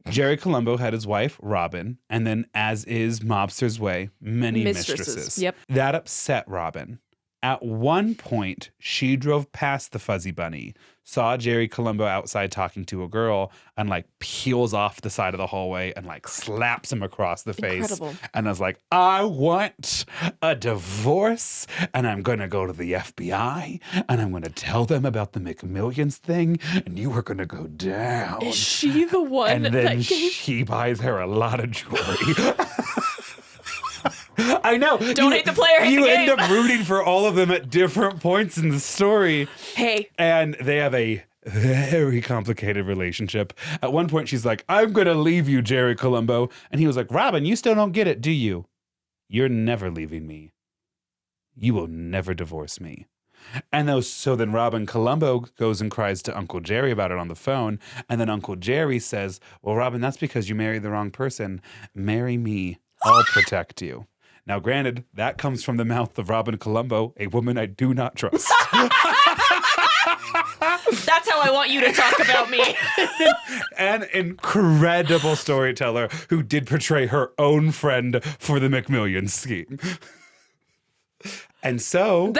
A: Jerry Colombo had his wife, Robin, and then, as is mobster's way, many mistresses.
B: Yep.
A: That upset Robin. At one point, she drove past the Fuzzy Bunny, saw Jerry Colombo outside talking to a girl, and like peels off the side of the hallway and like slaps him across the face.
B: Incredible.
A: And I was like, I want a divorce, and I'm going to go to the FBI, and I'm going to tell them about the McMillions thing, and you are going to go down.
B: Is she the one
A: and then
B: that gave...
A: she buys her a lot of jewelry. I know.
B: Don't hate the player, hate
A: you
B: the game.
A: end up rooting for all of them at different points in the story.
B: Hey.
A: And they have a very complicated relationship. At one point, she's like, I'm going to leave you, Jerry Colombo. And he was like, Robin, you still don't get it, do you? You're never leaving me. You will never divorce me. And so then Robin Colombo goes and cries to Uncle Jerry about it on the phone. And then Uncle Jerry says, well, Robin, that's because you married the wrong person. Marry me. I'll protect you. Now, granted, that comes from the mouth of Robin Colombo, a woman I do not trust.
B: That's how I want you to talk about me.
A: An incredible storyteller who did portray her own friend for the McMillions scheme. And so...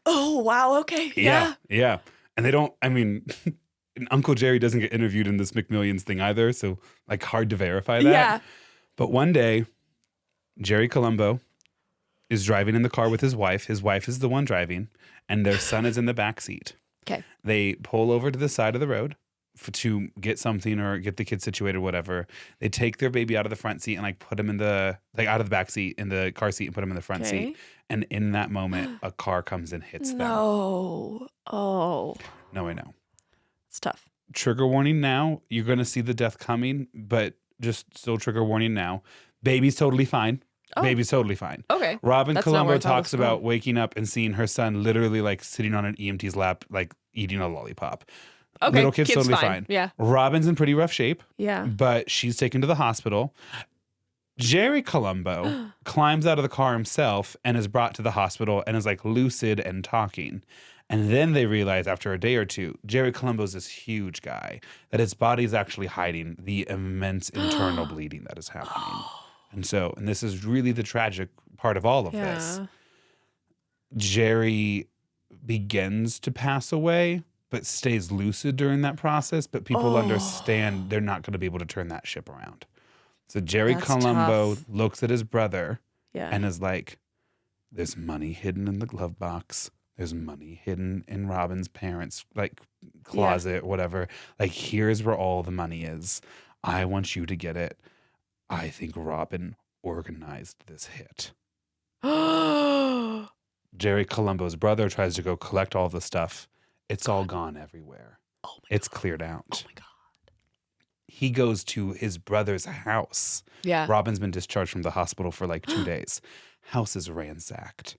B: oh, wow, okay, yeah.
A: Yeah. And they don't, I mean... and Uncle Jerry doesn't get interviewed in this McMillions thing either, so like hard to verify that.
B: Yeah.
A: But one day, Jerry Colombo is driving in the car with his wife. His wife is the one driving, and their son is in the back seat.
B: Okay.
A: They pull over to the side of the road to get something or get the kid situated, whatever. They take their baby out of the front seat and like put him in the out of the back seat in the car seat and put him in the front seat. And in that moment, a car comes and hits them.
B: No. Oh.
A: No, I know.
B: It's tough.
A: Trigger warning now. You're going to see the death coming, but just still trigger warning now. Baby's totally fine.
B: Oh.
A: Baby's totally fine.
B: Okay.
A: Robin
B: That's not where
A: Colombo
B: I thought
A: talks
B: this was
A: about waking up and seeing her son literally like sitting on an EMT's lap, like eating a lollipop.
B: Okay.
A: Little kid's totally fine.
B: Yeah.
A: Robin's in pretty rough shape.
B: Yeah.
A: But she's taken to the hospital. Jerry Colombo climbs out of the car himself and is brought to the hospital and is like lucid and talking. And then they realize after a day or two, Jerry Colombo's this huge guy, that his body's actually hiding the immense internal bleeding that is happening. And this is really the tragic part of all of this. Jerry begins to pass away, but stays lucid during that process. But people understand they're not going to be able to turn that ship around. So Jerry Colombo looks at his brother and is like, there's money hidden in the glove box. There's money hidden in Robin's parents' like closet, whatever. Like, here's where all the money is. I want you to get it. I think Robin organized this hit. Jerry Colombo's brother tries to go collect all the stuff. It's all gone everywhere.
B: Oh my
A: It's cleared out.
B: Oh my God.
A: He goes to his brother's house.
B: Yeah.
A: Robin's been discharged from the hospital for like 2 days. House is ransacked.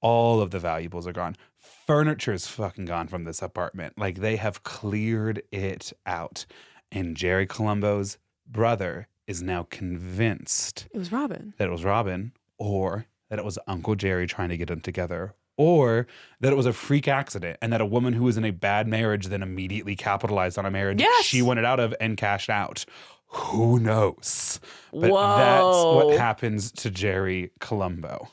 A: All of the valuables are gone. Furniture's fucking gone from this apartment. Like, they have cleared it out. And Jerry Colombo's brother is now convinced
B: It was Robin.
A: that it was Robin, or that it was Uncle Jerry trying to get them together, or that it was a freak accident and that a woman who was in a bad marriage then immediately capitalized on a marriage she wanted out of and cashed out. Who knows? But that's what happens to Jerry Colombo.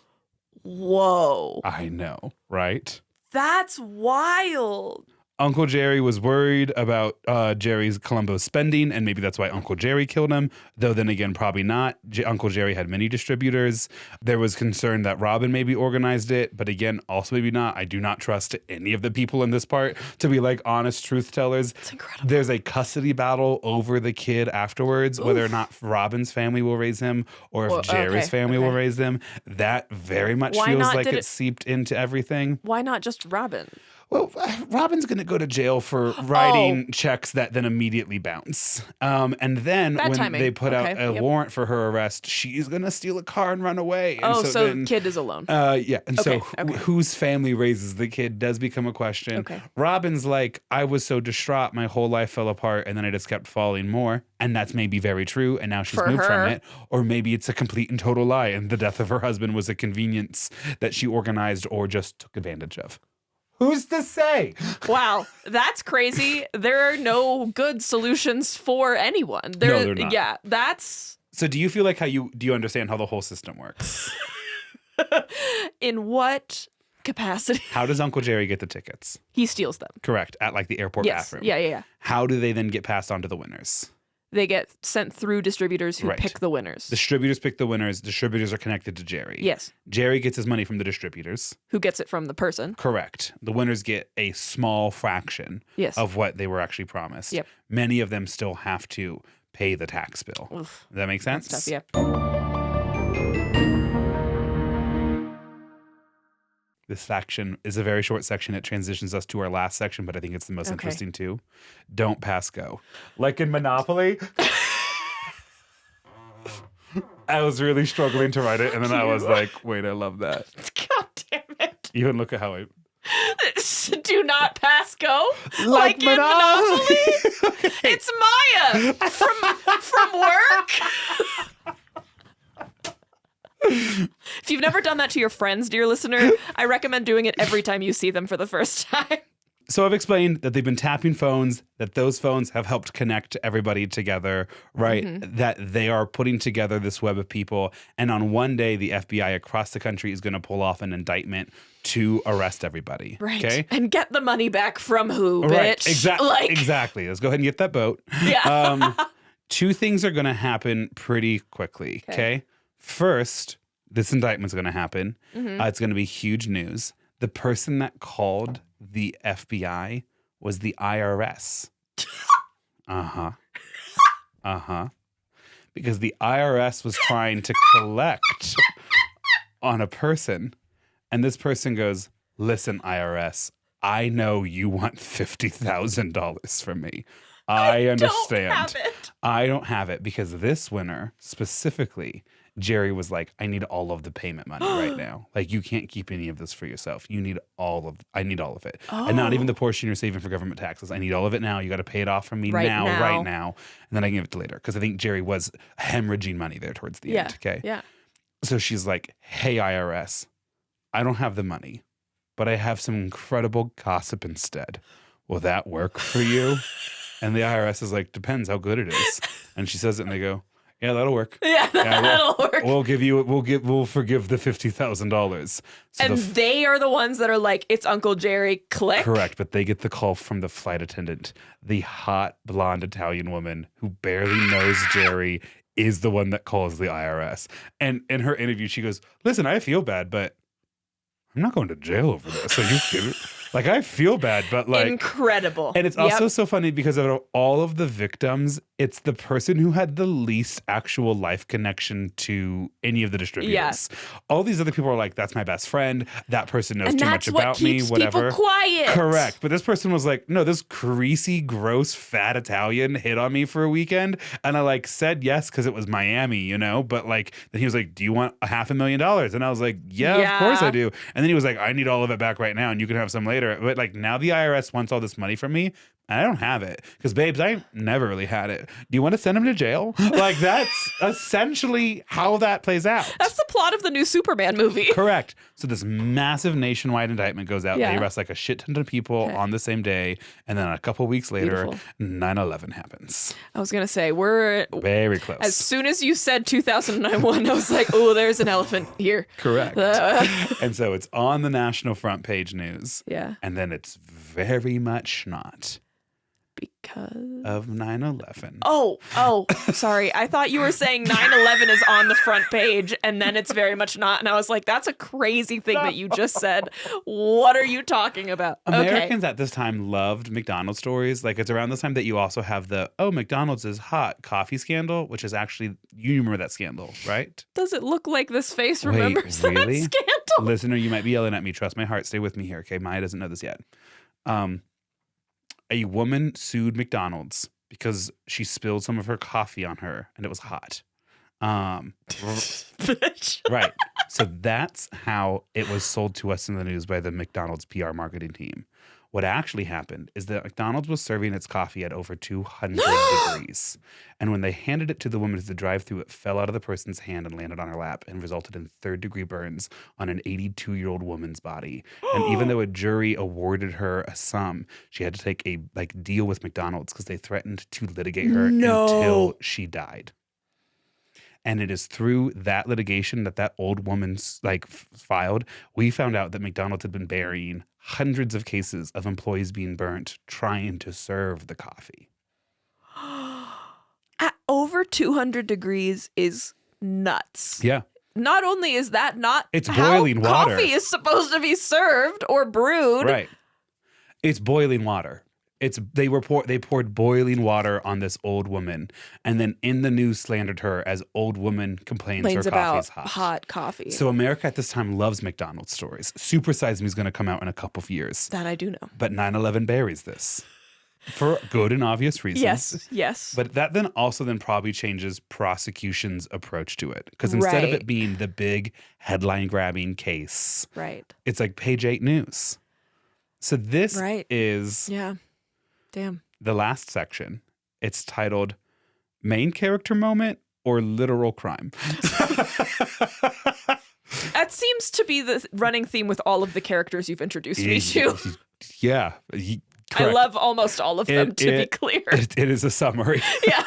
B: Whoa.
A: I know, right?
B: That's wild.
A: Uncle Jerry was worried about Jerry's Colombo's spending, and maybe that's why Uncle Jerry killed him. Though then again, probably not. Uncle Jerry had many distributors. There was concern that Robin maybe organized it, but again, also maybe not. I do not trust any of the people in this part to be like honest truth tellers.
B: It's incredible.
A: There's a custody battle over the kid afterwards, whether or not Robin's family will raise him or if Jerry's family will raise them. That very much feels like it's seeped into everything.
B: Why not just Robin?
A: Well, Robin's going to go to jail for writing checks that then immediately bounce. And then they put out a warrant for her arrest, she's going to steal a car and run away. And
B: so then, kid is alone.
A: Yeah. And whose family raises the kid does become a question.
B: Okay.
A: Robin's like, I was so distraught, my whole life fell apart, and then I just kept falling more. And that's maybe very true. And now she's moved from it. Or maybe it's a complete and total lie, and the death of her husband was a convenience that she organized or just took advantage of. Who's to say?
B: Wow, that's crazy. There are no good solutions for anyone.
A: No, they're not.
B: Yeah, that's...
A: So do you feel like do you understand how the whole system works?
B: In what capacity?
A: How does Uncle Jerry get the tickets?
B: He steals them.
A: Correct, at like the airport bathroom.
B: Yeah.
A: How do they then get passed on to the winners?
B: They get sent through distributors who pick the winners.
A: Distributors pick the winners. Distributors are connected to Jerry.
B: Yes.
A: Jerry gets his money from the distributors.
B: Who gets it from the person.
A: Correct. The winners get a small fraction of what they were actually promised.
B: Yep.
A: Many of them still have to pay the tax bill.
B: Oof.
A: Does that make sense?
B: That's tough, yeah.
A: This section is a very short section. It transitions us to our last section, but I think it's the most interesting too. Don't pass go. Like in Monopoly. I was really struggling to write it, and then I was like, wait, I love that.
B: God damn it.
A: Even look at how I...
B: Do not pass go?
A: Like
B: in Monopoly?
A: Okay.
B: It's Maya from work. If you've never done that to your friends, dear listener, I recommend doing it every time you see them for the first time.
A: So I've explained that they've been tapping phones, that those phones have helped connect everybody together, right? That they are putting together this web of people. And on one day, the FBI across the country is going to pull off an indictment to arrest everybody.
B: Right.
A: Okay.
B: And get the money back from who, bitch?
A: Right. Exactly.
B: Like,
A: Exactly. Let's go ahead and get that boat.
B: yeah.
A: Two things are going to happen pretty quickly. Okay. First, this indictment's going to happen. It's going to be huge news. The person that called the FBI was the IRS. Because the IRS was trying to collect on a person. And this person goes, listen, IRS, I know you want $50,000 from me. I understand. I don't have it because this winner specifically, Jerry was like, I need all of the payment money right now. Like, you can't keep any of this for yourself. I need all of it. And not even the portion you're saving for government taxes. I need all of it now. You got to pay it off from me right now. And then I can give it to later. Because I think Jerry was hemorrhaging money there towards the end. Okay.
B: Yeah.
A: So she's like, hey, IRS, I don't have the money, but I have some incredible gossip instead. Will that work for you? And the IRS is like, depends how good it is. And she says it and they go, yeah, that'll work.
B: Yeah, that'll work.
A: We'll forgive the $50,000. So
B: and they are the ones that are like, it's Uncle Jerry, click.
A: Correct, but they get the call from the flight attendant, the hot blonde Italian woman who barely knows Jerry is the one that calls the IRS. And in her interview, she goes, listen, I feel bad, but I'm not going to jail over this. Are you kidding? Like, I feel bad, but like...
B: Incredible.
A: And it's also so funny because of all of the victims, it's the person who had the least actual life connection to any of the distributors.
B: Yes.
A: All these other people are like, that's my best friend. That person knows too much about me, whatever.
B: And that's what keeps people quiet.
A: Correct. But this person was like, no, this greasy, gross, fat Italian hit on me for a weekend. And I like said yes because it was Miami, you know? But like, then he was like, do you want $500,000? And I was like, yeah, of course I do. And then he was like, I need all of it back right now and you can have some later. But like now the IRS wants all this money from me. And I don't have it because, babes, I never really had it. Do you want to send him to jail? Like, that's essentially how that plays out.
B: That's the plot of the new Superman movie.
A: Correct. So this massive nationwide indictment goes out.
B: Yeah.
A: They arrest like a shit ton of people on the same day. And then a couple weeks later, 9/11 happens.
B: I was going to say, we're
A: very close.
B: As soon as you said 2001, I was like, oh, there's an elephant here.
A: Correct. And so it's on the national front page news.
B: Yeah.
A: And then it's very much not.
B: Because
A: of 9/11.
B: Oh, sorry. I thought you were saying 9/11 is on the front page and then it's very much not. And I was like, that's a crazy thing that you just said. What are you talking about?
A: Americans at this time loved McDonald's stories. Like, it's around this time that you also have the, McDonald's is hot coffee scandal, which is actually, you remember that scandal, right?
B: Does it look like this face remembers that scandal?
A: Listener, you might be yelling at me. Trust my heart. Stay with me here, okay? Maya doesn't know this yet. A woman sued McDonald's because she spilled some of her coffee on her and it was hot.
B: Bitch.
A: Right. So that's how it was sold to us in the news by the McDonald's PR marketing team. What actually happened is that McDonald's was serving its coffee at over 200 degrees. And when they handed it to the woman at the drive-thru, it fell out of the person's hand and landed on her lap and resulted in third-degree burns on an 82-year-old woman's body. And even though a jury awarded her a sum, she had to take a deal with McDonald's because they threatened to litigate her until she died. And it is through that litigation that old woman's filed. We found out that McDonald's had been burying hundreds of cases of employees being burnt trying to serve the coffee.
B: At over 200 degrees is nuts.
A: Yeah.
B: Not only is that not
A: it's boiling
B: how
A: water.
B: Coffee is supposed to be served or brewed.
A: Right. It's boiling water. They poured boiling water on this old woman, and then in the news slandered her as old woman complains her coffee's
B: hot coffee.
A: So America at this time loves McDonald's stories. Super Size Me is going to come out in a couple of years.
B: That I do know.
A: But 9/11 buries this for good and obvious reasons.
B: Yes.
A: But that then probably changes prosecution's approach to it, because instead of it being the big headline grabbing case, it's like page 8 news. So this is
B: Damn.
A: The last section. It's titled Main Character Moment or Literal Crime.
B: At seems to be the running theme with all of the characters you've introduced me to.
A: Yeah.
B: I love almost all of them, to be clear.
A: It is a summary.
B: Yeah.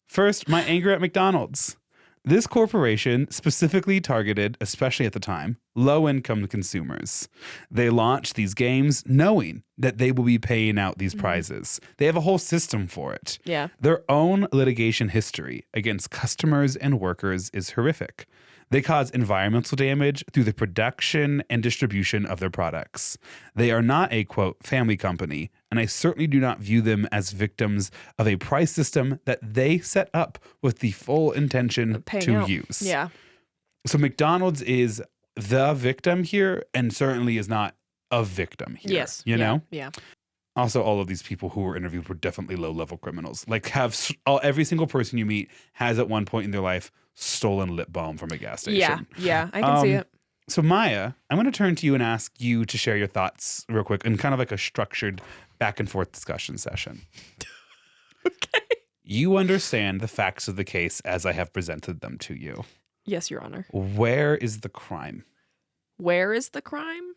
A: First, my anger at McDonald's. This corporation specifically targeted, especially at the time, low-income consumers. They launched these games knowing that they will be paying out these prizes. They have a whole system for it.
B: Yeah.
A: Their own litigation history against customers and workers is horrific. They cause environmental damage through the production and distribution of their products. They are not a, quote, family company, and I certainly do not view them as victims of a price system that they set up with the full intention to use.
B: Yeah.
A: So McDonald's is the victim here and certainly is not a victim here.
B: Yes.
A: You know?
B: Yeah.
A: Also, all of these people who were interviewed were definitely low-level criminals. Like, every single person you meet has at one point in their life stolen lip balm from a gas station.
B: Yeah, I can see it.
A: So, Maya, I'm going to turn to you and ask you to share your thoughts real quick in kind of like a structured back-and-forth discussion session.
B: Okay.
A: You understand the facts of the case as I have presented them to you.
B: Yes, Your Honor.
A: Where is the crime?
B: Where is the crime?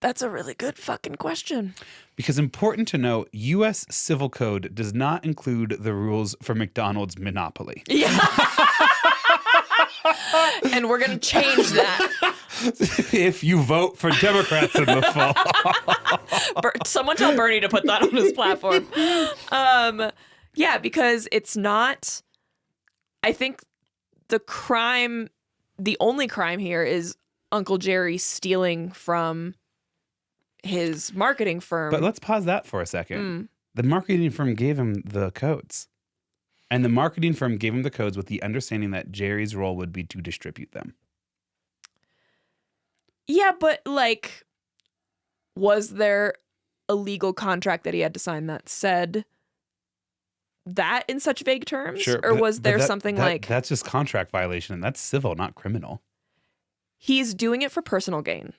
B: That's a really good fucking question.
A: Because important to note, U.S. Civil Code does not include the rules for McDonald's Monopoly.
B: Yeah. And we're going to change that.
A: If you vote for Democrats in the fall.
B: Someone tell Bernie to put that on his platform. Yeah, because it's not, I think the only crime here is Uncle Jerry stealing from his marketing firm.
A: But let's pause that for a second. The marketing firm gave him the codes. And the marketing firm gave him the codes with the understanding that Jerry's role would be to distribute them.
B: Yeah, but like, was there a legal contract that he had to sign that said that in such vague terms?
A: Sure.
B: Or was there something like...
A: That's just contract violation. And that's civil, not criminal.
B: He's doing it for personal gain.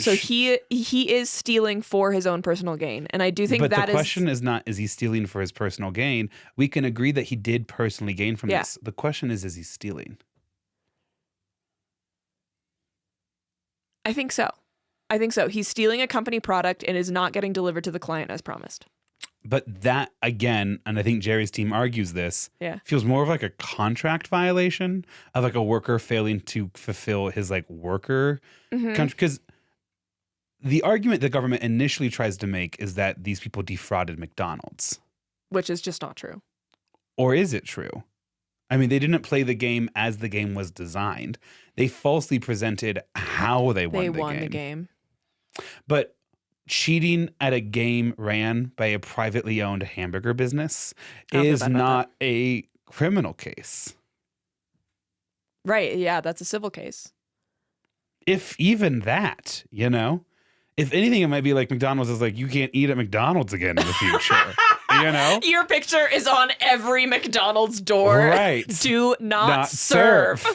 B: So he is stealing for his own personal gain. And I do think
A: but the question is not, is he stealing for his personal gain? We can agree that he did personally gain from this. The question is he stealing?
B: I think so. He's stealing a company product and is not getting delivered to the client as promised.
A: But that, again, and I think Jerry's team argues this, feels more of like a contract violation of like a worker failing to fulfill his like worker contract. Because the argument the government initially tries to make is that these people defrauded McDonald's.
B: Which is just not true.
A: Or is it true? I mean, they didn't play the game as the game was designed. They falsely presented how they won the game. But cheating at a game ran by a privately owned hamburger business is not a criminal case.
B: Right. Yeah, that's a civil case.
A: If even that, you know? If anything, it might be like McDonald's is like, you can't eat at McDonald's again in the future. You know? Your
B: picture is on every McDonald's door.
A: Right.
B: Do not serve.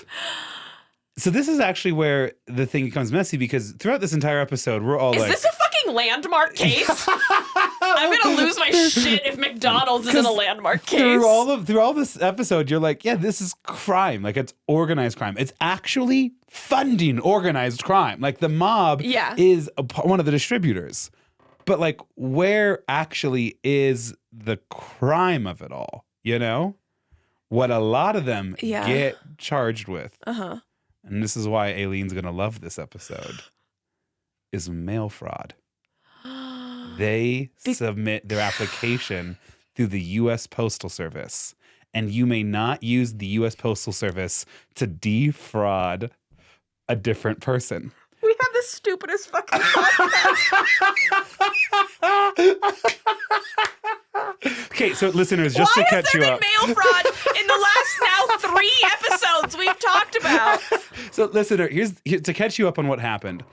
A: So this is actually where the thing becomes messy, because throughout this entire episode, we're all
B: like... Is this a fucking landmark case? I'm going to lose my shit if McDonald's isn't a landmark case.
A: Through all this episode, you're like, yeah, this is crime. Like, it's organized crime. It's actually funding organized crime. Like, the mob is one of the distributors. But, like, where actually is the crime of it all? You know? What a lot of them get charged with. And this is why Aileen's going to love this episode, is mail fraud. They submit their application through the U.S. Postal Service, and you may not use the U.S. Postal Service to defraud a different person.
B: We have the stupidest fucking podcast.
A: Okay, so listeners, just to catch you up.
B: Why has there been mail fraud in the last now 3 episodes we've talked about?
A: So listener, here's to catch you up on what happened.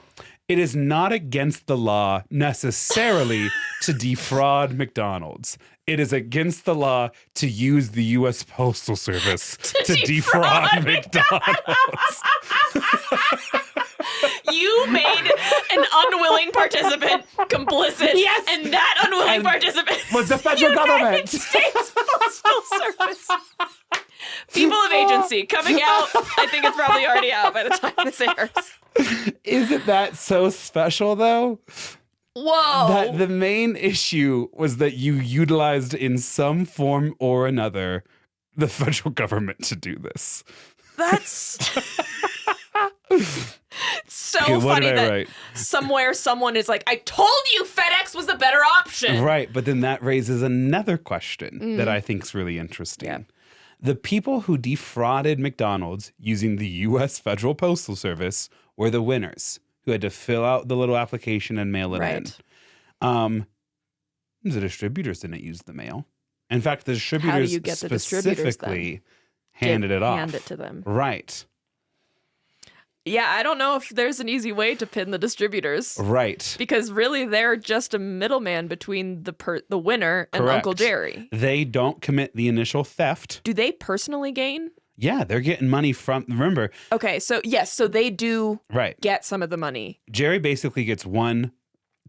A: It is not against the law necessarily to defraud McDonald's. It is against the law to use the U.S. Postal Service to defraud McDonald's.
B: You made an unwilling participant complicit. Yes. And that unwilling participant
A: was the federal government.
B: United States Postal Service. People of Agency coming out. I think it's probably already out by the time this airs.
A: Isn't that so special, though?
B: Whoa.
A: That the main issue was that you utilized in some form or another the federal government to do this.
B: That's so
A: Okay, what
B: funny
A: did I
B: that
A: write?
B: somewhere someone is like, I told you FedEx was the better option.
A: Right, but then that raises another question that I think is really interesting.
B: Yeah.
A: The people who defrauded McDonald's using the U.S. Federal Postal Service were the winners who had to fill out the little application and mail it
B: Right.
A: in. The distributors didn't use the mail. In fact, the distributors
B: you get the distributors,
A: specifically handed it off.
B: Hand it to them.
A: Right.
B: Yeah, I don't know if there's an easy way to pin the distributors.
A: Right.
B: Because really, they're just a middleman between the winner and
A: Correct.
B: Uncle Jerry.
A: They don't commit the initial theft.
B: Do they personally gain?
A: Yeah, they're getting money from, remember.
B: Okay, so yes, so they do
A: Right.
B: get some of the money.
A: Jerry basically gets one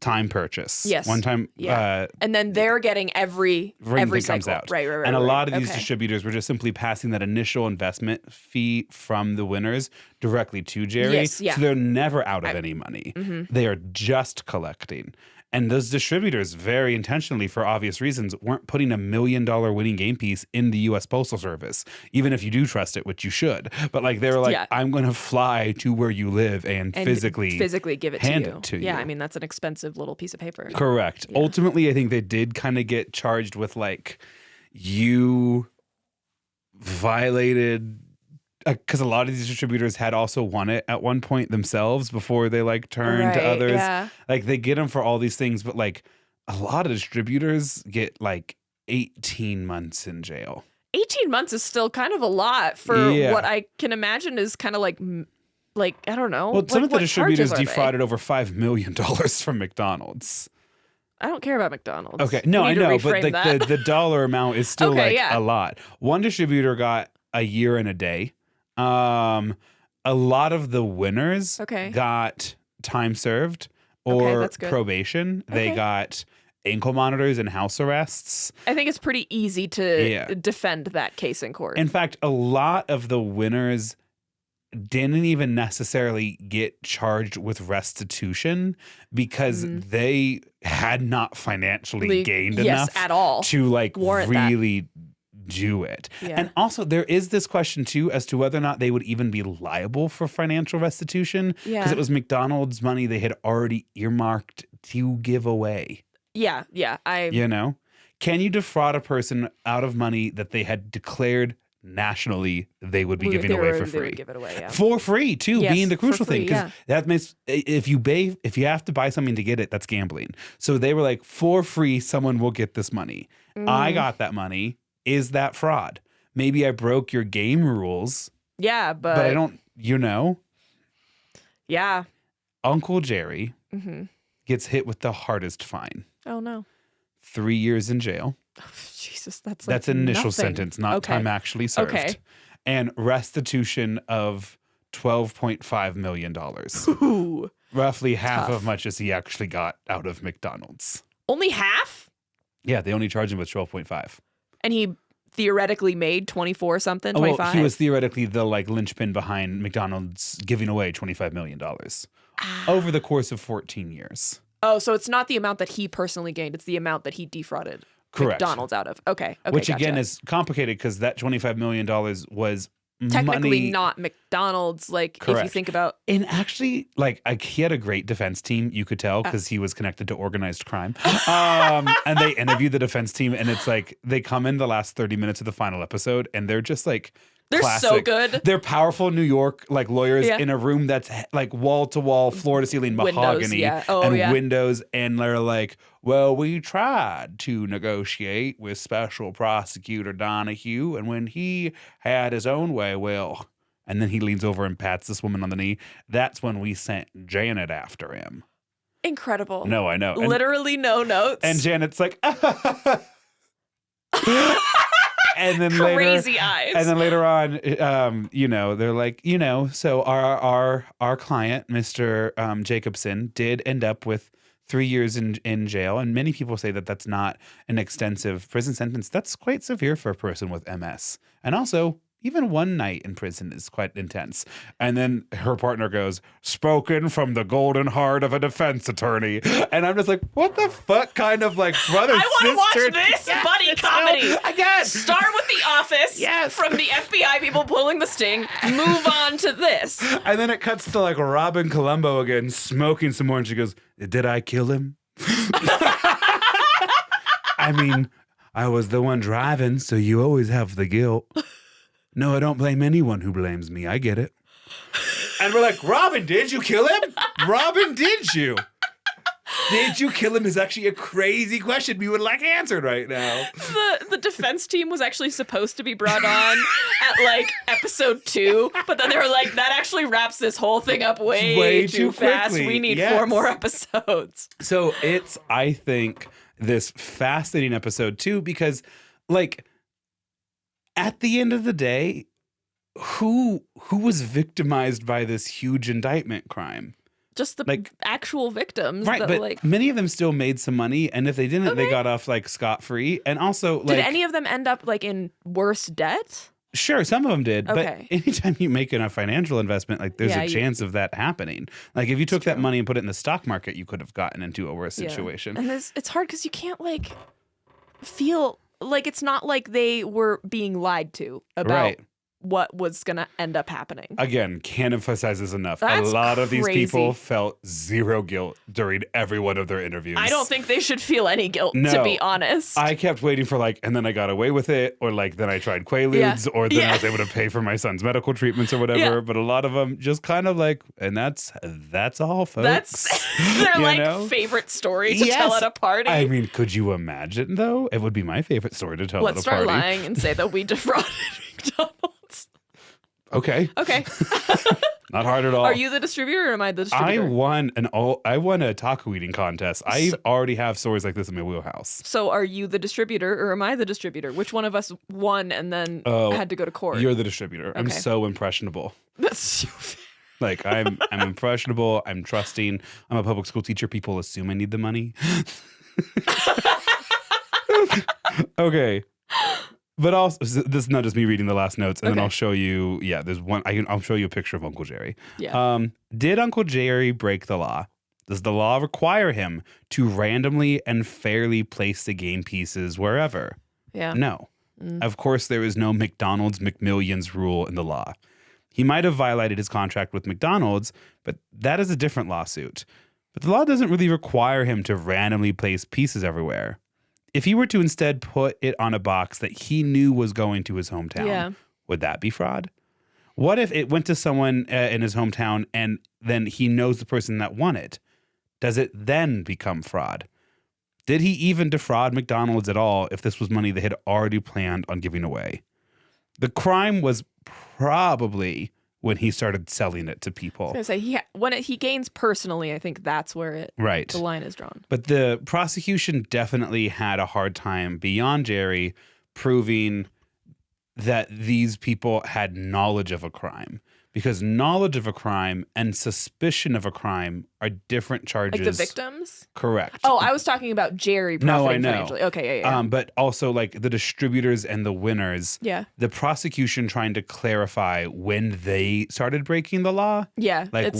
A: time purchase.
B: Yes.
A: One time.
B: Yeah. And then they're getting every
A: Ring that
B: cycle.
A: comes out.
B: Right.
A: And a lot of these
B: Okay.
A: distributors were just simply passing that initial investment fee from the winners directly to Jerry.
B: Yes, yeah.
A: So they're never out of any money. They are just collecting. And those distributors, very intentionally, for obvious reasons, weren't putting $1 million winning game piece in the U.S. Postal Service, even if you do trust it, which you should. But like they were like,
B: Yeah.
A: I'm going to fly to where you live and physically
B: give it
A: hand
B: to you.
A: it to
B: Yeah,
A: you.
B: I mean that's an expensive little piece of paper.
A: Correct.
B: Yeah.
A: Ultimately, I think they did kind of get charged with like you violated because a lot of these distributors had also won it at one point themselves before they like turned to
B: Right,
A: others.
B: yeah.
A: Like they get them for all these things, but like a lot of distributors get like 18 months in jail.
B: 18 months is still kind of a lot for
A: Yeah.
B: what I can imagine is kind of like I don't know.
A: Well, some
B: like,
A: of the
B: what
A: distributors
B: charges are they?
A: defrauded over $5 million from McDonald's.
B: I don't care about McDonald's.
A: Okay, no,
B: We
A: I
B: need to
A: know, but
B: reframe
A: like
B: that.
A: the dollar amount is still
B: Okay,
A: like
B: yeah.
A: a lot. One distributor got a year and a day. A lot of the winners
B: Okay.
A: got time served
B: Okay,
A: or
B: that's good.
A: probation. They
B: Okay.
A: got ankle monitors and house arrests.
B: I think it's pretty easy to
A: Yeah.
B: defend that case in court.
A: In fact, a lot of the winners didn't even necessarily get charged with restitution because they had not financially gained
B: yes,
A: enough
B: at all.
A: to like
B: Warrant that.
A: really do it.
B: Yeah.
A: And also there is this question too as to whether or not they would even be liable for financial restitution because
B: Yeah.
A: it was McDonald's money they had already earmarked to give away,
B: yeah.
A: you know? Can you defraud a person out of money that they had declared nationally they would be giving away for
B: They
A: free?
B: would give it away, yeah.
A: For free too,
B: Yes,
A: being the
B: for
A: crucial
B: free,
A: thing, because
B: yeah.
A: that makes if you have to buy something to get it, that's gambling. So they were like, for free, someone will get this money. I got that money. Is that fraud? Maybe I broke your game rules,
B: Yeah,
A: but I don't.
B: Yeah.
A: Uncle Jerry
B: Mm-hmm.
A: gets hit with the hardest fine:
B: Oh no.
A: 3 years in jail.
B: Oh, Jesus, that's like
A: That's initial
B: nothing.
A: sentence, not
B: Okay.
A: time actually served.
B: Okay.
A: And restitution of $12.5 million.
B: Ooh.
A: Roughly half
B: Tough.
A: of much as he actually got out of McDonald's.
B: Only half?
A: Yeah, they only charged him with 12.5.
B: And he theoretically made 24 something, 25?
A: Well, he was theoretically the like linchpin behind McDonald's giving away $25 million over the course of 14 years.
B: Oh, so it's not the amount that he personally gained. It's the amount that he defrauded
A: Correct.
B: McDonald's out of. Okay.
A: Which again
B: gotcha.
A: is complicated because that $25 million was
B: technically
A: money.
B: not McDonald's. Like if you
A: Correct.
B: think about
A: And actually, like he had a great defense team. You could tell because he was connected to organized crime. And they interviewed the defense team, and it's like they come in the last 30 minutes of the final episode, and they're just like
B: they're so
A: classic.
B: good.
A: They're powerful New York like lawyers
B: Yeah.
A: in a room that's like wall to wall, floor to ceiling
B: Windows,
A: mahogany
B: yeah. Oh,
A: and
B: yeah.
A: windows, and they're like, well, we tried to negotiate with Special Prosecutor Donahue, and when he had his own way, well. And then he leans over and pats this woman on the knee. That's when we sent Janet after him.
B: Incredible.
A: No, I know. And,
B: Literally no notes.
A: and Janet's like, and then
B: crazy
A: later,
B: eyes.
A: and then later on, they're like, so our client, Mr. Jacobson, did end up with 3 years in jail. And many people say that that's not an extensive prison sentence. That's quite severe for a person with MS. And also, even one night in prison is quite intense. And then her partner goes, spoken from the golden heart of a defense attorney. And I'm just like, what the fuck kind of like brother,
B: I want
A: sister?
B: to watch this buddy comedy.
A: Again.
B: Start with The Office.
A: Yes.
B: From the FBI people pulling the sting. Move on to this.
A: And then it cuts to like Robin Colombo again, smoking some more. And she goes, did I kill him? I mean, I was the one driving, so you always have the guilt. No, I don't blame anyone who blames me. I get it. And we're like, Robin, did you kill him? Robin, did you? Did you kill him is actually a crazy question we would like answered right now.
B: The defense team was actually supposed to be brought on at like episode 2, but then they were like, that actually wraps this whole thing up way too fast.
A: quickly.
B: We need
A: Yes.
B: 4 more episodes.
A: So it's, I think, this fascinating episode too, because like at the end of the day, who was victimized by this huge indictment crime?
B: Just the
A: Like-
B: actual victims.
A: Right,
B: that,
A: but
B: like,
A: many of them still made some money, and if they didn't, they
B: Okay.
A: got off like scot-free. And also, like,
B: did any of them end up like in worse debt?
A: sure, some of them did,
B: Okay.
A: but anytime you make a financial investment, like there's
B: Yeah,
A: a chance of that happening. Like if you took that
B: true.
A: money and put it in the stock market, you could have gotten into a worse
B: Yeah.
A: situation.
B: And it's hard because you can't like feel like it's not like they were being lied to about
A: Right.
B: what was gonna end up happening.
A: Again, can't emphasize this enough.
B: That's
A: a lot of these people
B: crazy.
A: felt zero guilt during every one of their interviews.
B: I don't think they should feel any guilt, to
A: No.
B: be honest.
A: I kept waiting for like, and then I got away with it, or like, then I tried Quaaludes, or then I
B: Yeah.
A: was able to pay for my son's medical treatments or whatever.
B: Yeah.
A: But a lot of them just kind of like, and that's all, folks.
B: That's their
A: You
B: like
A: know?
B: favorite story to
A: Yes.
B: tell at a party.
A: I mean, could you imagine though? It would be my favorite story to tell
B: Let's
A: at a party.
B: start lying and say that we defrauded McDonald's.
A: Okay,
B: Okay.
A: not hard at all.
B: Are you the distributor or am I the distributor?
A: I won a taco eating contest. I already have stories like this in my wheelhouse.
B: So are you the distributor or am I the distributor? Which one of us won and then
A: Oh,
B: had to go to court?
A: You're the distributor. I'm
B: Okay.
A: so impressionable.
B: That's so fair.
A: Like I'm impressionable. I'm trusting. I'm a public school teacher. People assume I need the money. Okay. But also, this is not just me reading the last notes, and then
B: Okay.
A: I'll show you. Yeah, there's one. I'll show you a picture of Uncle Jerry.
B: Yeah.
A: Did Uncle Jerry break the law? Does the law require him to randomly and fairly place the game pieces wherever?
B: Yeah.
A: No. Of course, there is no McDonald's McMillions rule in the law. He might have violated his contract with McDonald's, but that is a different lawsuit. But the law doesn't really require him to randomly place pieces everywhere. If he were to instead put it on a box that he knew was going to his hometown,
B: Yeah.
A: would that be fraud? What if it went to someone in his hometown and then he knows the person that won it? Does it then become fraud? Did he even defraud McDonald's at all if this was money they had already planned on giving away? The crime was probably when he started selling it to people.
B: I was gonna say when he gains personally, I think that's where
A: Right.
B: the line is drawn.
A: But the prosecution definitely had a hard time beyond Jerry proving that these people had knowledge of a crime. Because knowledge of a crime and suspicion of a crime are different charges.
B: Like the victims?
A: Correct.
B: Oh, I was talking about Jerry
A: No,
B: profiting
A: I know.
B: financially. Okay, yeah.
A: But also like the distributors and the winners.
B: Yeah.
A: The prosecution trying to clarify when they started breaking the law.
B: Yeah.
A: Like,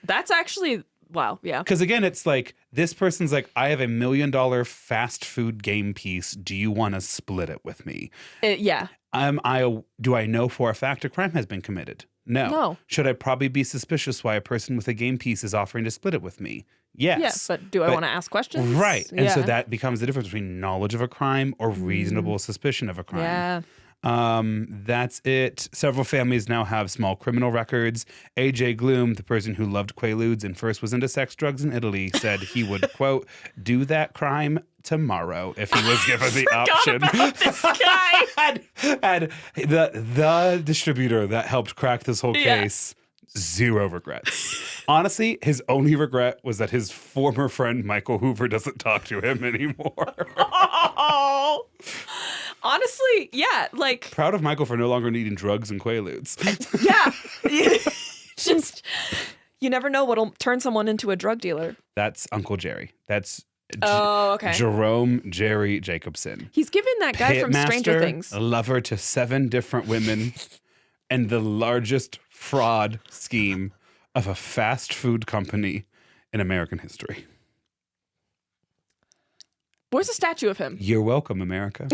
B: That's actually wow, yeah.
A: Because again, it's like this person's like, I have $1 million fast food game piece. Do you want to split it with me?
B: Yeah.
A: Do I know for a fact a crime has been committed? No. Should I probably be suspicious why a person with a game piece is offering to split it with me? Yes.
B: Yes, but do I want to ask questions?
A: Right. And so
B: Yeah.
A: that becomes the difference between knowledge of a crime or reasonable suspicion of a crime.
B: Yeah.
A: That's it. Several families now have small criminal records. AJ Gloom, the person who loved Quaaludes and first was into sex, drugs in Italy, said he would, quote, do that crime tomorrow if he was given the option.
B: About this guy.
A: and the distributor that helped crack this whole
B: Yeah.
A: case, zero regrets. Honestly, his only regret was that his former friend Michael Hoover doesn't talk to him anymore.
B: Oh. Honestly, yeah, like
A: Proud of Michael for no longer needing drugs and Quaaludes.
B: yeah. Just you never know what'll turn someone into a drug dealer.
A: That's Uncle Jerry. That's
B: Oh, okay.
A: Jerome Jerry Jacobson.
B: He's given that guy from Stranger
A: Pitmaster,
B: Things.
A: a lover to 7 different women, and the largest fraud scheme of a fast food company in American history.
B: Where's a statue of him?
A: You're welcome, America.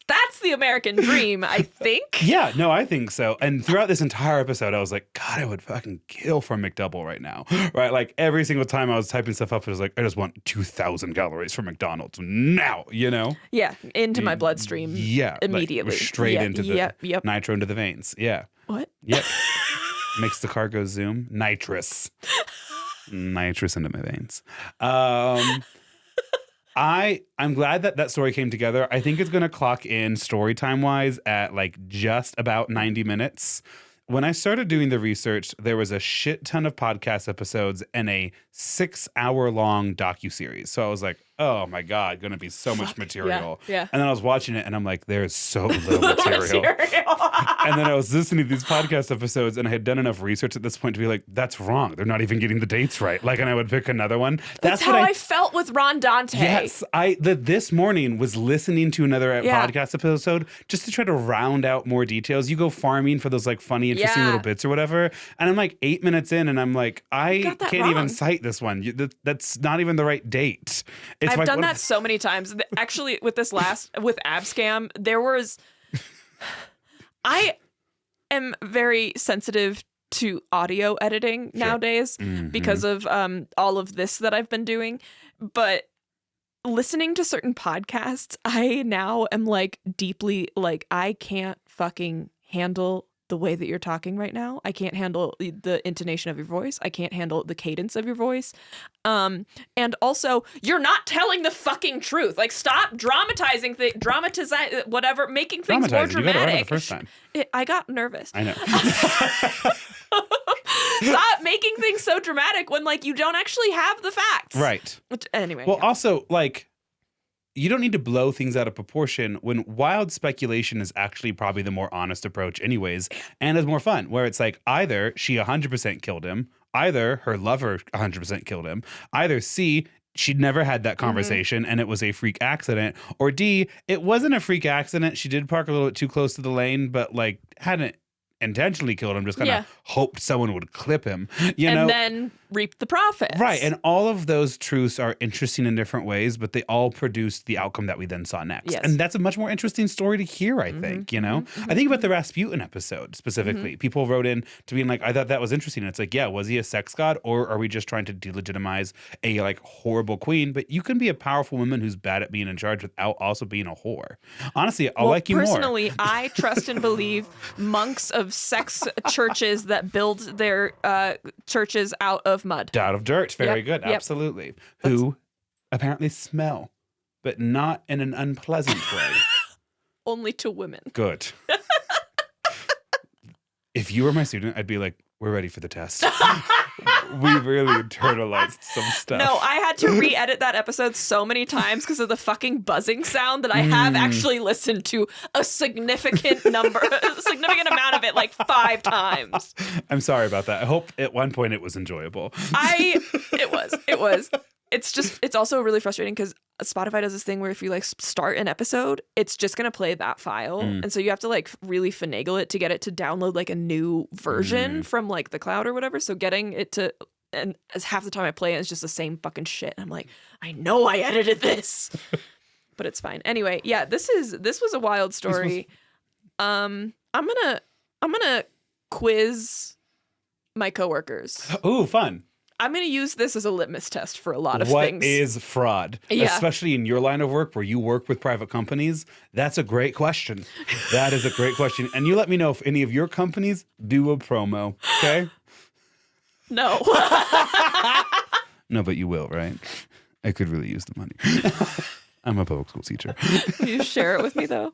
B: That's the American dream, I think.
A: Yeah, no, I think so. And throughout this entire episode, I was like, God, I would fucking kill for a McDouble right now. Right? Like every single time I was typing stuff up, it was like, I just want 2,000 calories for McDonald's now, you know?
B: Yeah, into my bloodstream.
A: Yeah.
B: Immediately.
A: Like straight into the
B: Yep.
A: nitro into the veins. Yeah.
B: What?
A: Yep. Makes the car go zoom. Nitrous into my veins. I'm glad that story came together. I think it's going to clock in story time wise at like just about 90 minutes. When I started doing the research, there was a shit ton of podcast episodes and a 6-hour-long docuseries. So I was like, oh my God, going to be so much material.
B: Yeah.
A: And then I was watching it and I'm like, there's so little material. And then I was listening to these podcast episodes and I had done enough research at this point to be like, that's wrong. They're not even getting the dates right. Like, and I would pick another one.
B: That's how I felt with Ron Dante.
A: Yes. This morning was listening to another podcast episode just to try to round out more details. You go farming for those like funny, interesting little bits or whatever. And I'm like 8 minutes in and I'm like, I can't even cite this one. That's not even the right date.
B: I've done that so many times. Actually, with this with Abscam, there was... I am very sensitive to audio editing nowadays because of all of this that I've been doing. But listening to certain podcasts, I now am like deeply like, I can't fucking handle the way that you're talking right now. I can't handle the intonation of your voice. I can't handle the cadence of your voice. And also, you're not telling the fucking truth. Like, stop dramatizing things, whatever, making things more dramatic.
A: You got it right the first time.
B: I got nervous.
A: I know.
B: Stop making things so dramatic when, like, you don't actually have the facts.
A: Right.
B: Anyway.
A: Well, also, like, you don't need to blow things out of proportion when wild speculation is actually probably the more honest approach anyways, and is more fun, where it's like either she 100% killed him, either her lover 100% killed him, either C, she'd never had that conversation and it was a freak accident, or D, it wasn't a freak accident, she did park a little bit too close to the lane, but like hadn't intentionally killed him, just kind of hoped someone would clip him,
B: and then reap the profits.
A: Right. And all of those truths are interesting in different ways, but they all produce the outcome that we then saw next.
B: Yes.
A: And that's a much more interesting story to hear, I think, you know? I think about the Rasputin episode specifically. People wrote in to being like, I thought that was interesting. And it's like, yeah, was he a sex god, or are we just trying to delegitimize a like horrible queen? But you can be a powerful woman who's bad at being in charge without also being a whore. Honestly, I'll like you more.
B: Personally, I trust and believe monks of sex churches that build their churches out of mud.
A: Out of dirt. Very good.
B: Yep.
A: Absolutely. Who apparently smell, but not in an unpleasant way.
B: Only to women.
A: Good. If you were my student, I'd be like, we're ready for the test. We really internalized some stuff.
B: No, I had to re-edit that episode so many times because of the fucking buzzing sound that I have actually listened to a significant amount of it, like 5 times.
A: I'm sorry about that. I hope at one point it was enjoyable.
B: It was. It's also really frustrating because Spotify does this thing where if you like start an episode, it's just going to play that file. And so you have to like really finagle it to get it to download like a new version from like the cloud or whatever. So getting it to, and as half the time I play it, it's just the same fucking shit. I'm like, I know I edited this, but it's fine. Anyway, yeah, this was a wild story. I'm gonna quiz my coworkers.
A: Ooh, fun.
B: I'm going to use this as a litmus test for a lot of
A: what
B: things.
A: What is fraud?
B: Yeah.
A: Especially in your line of work where you work with private companies. That's a great question. That is a great question. And you let me know if any of your companies do a promo, okay?
B: No.
A: No, but you will, right? I could really use the money. I'm a public school teacher.
B: Can you share it with me, though?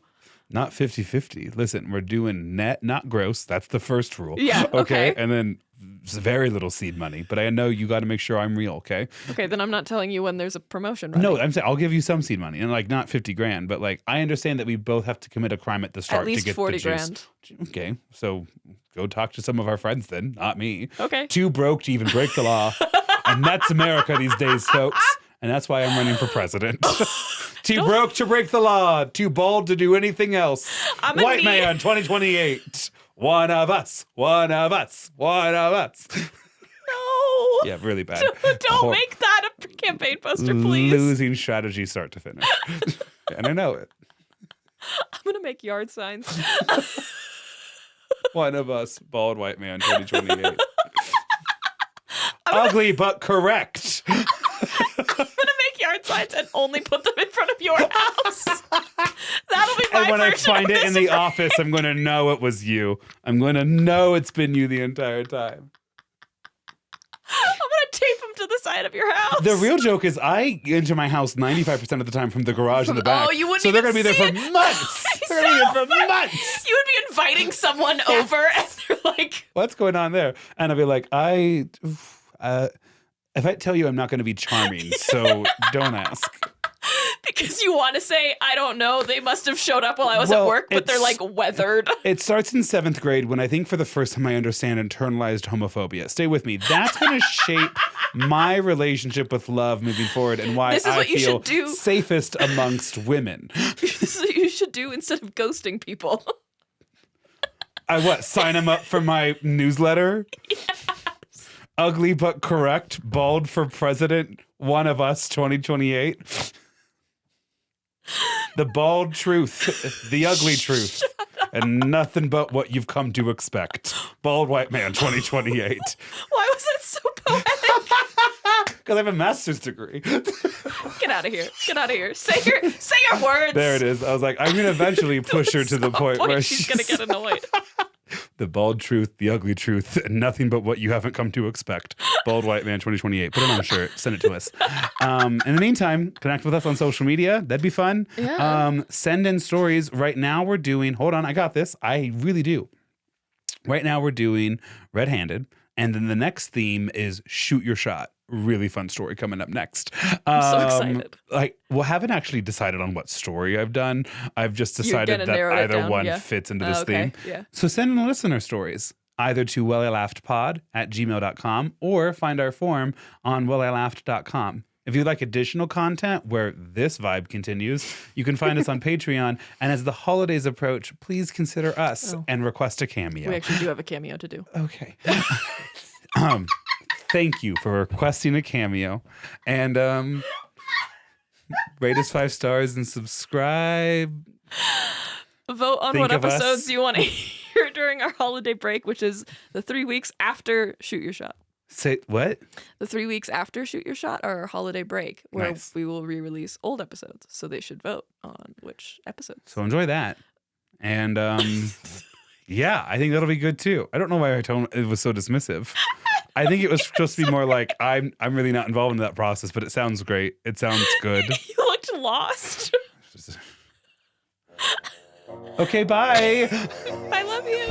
A: Not 50-50. Listen, we're doing net, not gross. That's the first rule.
B: Yeah, okay.
A: And then very little seed money. But I know you got to make sure I'm real, okay?
B: Okay, then I'm not telling you when there's a promotion, right?
A: No, I'm saying I'll give you some seed money. And like not 50 grand, but like I understand that we both have to commit a crime at the start
B: to get 40
A: the juice.
B: Grand.
A: Okay, so go talk to some of our friends then, not me.
B: Okay.
A: Too broke to even break the law. And that's America these days, folks. And that's why I'm running for president. Too broke to break the law. Too bald to do anything else. White man 2028. One of us. One of us. One of us.
B: No.
A: Yeah, really bad.
B: Don't make that a campaign poster, please.
A: Losing strategy start to finish. And I know it.
B: I'm going to make yard signs.
A: One of us, bald white man 2028. Ugly but correct.
B: I'm going to make yard signs and only put them in front of your house. That'll be my
A: And when I
B: version
A: find
B: of
A: it in
B: this
A: the office, I'm going to know it was you. I'm going to know it's been you the entire time.
B: I'm going to tape them to the side of your house.
A: The real joke is I enter my house 95% of the time from the garage in the back.
B: Oh, you wouldn't
A: so they're
B: even
A: going to be there
B: see
A: for
B: it.
A: months. They're going to be there for months.
B: You would be inviting someone over and they're like,
A: What's going on there? And I'll be like, if I tell you I'm not going to be charming, so don't ask.
B: because you want to say, I don't know, they must have showed up while I was at work, but they're like weathered.
A: It starts in 7th grade when I think for the first time I understand internalized homophobia. Stay with me. That's going to shape my relationship with love moving forward and why I feel safest amongst women.
B: This is what you should do instead of ghosting people.
A: Sign them up for my newsletter?
B: Yes.
A: Ugly but correct, bald for president, one of us 2028. The bald truth, the ugly truth, and nothing but what you've come to expect. Bald white man 2028.
B: Why was that so poetic?
A: Because I have a master's degree.
B: Get out of here. Get out of here. Say your words.
A: There it is. I was like, I'm going to eventually push her to the point where
B: she's going to get annoyed.
A: The bald truth, the ugly truth, and nothing but what you haven't come to expect. Bald white man 2028. Put it on a shirt. Send it to us. In the meantime, connect with us on social media. That'd be fun.
B: Yeah.
A: Send in stories. Right now we're doing, hold on, I got this. I really do. Right now we're doing Red-Handed. And then the next theme is Shoot Your Shot. Really fun story coming up next.
B: I'm so excited.
A: Haven't actually decided on what story I've done. I've just decided that either one fits into this theme.
B: Yeah.
A: So send in listener stories either to wellilaughdpod@gmail.com or find our form on wellilaughed.com. If you'd like additional content where this vibe continues, you can find us on Patreon. And as the holidays approach, please consider us and request a cameo.
B: We actually do have a cameo to do.
A: Okay. Thank you for requesting a cameo. And rate us 5 stars and subscribe.
B: Vote on what episodes you want to hear during our holiday break, which is the 3 weeks after Shoot Your Shot.
A: Say what?
B: The 3 weeks after Shoot Your Shot are our holiday break, where we will re-release old episodes. So they should vote on which episodes.
A: So enjoy that. And yeah, I think that'll be good too. I don't know why it was so dismissive. I think it was supposed to be more like I'm really not involved in that process, but it sounds great. It sounds good.
B: You looked lost.
A: Okay, bye.
B: I love you.